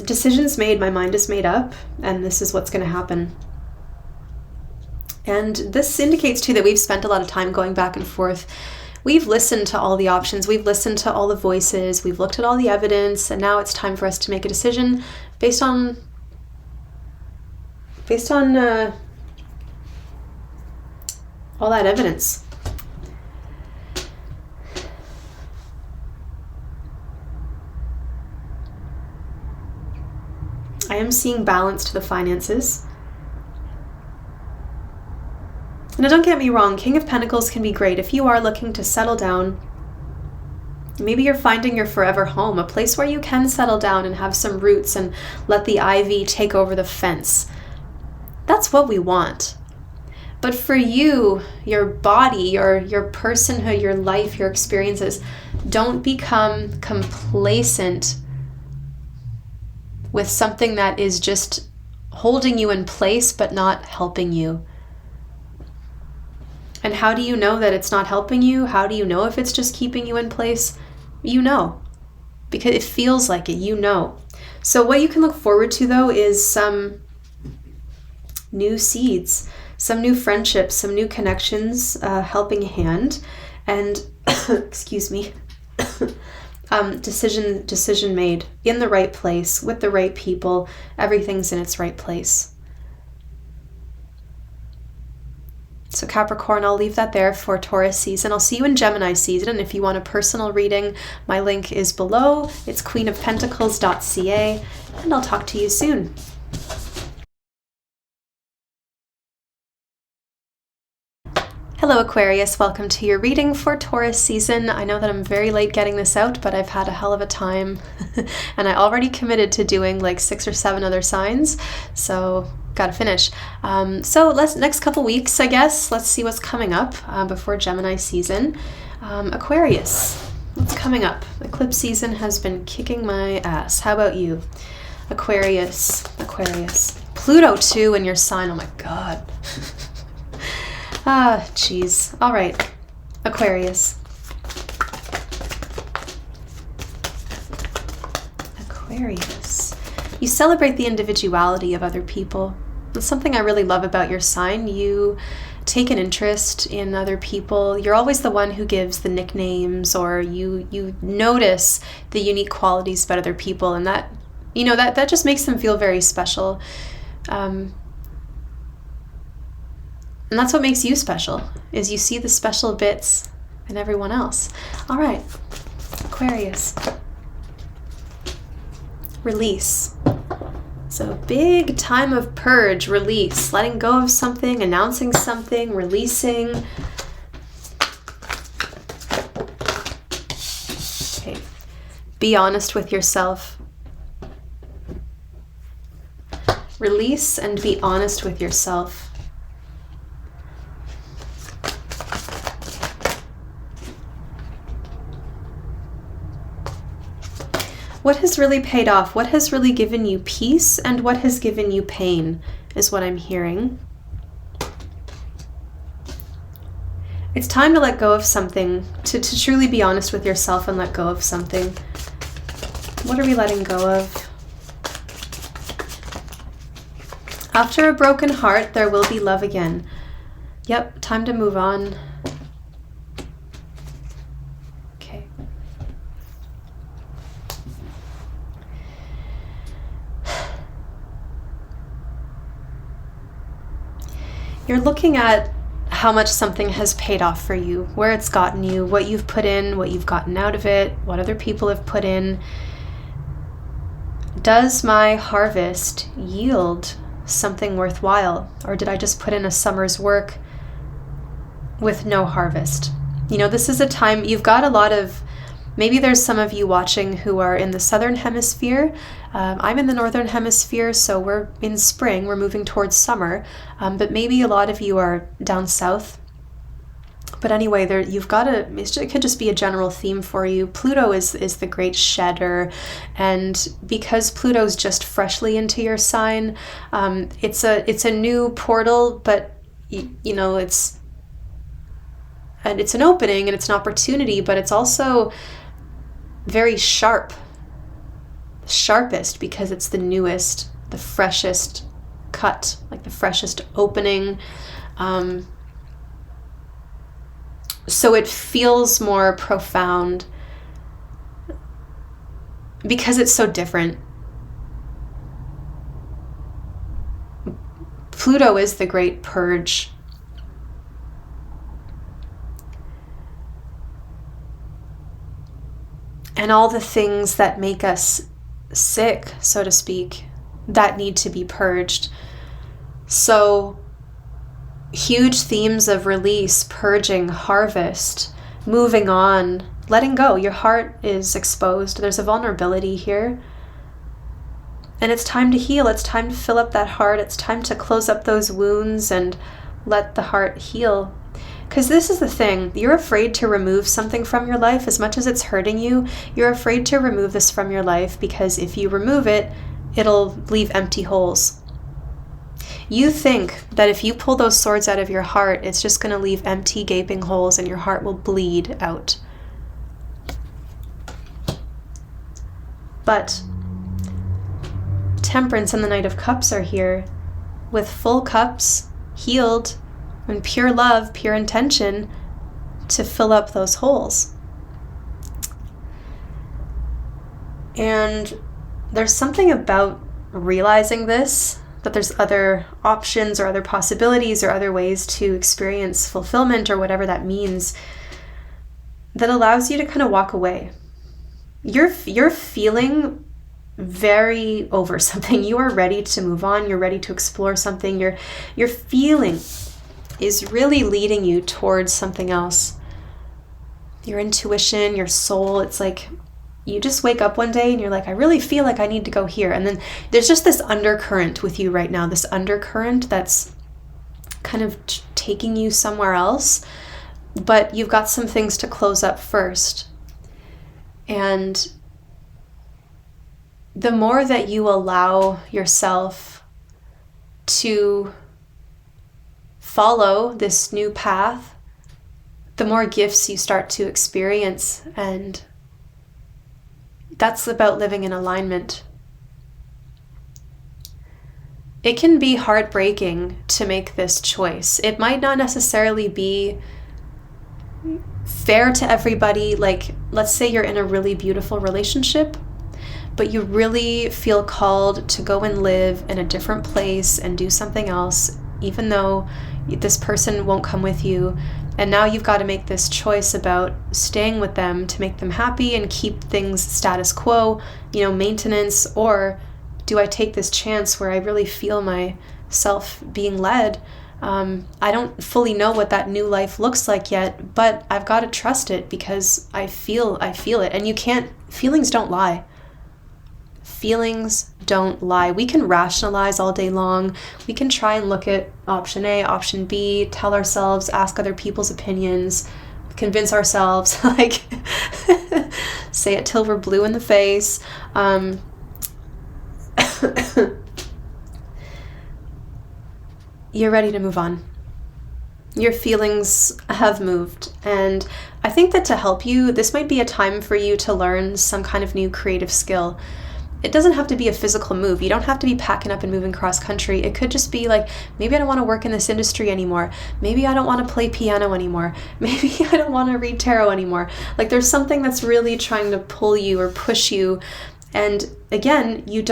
Decisions made, my mind is made up, and this is what's going to happen. And this indicates too that we've spent a lot of time going back and forth. We've listened to all the options, we've listened to all the voices, we've looked at all the evidence, and now it's time for us to make a decision based on all that evidence. I am seeing balance to the finances. Now, don't get me wrong, King of Pentacles can be great if you are looking to settle down. Maybe you're finding your forever home, a place where you can settle down and have some roots and let the ivy take over the fence. That's what we want. But for you, your body, your personhood, your life, your experiences, don't become complacent with something that is just holding you in place but not helping you. And how do you know that it's not helping you? How do you know if it's just keeping you in place? You know, because it feels like it, you know. So what you can look forward to though is some new seeds, some new friendships, some new connections, helping hand, and excuse me, decision made in the right place with the right people. Everything's in its right place. So Capricorn, I'll leave that there for Taurus season. I'll see you in Gemini season. And if you want a personal reading, my link is below. It's queenofpentacles.ca, and I'll talk to you soon. Hello Aquarius, welcome to your reading for Taurus season. I know that I'm very late getting this out, but I've had a hell of a time and I already committed to doing like 6 or 7 other signs, so gotta finish. So next couple weeks, I guess, let's see what's coming up before Gemini season. Aquarius, what's coming up? Eclipse season has been kicking my ass. How about you? Aquarius. Pluto too in your sign, oh my god. Ah, jeez. All right, Aquarius. You celebrate the individuality of other people. That's something I really love about your sign. You take an interest in other people. You're always the one who gives the nicknames, or you notice the unique qualities about other people, and that, you know, that just makes them feel very special. And that's what makes you special, is you see the special bits in everyone else. All right, Aquarius. Release. So a big time of purge, release, letting go of something, announcing something, releasing. Okay. Be honest with yourself. Release and be honest with yourself. What has really paid off? What has really given you peace, and what has given you pain is what I'm hearing. It's time to let go of something, to truly be honest with yourself and let go of something. What are we letting go of? After a broken heart, there will be love again. Yep, time to move on. You're looking at how much something has paid off for you, where it's gotten you, what you've put in, what you've gotten out of it, what other people have put in. Does my harvest yield something worthwhile? Or did I just put in a summer's work with no harvest? You know, this is a time you've got a lot of, maybe there's some of you watching who are in the southern hemisphere. I'm in the northern hemisphere, so we're in spring, we're moving towards summer, but maybe a lot of you are down south. But anyway, you've got it could just be a general theme for you. Pluto is the great shedder, and because Pluto's just freshly into your sign, it's a new portal, but you know, it's an opening and it's an opportunity, but it's also very sharpest because it's the newest, the freshest cut, like the freshest opening. So it feels more profound because it's so different. Pluto is the great purge. And all the things that make us sick, so to speak, that need to be purged. So huge themes of release, purging, harvest, moving on, letting go. Your heart is exposed. There's a vulnerability here. And it's time to heal. It's time to fill up that heart. It's time to close up those wounds and let the heart heal. Because this is the thing, you're afraid to remove something from your life as much as it's hurting you. You're afraid to remove this from your life because if you remove it, it'll leave empty holes. You think that if you pull those swords out of your heart, it's just going to leave empty, gaping holes and your heart will bleed out. But Temperance and the Knight of Cups are here with full cups, healed, and pure love, pure intention to fill up those holes. And there's something about realizing this, that there's other options or other possibilities or other ways to experience fulfillment or whatever that means, that allows you to kind of walk away. You're feeling very over something. You are ready to move on. You're ready to explore something. Your feeling is really leading you towards something else. Your intuition, your soul, it's like you just wake up one day and you're like, I really feel like I need to go here. And then there's just this undercurrent with you right now, this undercurrent that's kind of taking you somewhere else. But you've got some things to close up first. And the more that you allow yourself to follow this new path, the more gifts you start to experience. And that's about living in alignment. It can be heartbreaking to make this choice. It might not necessarily be fair to everybody. Like, let's say you're in a really beautiful relationship, but you really feel called to go and live in a different place and do something else, even though this person won't come with you. And now you've got to make this choice about staying with them to make them happy and keep things status quo, maintenance, or do I take this chance where I really feel myself being led? I don't fully know what that new life looks like yet, but I've got to trust it because I feel it. And feelings don't lie. Feelings don't lie. We can rationalize all day long. We can try and look at option A, option B, tell ourselves, ask other people's opinions, convince ourselves, like say it till we're blue in the face. You're ready to move on. Your feelings have moved. And I think that to help you, this might be a time for you to learn some kind of new creative skill. It doesn't have to be a physical move. You don't have to be packing up and moving cross country. It could just be like, maybe I don't want to work in this industry anymore. Maybe I don't want to play piano anymore. Maybe I don't want to read tarot anymore. Like there's something that's really trying to pull you or push you. And again, you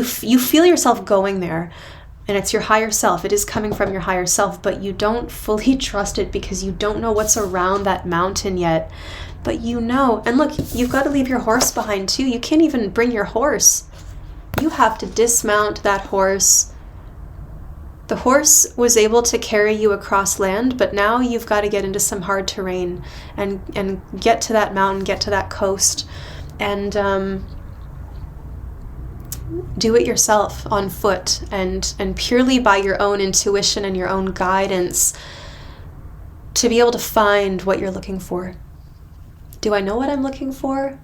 feel yourself going there, And it's your higher self. It is coming from your higher self, but you don't fully trust it because you don't know what's around that mountain yet. But you know, and look, you've got to leave your horse behind too. You can't even bring your horse. You have to dismount that horse. The horse was able to carry you across land, but now you've got to get into some hard terrain and get to that mountain, get to that coast, and do it yourself on foot and purely by your own intuition and your own guidance to be able to find what you're looking for. Do I know what I'm looking for?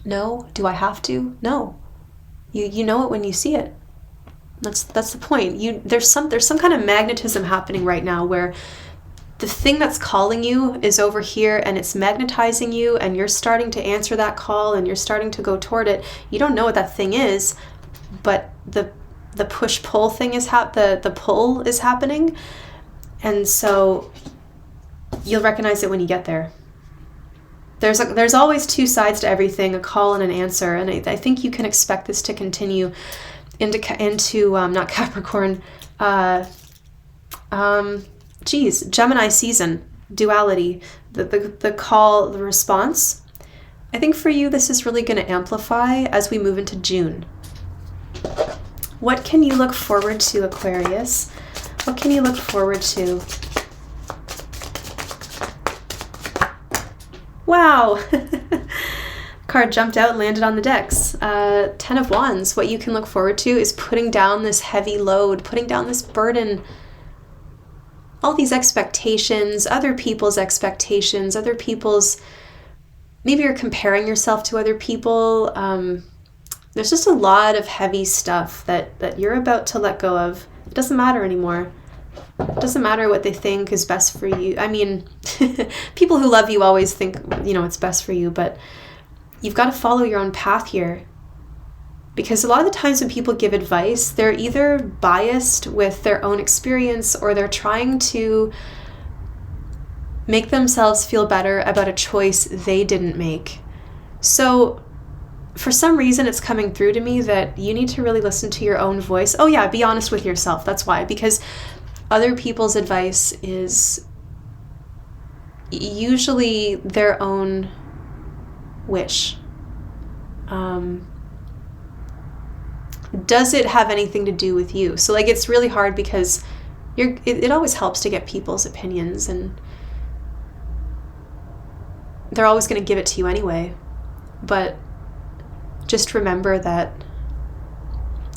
No. Do I have to? No. You know it when you see it. That's the point. There's some kind of magnetism happening right now where the thing that's calling you is over here and it's magnetizing you, and you're starting to answer that call and you're starting to go toward it. You don't know what that thing is, but the push-pull thing is the pull is happening, and so you'll recognize it when you get there. There's always two sides to everything, a call and an answer, and I think you can expect this to continue into not Capricorn, Gemini season, duality, the call, the response. I think for you this is really going to amplify as we move into June. What can you look forward to, Aquarius? What can you look forward to? Wow! Card jumped out and landed on the decks. 10 of Wands. What you can look forward to is putting down this heavy load, putting down this burden. All these expectations, other people's expectations, other people's... Maybe you're comparing yourself to other people. There's just a lot of heavy stuff that you're about to let go of. It doesn't matter anymore. It doesn't matter what they think is best for you. I mean, people who love you always think, it's best for you, but you've got to follow your own path here. Because a lot of the times when people give advice, they're either biased with their own experience or they're trying to make themselves feel better about a choice they didn't make. So for some reason, it's coming through to me that you need to really listen to your own voice. Oh yeah, be honest with yourself. That's why. Because other people's advice is usually their own wish. Does it have anything to do with you? So it's really hard because it always helps to get people's opinions, and they're always going to give it to you anyway. But just remember that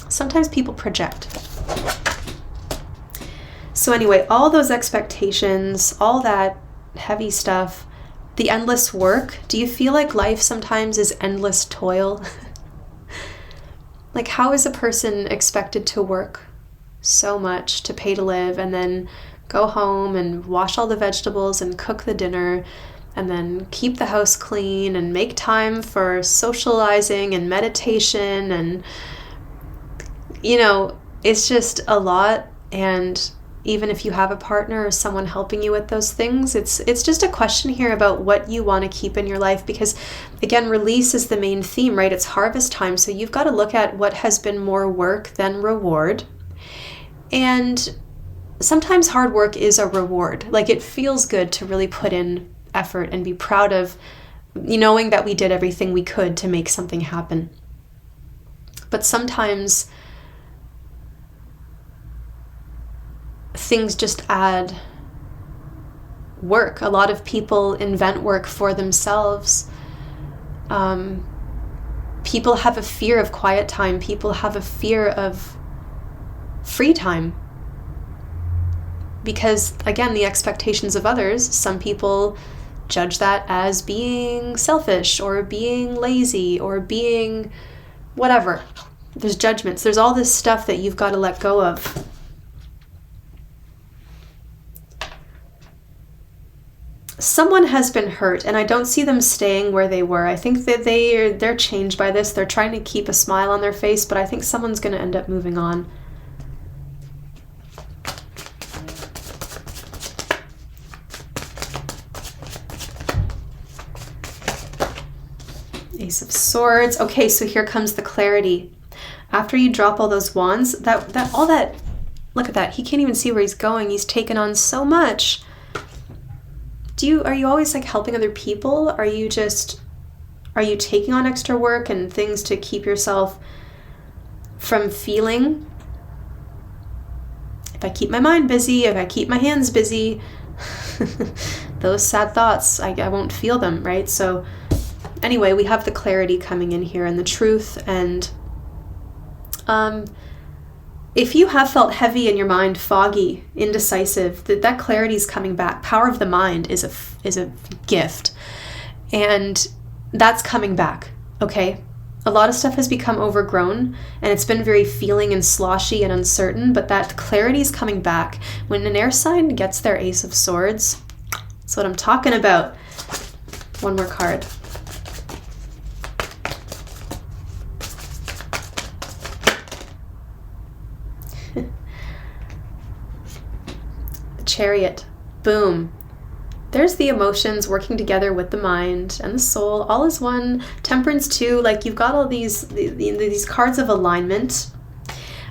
sometimes people project. So anyway, all those expectations, all that heavy stuff, the endless work. Do you feel like life sometimes is endless toil? How is a person expected to work so much to pay to live and then go home and wash all the vegetables and cook the dinner and then keep the house clean and make time for socializing and meditation? And, it's just a lot. And even if you have a partner or someone helping you with those things, it's just a question here about what you want to keep in your life. Because again, release is the main theme, right? It's harvest time. So you've got to look at what has been more work than reward. And sometimes hard work is a reward. It feels good to really put in effort and be proud of knowing that we did everything we could to make something happen. But sometimes things just add work. A lot of people invent work for themselves. People have a fear of quiet time. People have a fear of free time. Because, again, the expectations of others, some people judge that as being selfish or being lazy or being whatever. There's judgments. There's all this stuff that you've got to let go of. Someone has been hurt, and I don't see them staying where they were. I think that they're changed by this. They're trying to keep a smile on their face, but I think someone's going to end up moving on. Ace of Swords. Okay, so here comes the clarity. After you drop all those wands, that all that Look at that. He can't even see where he's going. He's taken on so much. Are you always like helping other people? Are you taking on extra work and things to keep yourself from feeling? If I keep my mind busy, if I keep my hands busy, those sad thoughts, I won't feel them, right? So anyway, we have the clarity coming in here and the truth. And if you have felt heavy in your mind, foggy, indecisive, that clarity is coming back. Power of the mind is a gift, and that's coming back. Okay, a lot of stuff has become overgrown, and it's been very feeling and sloshy and uncertain. But that clarity is coming back. When an air sign gets their Ace of Swords, that's what I'm talking about. One more card. Chariot. Boom. There's the emotions working together with the mind and the soul. All is one. Temperance too. Like, you've got all these cards of alignment.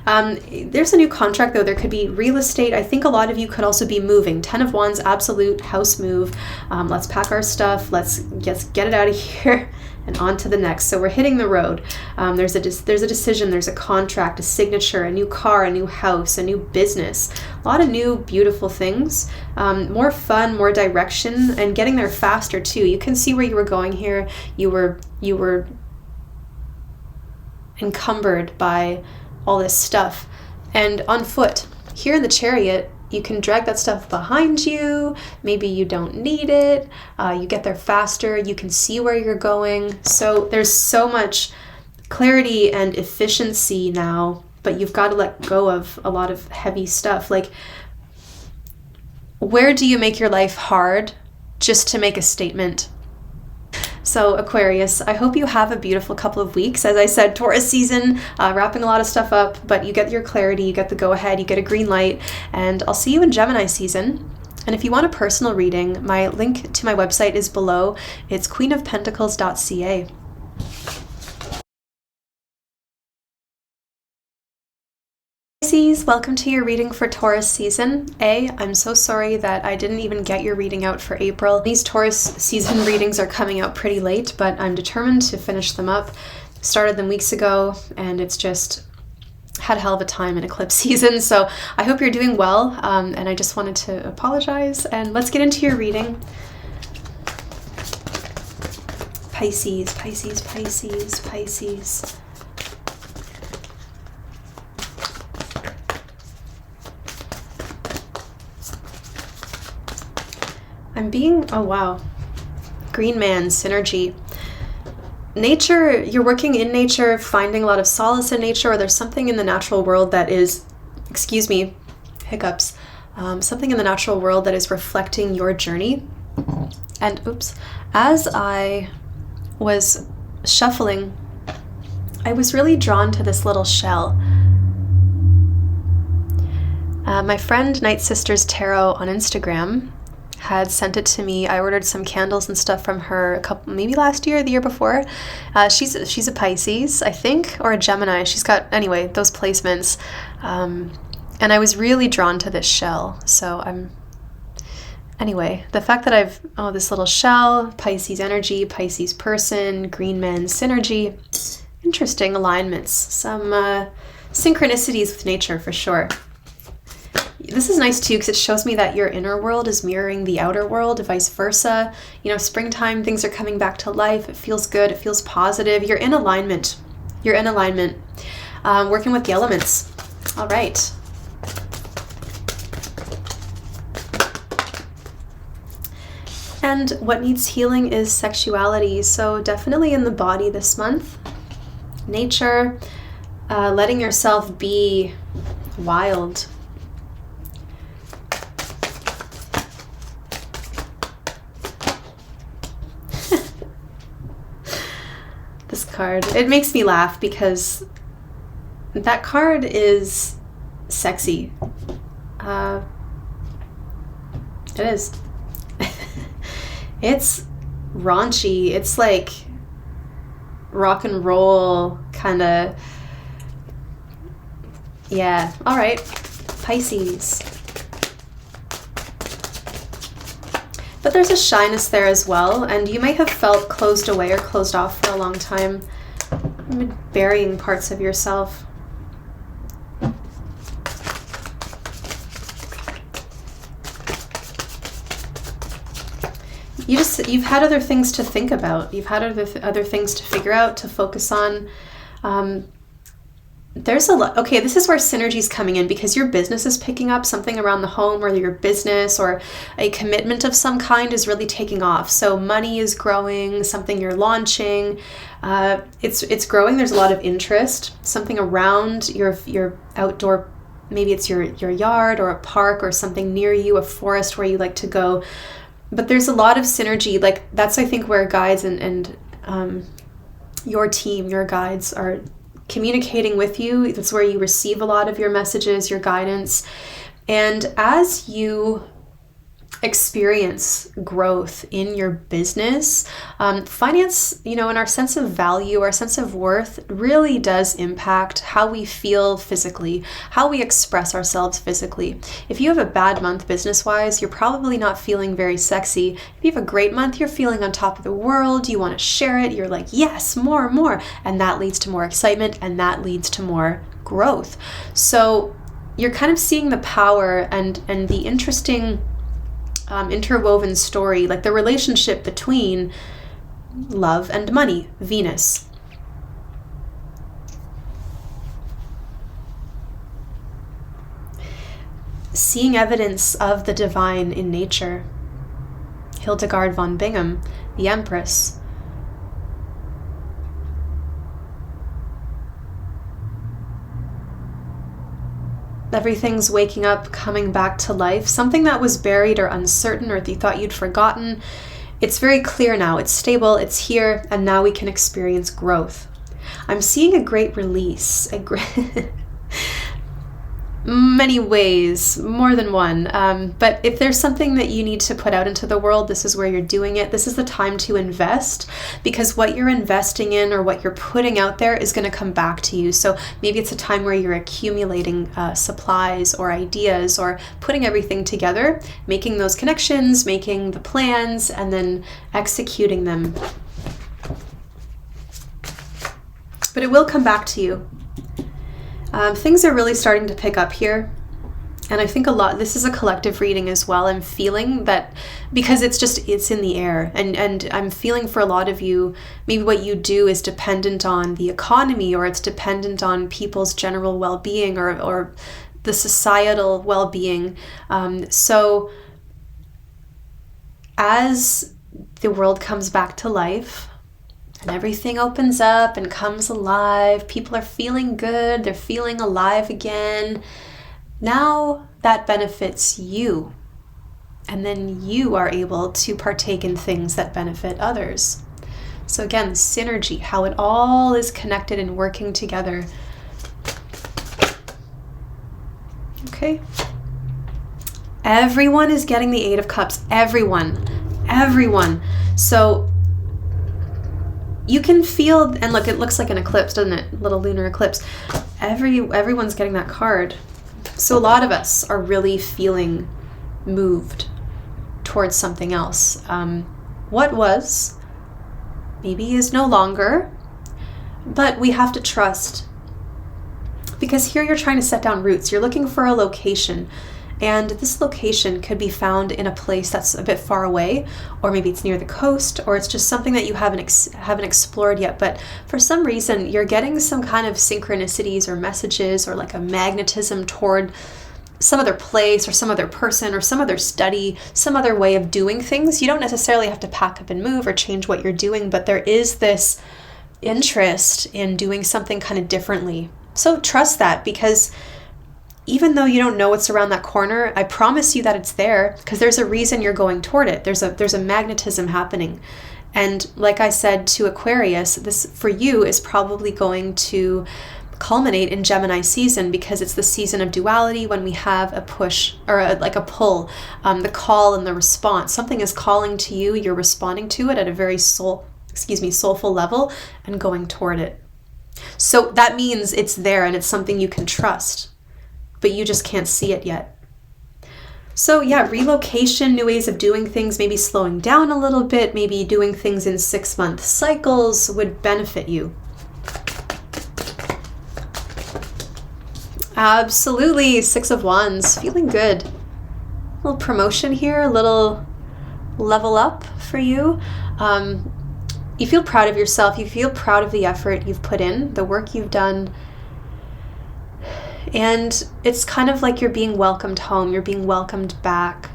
There's a new contract though. There could be real estate. I think a lot of you could also be moving. 10 of Wands, absolute house move. Let's pack our stuff. Let's get it out of here and on to the next. So we're hitting the road. There's a decision, there's a contract, a signature, a new car, a new house, a new business. A lot of new beautiful things. More fun, more direction, and getting there faster too. You can see where you were going here. You were encumbered by all this stuff. And on foot, here in the Chariot, you can drag that stuff behind you. Maybe you don't need it. You get there faster. You can see where you're going. So there's so much clarity and efficiency now, but you've got to let go of a lot of heavy stuff. Like, where do you make your life hard just to make a statement? So Aquarius, I hope you have a beautiful couple of weeks. As I said, Taurus season, wrapping a lot of stuff up, but you get your clarity, you get the go-ahead, you get a green light, and I'll see you in Gemini season. And if you want a personal reading, my link to my website is below. It's queenofpentacles.ca. Pisces, welcome to your reading for Taurus season. I'm so sorry that I didn't even get your reading out for April. These Taurus season readings are coming out pretty late, but I'm determined to finish them up. Started them weeks ago, and it's just had a hell of a time in eclipse season. So I hope you're doing well, and I just wanted to apologize. And let's get into your reading. Pisces, Pisces, Pisces, Pisces. Oh wow, Green Man, synergy. Nature, you're working in nature, finding a lot of solace in nature, or there's something in the natural world that is, excuse me, hiccups, something in the natural world that is reflecting your journey. And oops, as I was shuffling, I was really drawn to this little shell. My friend Night Sisters Tarot on Instagram had sent it to me. I ordered some candles and stuff from her maybe last year or the year before. She's a Pisces, I think, or a Gemini. She's got, anyway, those placements. And I was really drawn to this shell. So anyway, the fact that this little shell, Pisces energy, Pisces person, Green Man synergy, interesting alignments, some synchronicities with nature for sure. This is nice too, because it shows me that your inner world is mirroring the outer world, vice versa. You know, springtime, things are coming back to life. It feels good. It feels positive. You're in alignment. You're in alignment. Working with the elements. All right. And what needs healing is sexuality. So definitely in the body this month. Nature, letting yourself be wild. This card, it makes me laugh because that card is sexy. It is. It's raunchy. It's like rock and roll kind of. Yeah. All right. Pisces. But there's a shyness there as well, and you may have felt closed away or closed off for a long time, burying parts of yourself. You've had other things to think about. You've had other things to figure out, to focus on. There's a lot. Okay, this is where synergy is coming in, because your business is picking up, something around the home or your business or a commitment of some kind is really taking off. So money is growing, something you're launching, it's growing. There's a lot of interest, something around your outdoor, maybe it's your yard or a park or something near you, a forest where you like to go. But there's a lot of synergy. Like that's, I think, where guides and your team, your guides are communicating with you. That's where you receive a lot of your messages, your guidance. And as you experience growth in your business, finance, and our sense of value, our sense of worth really does impact how we feel physically, how we express ourselves physically. If you have a bad month business-wise, you're probably not feeling very sexy. If you have a great month, you're feeling on top of the world, you want to share it, you're like, yes, more, and that leads to more excitement, and that leads to more growth. So you're kind of seeing the power and the interesting interwoven story, like the relationship between love and money, Venus. Seeing evidence of the divine in nature. Hildegard von Bingen, the Empress. Everything's waking up, coming back to life. Something that was buried or uncertain or you thought you'd forgotten, it's very clear now. It's stable, it's here, and now we can experience growth. I'm seeing a great release, many ways, more than one. But if there's something that you need to put out into the world, this is where you're doing it. This is the time to invest, because what you're investing in or what you're putting out there is going to come back to you. So maybe it's a time where you're accumulating supplies or ideas or putting everything together, making those connections, making the plans, and then executing them. But it will come back to you. Things are really starting to pick up here. And I think this is a collective reading as well. I'm feeling that because it's in the air. And I'm feeling for a lot of you, maybe what you do is dependent on the economy, or it's dependent on people's general well-being or the societal well-being. So as the world comes back to life, and everything opens up and comes alive, people are feeling good, they're feeling alive again. Now that benefits you. And then you are able to partake in things that benefit others. So again, synergy, how it all is connected and working together. Okay. Everyone is getting the Eight of Cups. Everyone. So you can feel, and look, it looks like an eclipse, doesn't it? Little lunar eclipse. Everyone's getting that card. So a lot of us are really feeling moved towards something else. What was, maybe is no longer, but we have to trust. Because here you're trying to set down roots. You're looking for a location. And this location could be found in a place that's a bit far away, or maybe it's near the coast, or it's just something that you haven't explored yet. But for some reason, you're getting some kind of synchronicities or messages or like a magnetism toward some other place or some other person or some other study, some other way of doing things. You don't necessarily have to pack up and move or change what you're doing, but there is this interest in doing something kind of differently. So trust that, because even though you don't know what's around that corner, I promise you that it's there, because there's a reason you're going toward it. There's a magnetism happening. And like I said to Aquarius, this for you is probably going to culminate in Gemini season, because it's the season of duality, when we have a push or like a pull, the call and the response. Something is calling to you, you're responding to it at a very soulful level and going toward it. So that means it's there and it's something you can trust. but you just can't see it yet. So yeah, relocation, new ways of doing things, maybe slowing down a little bit, maybe doing things in 6-month cycles would benefit you. Absolutely. 6 of Wands, feeling good. A little promotion here, a little level up for you. You feel proud of yourself. You feel proud of the effort you've put in, the work you've done. And it's kind of like you're being welcomed home. You're being welcomed back.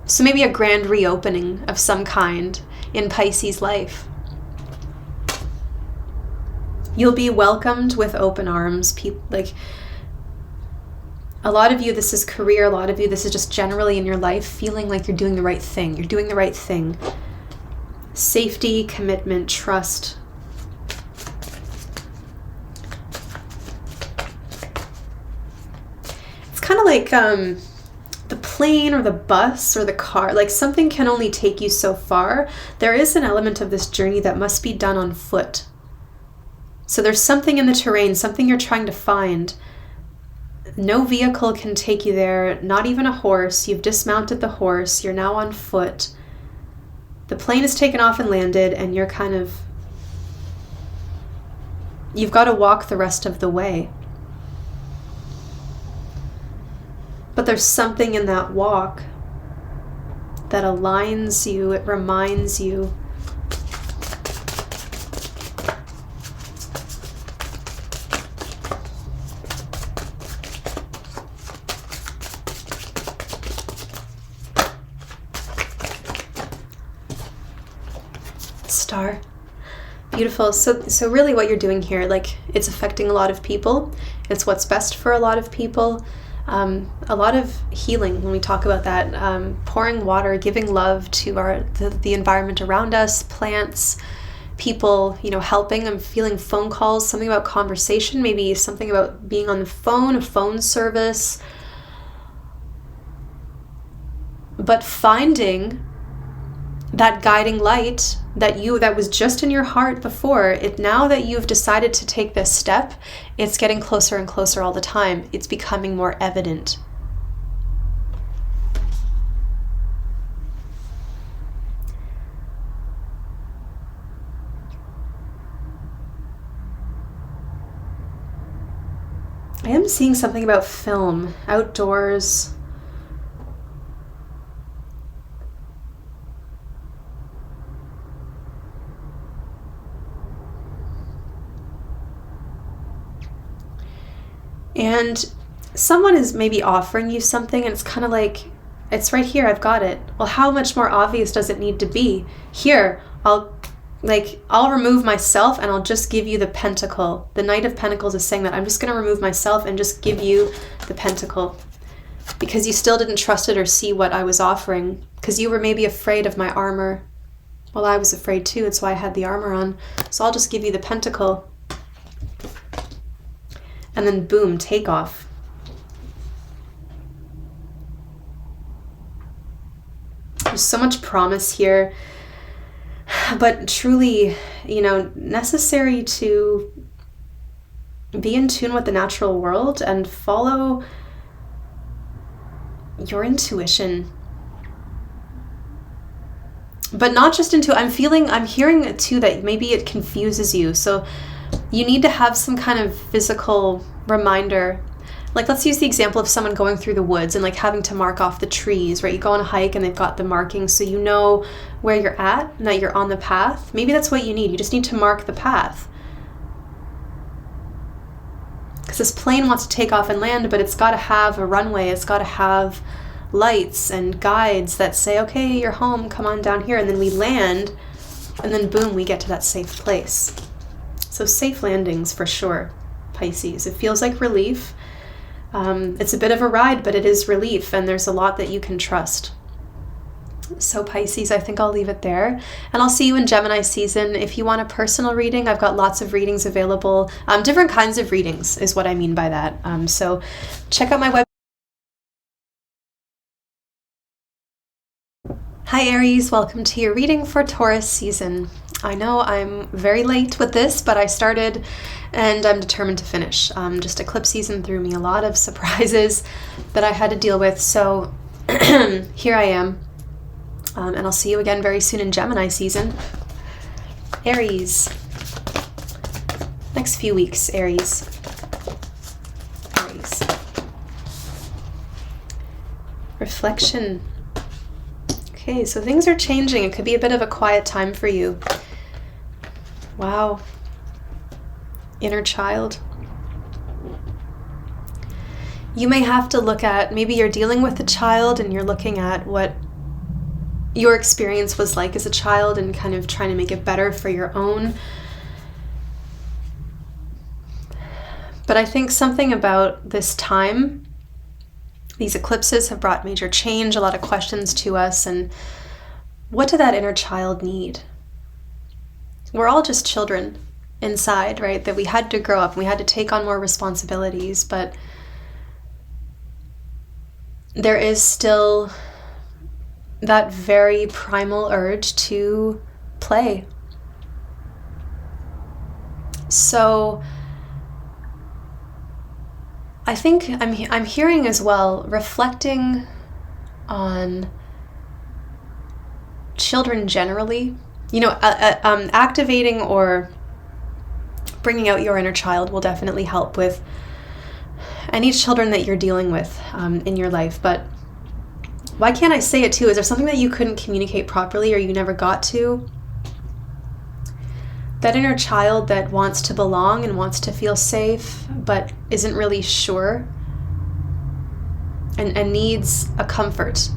So maybe a grand reopening of some kind in Pisces life. You'll be welcomed with open arms. A lot of you, this is career. A lot of you, this is just generally in your life, feeling like you're doing the right thing. You're doing the right thing. Safety, commitment, trust. It's kind of like the plane or the bus or the car. Like something can only take you so far. There is an element of this journey that must be done on foot. So there's something in the terrain, something you're trying to find. No vehicle can take you there, not even a horse. You've dismounted the horse. You're now on foot. The plane is taken off and landed, and you've got to walk the rest of the way. But there's something in that walk that aligns you, it reminds you. Star. Beautiful. So really what you're doing here, like it's affecting a lot of people. It's what's best for a lot of people. A lot of healing when we talk about that. Pouring water, giving love to the environment around us, plants, people, helping. I'm feeling phone calls, something about conversation, maybe something about being on the phone, a phone service. But finding that guiding light that was just in your heart before, now that you've decided to take this step, it's getting closer and closer all the time. It's becoming more evident. I am seeing something about film, outdoors. And someone is maybe offering you something and it's kind of like, it's right here, I've got it. Well, how much more obvious does it need to be? Here, I'll remove myself and I'll just give you the pentacle. The Knight of Pentacles is saying that I'm just going to remove myself and just give you the pentacle. Because you still didn't trust it or see what I was offering. Because you were maybe afraid of my armor. Well, I was afraid too, that's why I had the armor on. So I'll just give you the pentacle. And then boom, take off. There's so much promise here, but truly, necessary to be in tune with the natural world and follow your intuition. But not just I'm hearing too that maybe it confuses you. So you need to have some kind of physical reminder. Like, let's use the example of someone going through the woods and like having to mark off the trees, right? You go on a hike and they've got the markings so you know where you're at and that you're on the path. Maybe that's what you need. You just need to mark the path. Because this plane wants to take off and land, but it's got to have a runway. It's got to have lights and guides that say, okay, you're home, come on down here. And then we land and then boom, we get to that safe place. So safe landings for sure, Pisces. It feels like relief. It's a bit of a ride, but it is relief, and there's a lot that you can trust. So Pisces, I think I'll leave it there. And I'll see you in Gemini season. If you want a personal reading, I've got lots of readings available. Different kinds of readings is what I mean by that. So check out my website. Hi Aries, welcome to your reading for Taurus season. I know I'm very late with this, but I started and I'm determined to finish. Just eclipse season threw me a lot of surprises that I had to deal with. So here I am. And I'll see you again very soon in Gemini season. Aries. Next few weeks, Aries. Aries. Reflection. Okay, so things are changing. It could be a bit of a quiet time for you. Wow. Inner child. You may have to look at, maybe you're dealing with a child and you're looking at what your experience was like as a child and kind of trying to make it better for your own. But I think something about this time, these eclipses have brought major change, a lot of questions to us, and what did that inner child need? We're all just children inside, right? That we had to grow up and we had to take on more responsibilities, but there is still that very primal urge to play. So I think I'm hearing as well, reflecting on children generally. You know, activating or bringing out your inner child will definitely help with any children that you're dealing with in your life. But why can't I say it too? Is there something that you couldn't communicate properly or you never got to? That inner child that wants to belong and wants to feel safe, but isn't really sure and needs a comfort.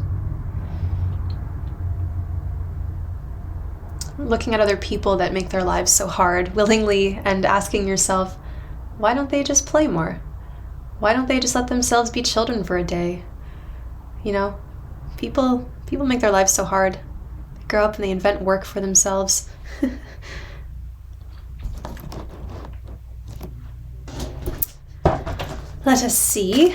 Looking at other people that make their lives so hard willingly and asking yourself, why don't they just play more? Why don't they just let themselves be children for a day? You know, people make their lives so hard. They grow up and they invent work for themselves. Let us see.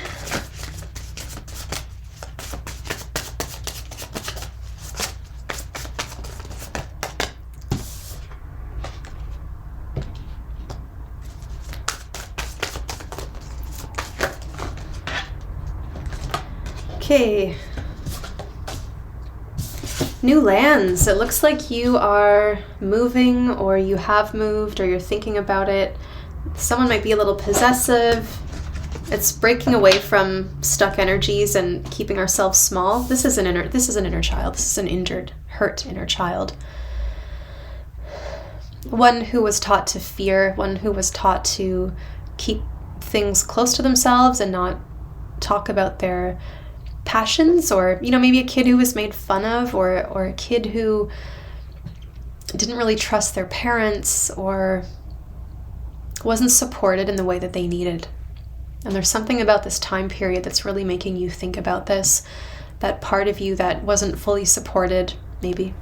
Okay. New lands. It looks like you are moving or you have moved or you're thinking about it. Someone might be a little possessive. It's breaking away from stuck energies and keeping ourselves small. This is an inner child. This is an injured, hurt inner child. One who was taught to fear, one who was taught to keep things close to themselves and not talk about their passions, or, you know, maybe a kid who was made fun of, or a kid who didn't really trust their parents or wasn't supported in the way that they needed. And there's something about this time period that's really making you think about this, that part of you that wasn't fully supported, maybe.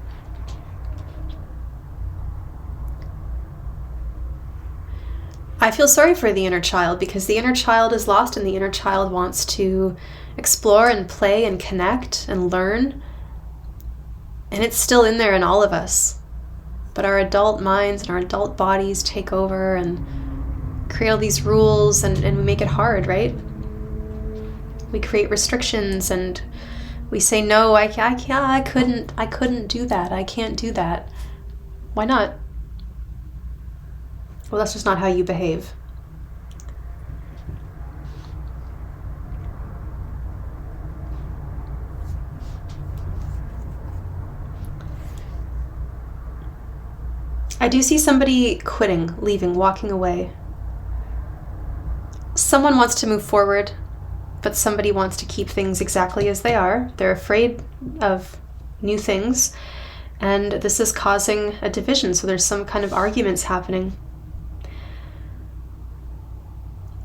I feel sorry for the inner child because the inner child is lost and the inner child wants to explore and play and connect and learn. And it's still in there in all of us. But our adult minds and our adult bodies take over and create all these rules and we make it hard, right? We create restrictions and we say, no, I couldn't do that. I can't do that. Why not? Well, that's just not how you behave. I do see somebody quitting, leaving, walking away. Someone wants to move forward, but somebody wants to keep things exactly as they are. They're afraid of new things, and this is causing a division, so there's some kind of arguments happening.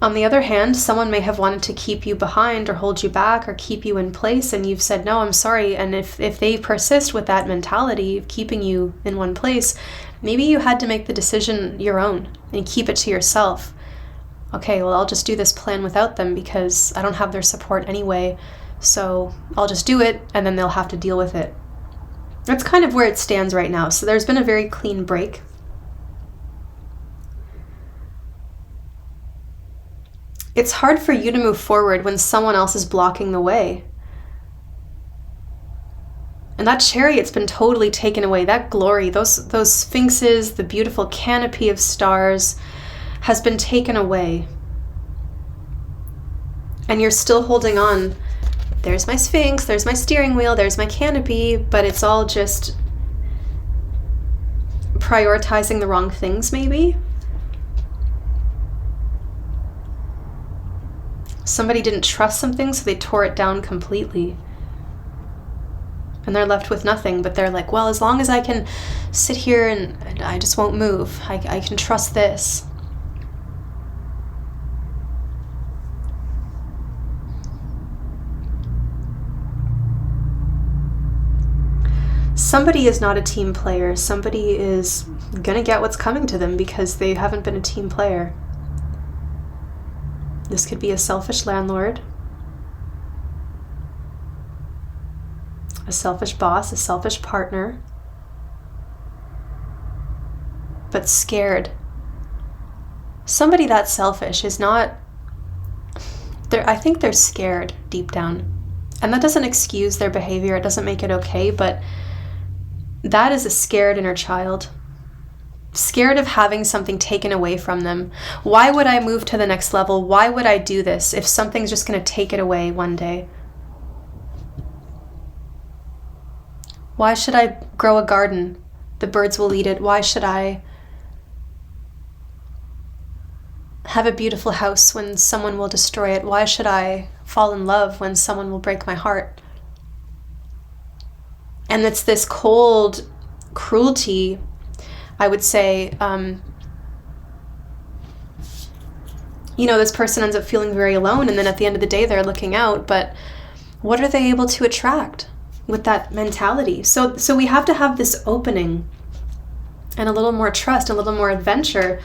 On the other hand, someone may have wanted to keep you behind or hold you back or keep you in place, and you've said, no, I'm sorry. And if they persist with that mentality of keeping you in one place, maybe you had to make the decision your own and keep it to yourself. Okay, well, I'll just do this plan without them because I don't have their support anyway, so I'll just do it and then they'll have to deal with it. That's kind of where it stands right now. So there's been a very clean break. It's hard for you to move forward when someone else is blocking the way. And that chariot's been totally taken away. That glory, those sphinxes, the beautiful canopy of stars has been taken away. And you're still holding on. There's my sphinx, there's my steering wheel, there's my canopy, but it's all just prioritizing the wrong things, maybe. Somebody didn't trust something, so they tore it down completely. And they're left with nothing, but they're like, well, as long as I can sit here and I just won't move, I can trust this. Somebody is not a team player. Somebody is gonna get what's coming to them because they haven't been a team player. This could be a selfish landlord, a selfish boss, a selfish partner, but scared. Somebody that selfish is not, I think they're scared deep down. And that doesn't excuse their behavior, it doesn't make it okay, but that is a scared inner child. Scared of having something taken away from them. Why would I move to the next level? Why would I do this if something's just going to take it away one day? Why should I grow a garden? The birds will eat it. Why should I have a beautiful house when someone will destroy it? Why should I fall in love when someone will break my heart? And it's this cold cruelty, I would say, this person ends up feeling very alone, and then at the end of the day they're looking out, but what are they able to attract with that mentality? So we have to have this opening and a little more trust, a little more adventure.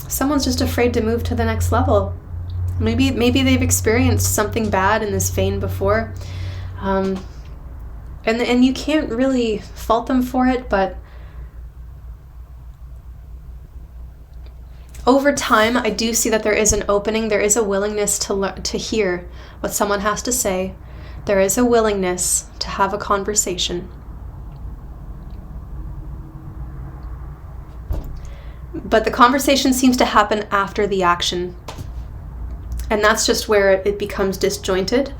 Someone's just afraid to move to the next level. Maybe they've experienced something bad in this vein before. And you can't really fault them for it, but over time, I do see that there is an opening. There is a willingness to hear what someone has to say. There is a willingness to have a conversation. But the conversation seems to happen after the action. And that's just where it becomes disjointed.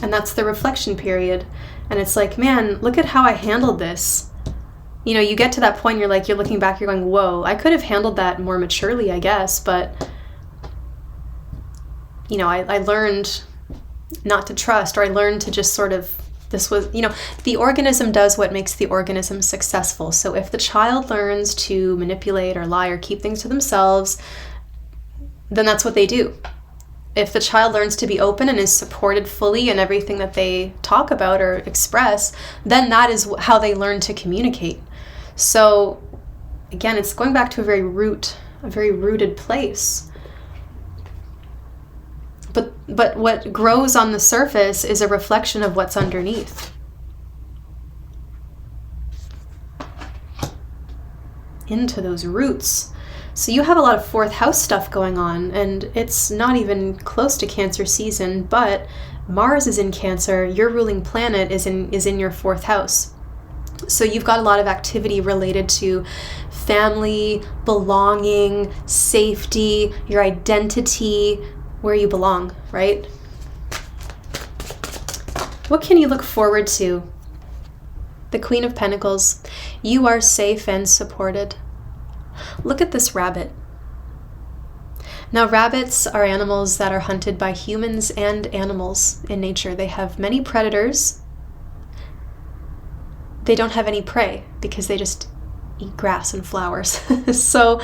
And that's the reflection period. And it's like, man, look at how I handled this. You get to that point, you're looking back, you're going, whoa, I could have handled that more maturely, I guess. But, I learned not to trust, or I learned to just sort of, the organism does what makes the organism successful. So if the child learns to manipulate or lie or keep things to themselves, then that's what they do. If the child learns to be open and is supported fully in everything that they talk about or express, then that is how they learn to communicate. So again, it's going back to a very rooted place. But what grows on the surface is a reflection of what's underneath. Into those roots. So you have a lot of fourth house stuff going on, and it's not even close to Cancer season, but Mars is in Cancer, your ruling planet is in your fourth house. So you've got a lot of activity related to family, belonging, safety, your identity, where you belong, right? What can you look forward to? The Queen of Pentacles. You are safe and supported. Look at this rabbit. Now, rabbits are animals that are hunted by humans and animals in nature. They have many predators. They don't have any prey because they just eat grass and flowers. So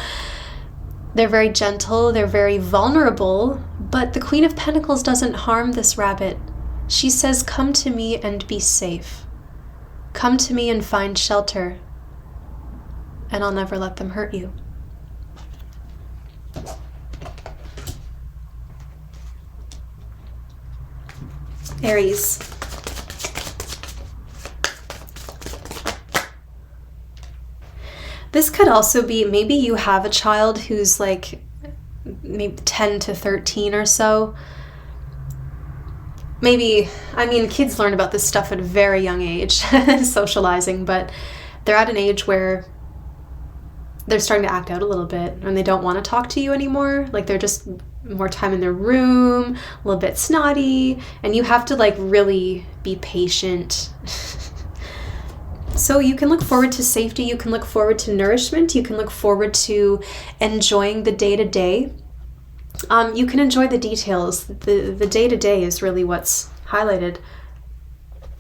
they're very gentle, they're very vulnerable, but the Queen of Pentacles doesn't harm this rabbit. She says, come to me and be safe. Come to me and find shelter. and I'll never let them hurt you. Aries. This could also be, maybe you have a child who's like maybe 10 to 13 or so. Maybe, I mean, kids learn about this stuff at a very young age, socializing, but they're at an age where they're starting to act out a little bit and they don't want to talk to you anymore. Like they're just more time in their room, a little bit snotty, and you have to like really be patient. So you can look forward to safety, you can look forward to nourishment, you can look forward to enjoying the day-to-day. You can enjoy the details. The day-to-day is really what's highlighted.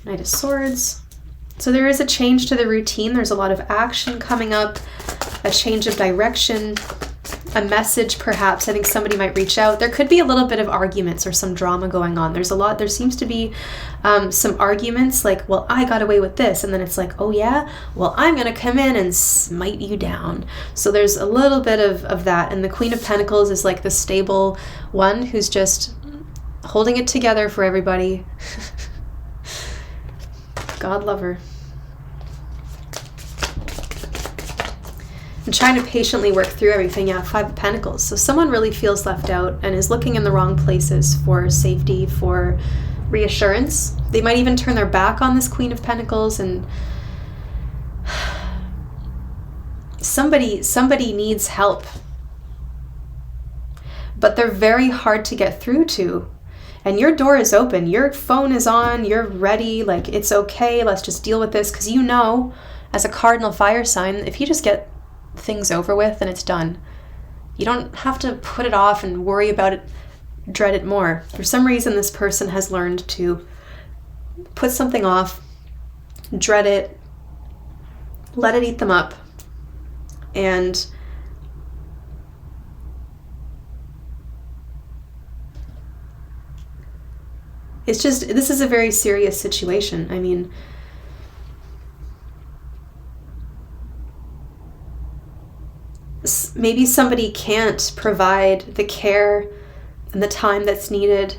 Knight of Swords. So there is a change to the routine. There's a lot of action coming up, a change of direction, a message perhaps. I think somebody might reach out. There could be a little bit of arguments or some drama going on. There seems to be some arguments like, well, I got away with this. And then it's like, oh yeah, well, I'm going to come in and smite you down. So there's a little bit of that. And the Queen of Pentacles is like the stable one who's just holding it together for everybody. God love her. I'm trying to patiently work through everything. Yeah, Five of Pentacles. So someone really feels left out and is looking in the wrong places for safety, for reassurance. They might even turn their back on this Queen of Pentacles, and somebody needs help. But they're very hard to get through to. And your door is open. Your phone is on. You're ready. Like, it's okay. Let's just deal with this. Because you know, as a cardinal fire sign, if you just get things over with and it's done, you don't have to put it off and worry about it, dread it more. For some reason, this person has learned to put something off, dread it, let it eat them up, and it's just, this is a very serious situation. I mean, maybe somebody can't provide the care and the time that's needed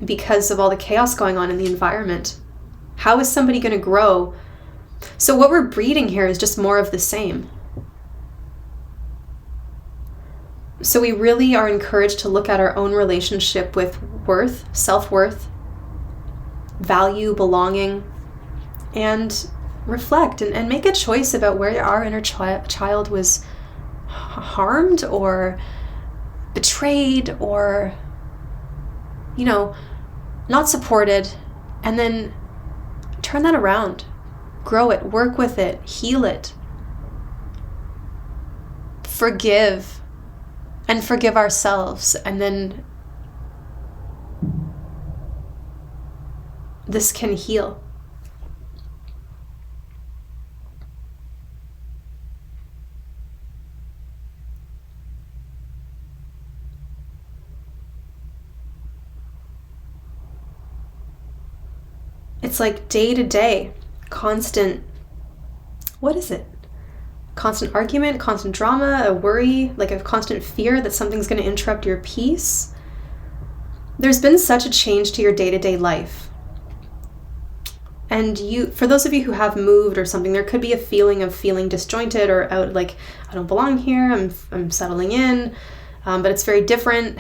because of all the chaos going on in the environment. How is somebody going to grow? So what we're breeding here is just more of the same. So we really are encouraged to look at our own relationship with worth, self-worth, value, belonging, and reflect and make a choice about where our inner child was harmed or betrayed or, you know, not supported, and then turn that around, grow it, work with it, heal it, forgive, and forgive ourselves, and then this can heal. It's like day to day, constant, what is it? Constant argument, constant drama, a worry, like a constant fear that something's going to interrupt your peace. There's been such a change to your day-to-day life. And for those of you who have moved or something, there could be a feeling of feeling disjointed or out, like, I don't belong here, I'm settling in, but it's very different.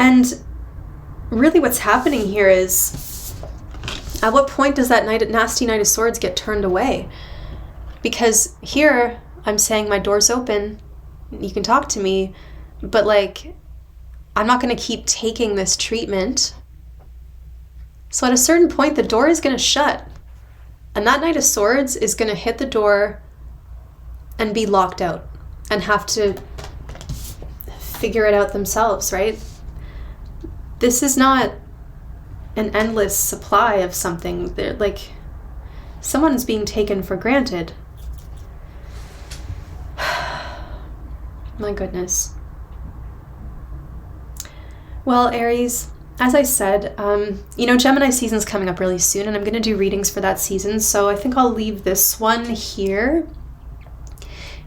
And really what's happening here is, at what point does that nasty Knight of Swords get turned away? Because here, I'm saying my door's open, you can talk to me, but like, I'm not going to keep taking this treatment. So at a certain point, the door is going to shut. And that Knight of Swords is going to hit the door and be locked out and have to figure it out themselves, right? This is not an endless supply of something. They're like, someone's being taken for granted. My goodness. Well, Aries, as I said, Gemini season's coming up really soon, and I'm going to do readings for that season, so I think I'll leave this one here.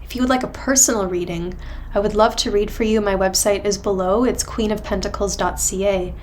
If you would like a personal reading, I would love to read for you. My website is below. It's queenofpentacles.ca.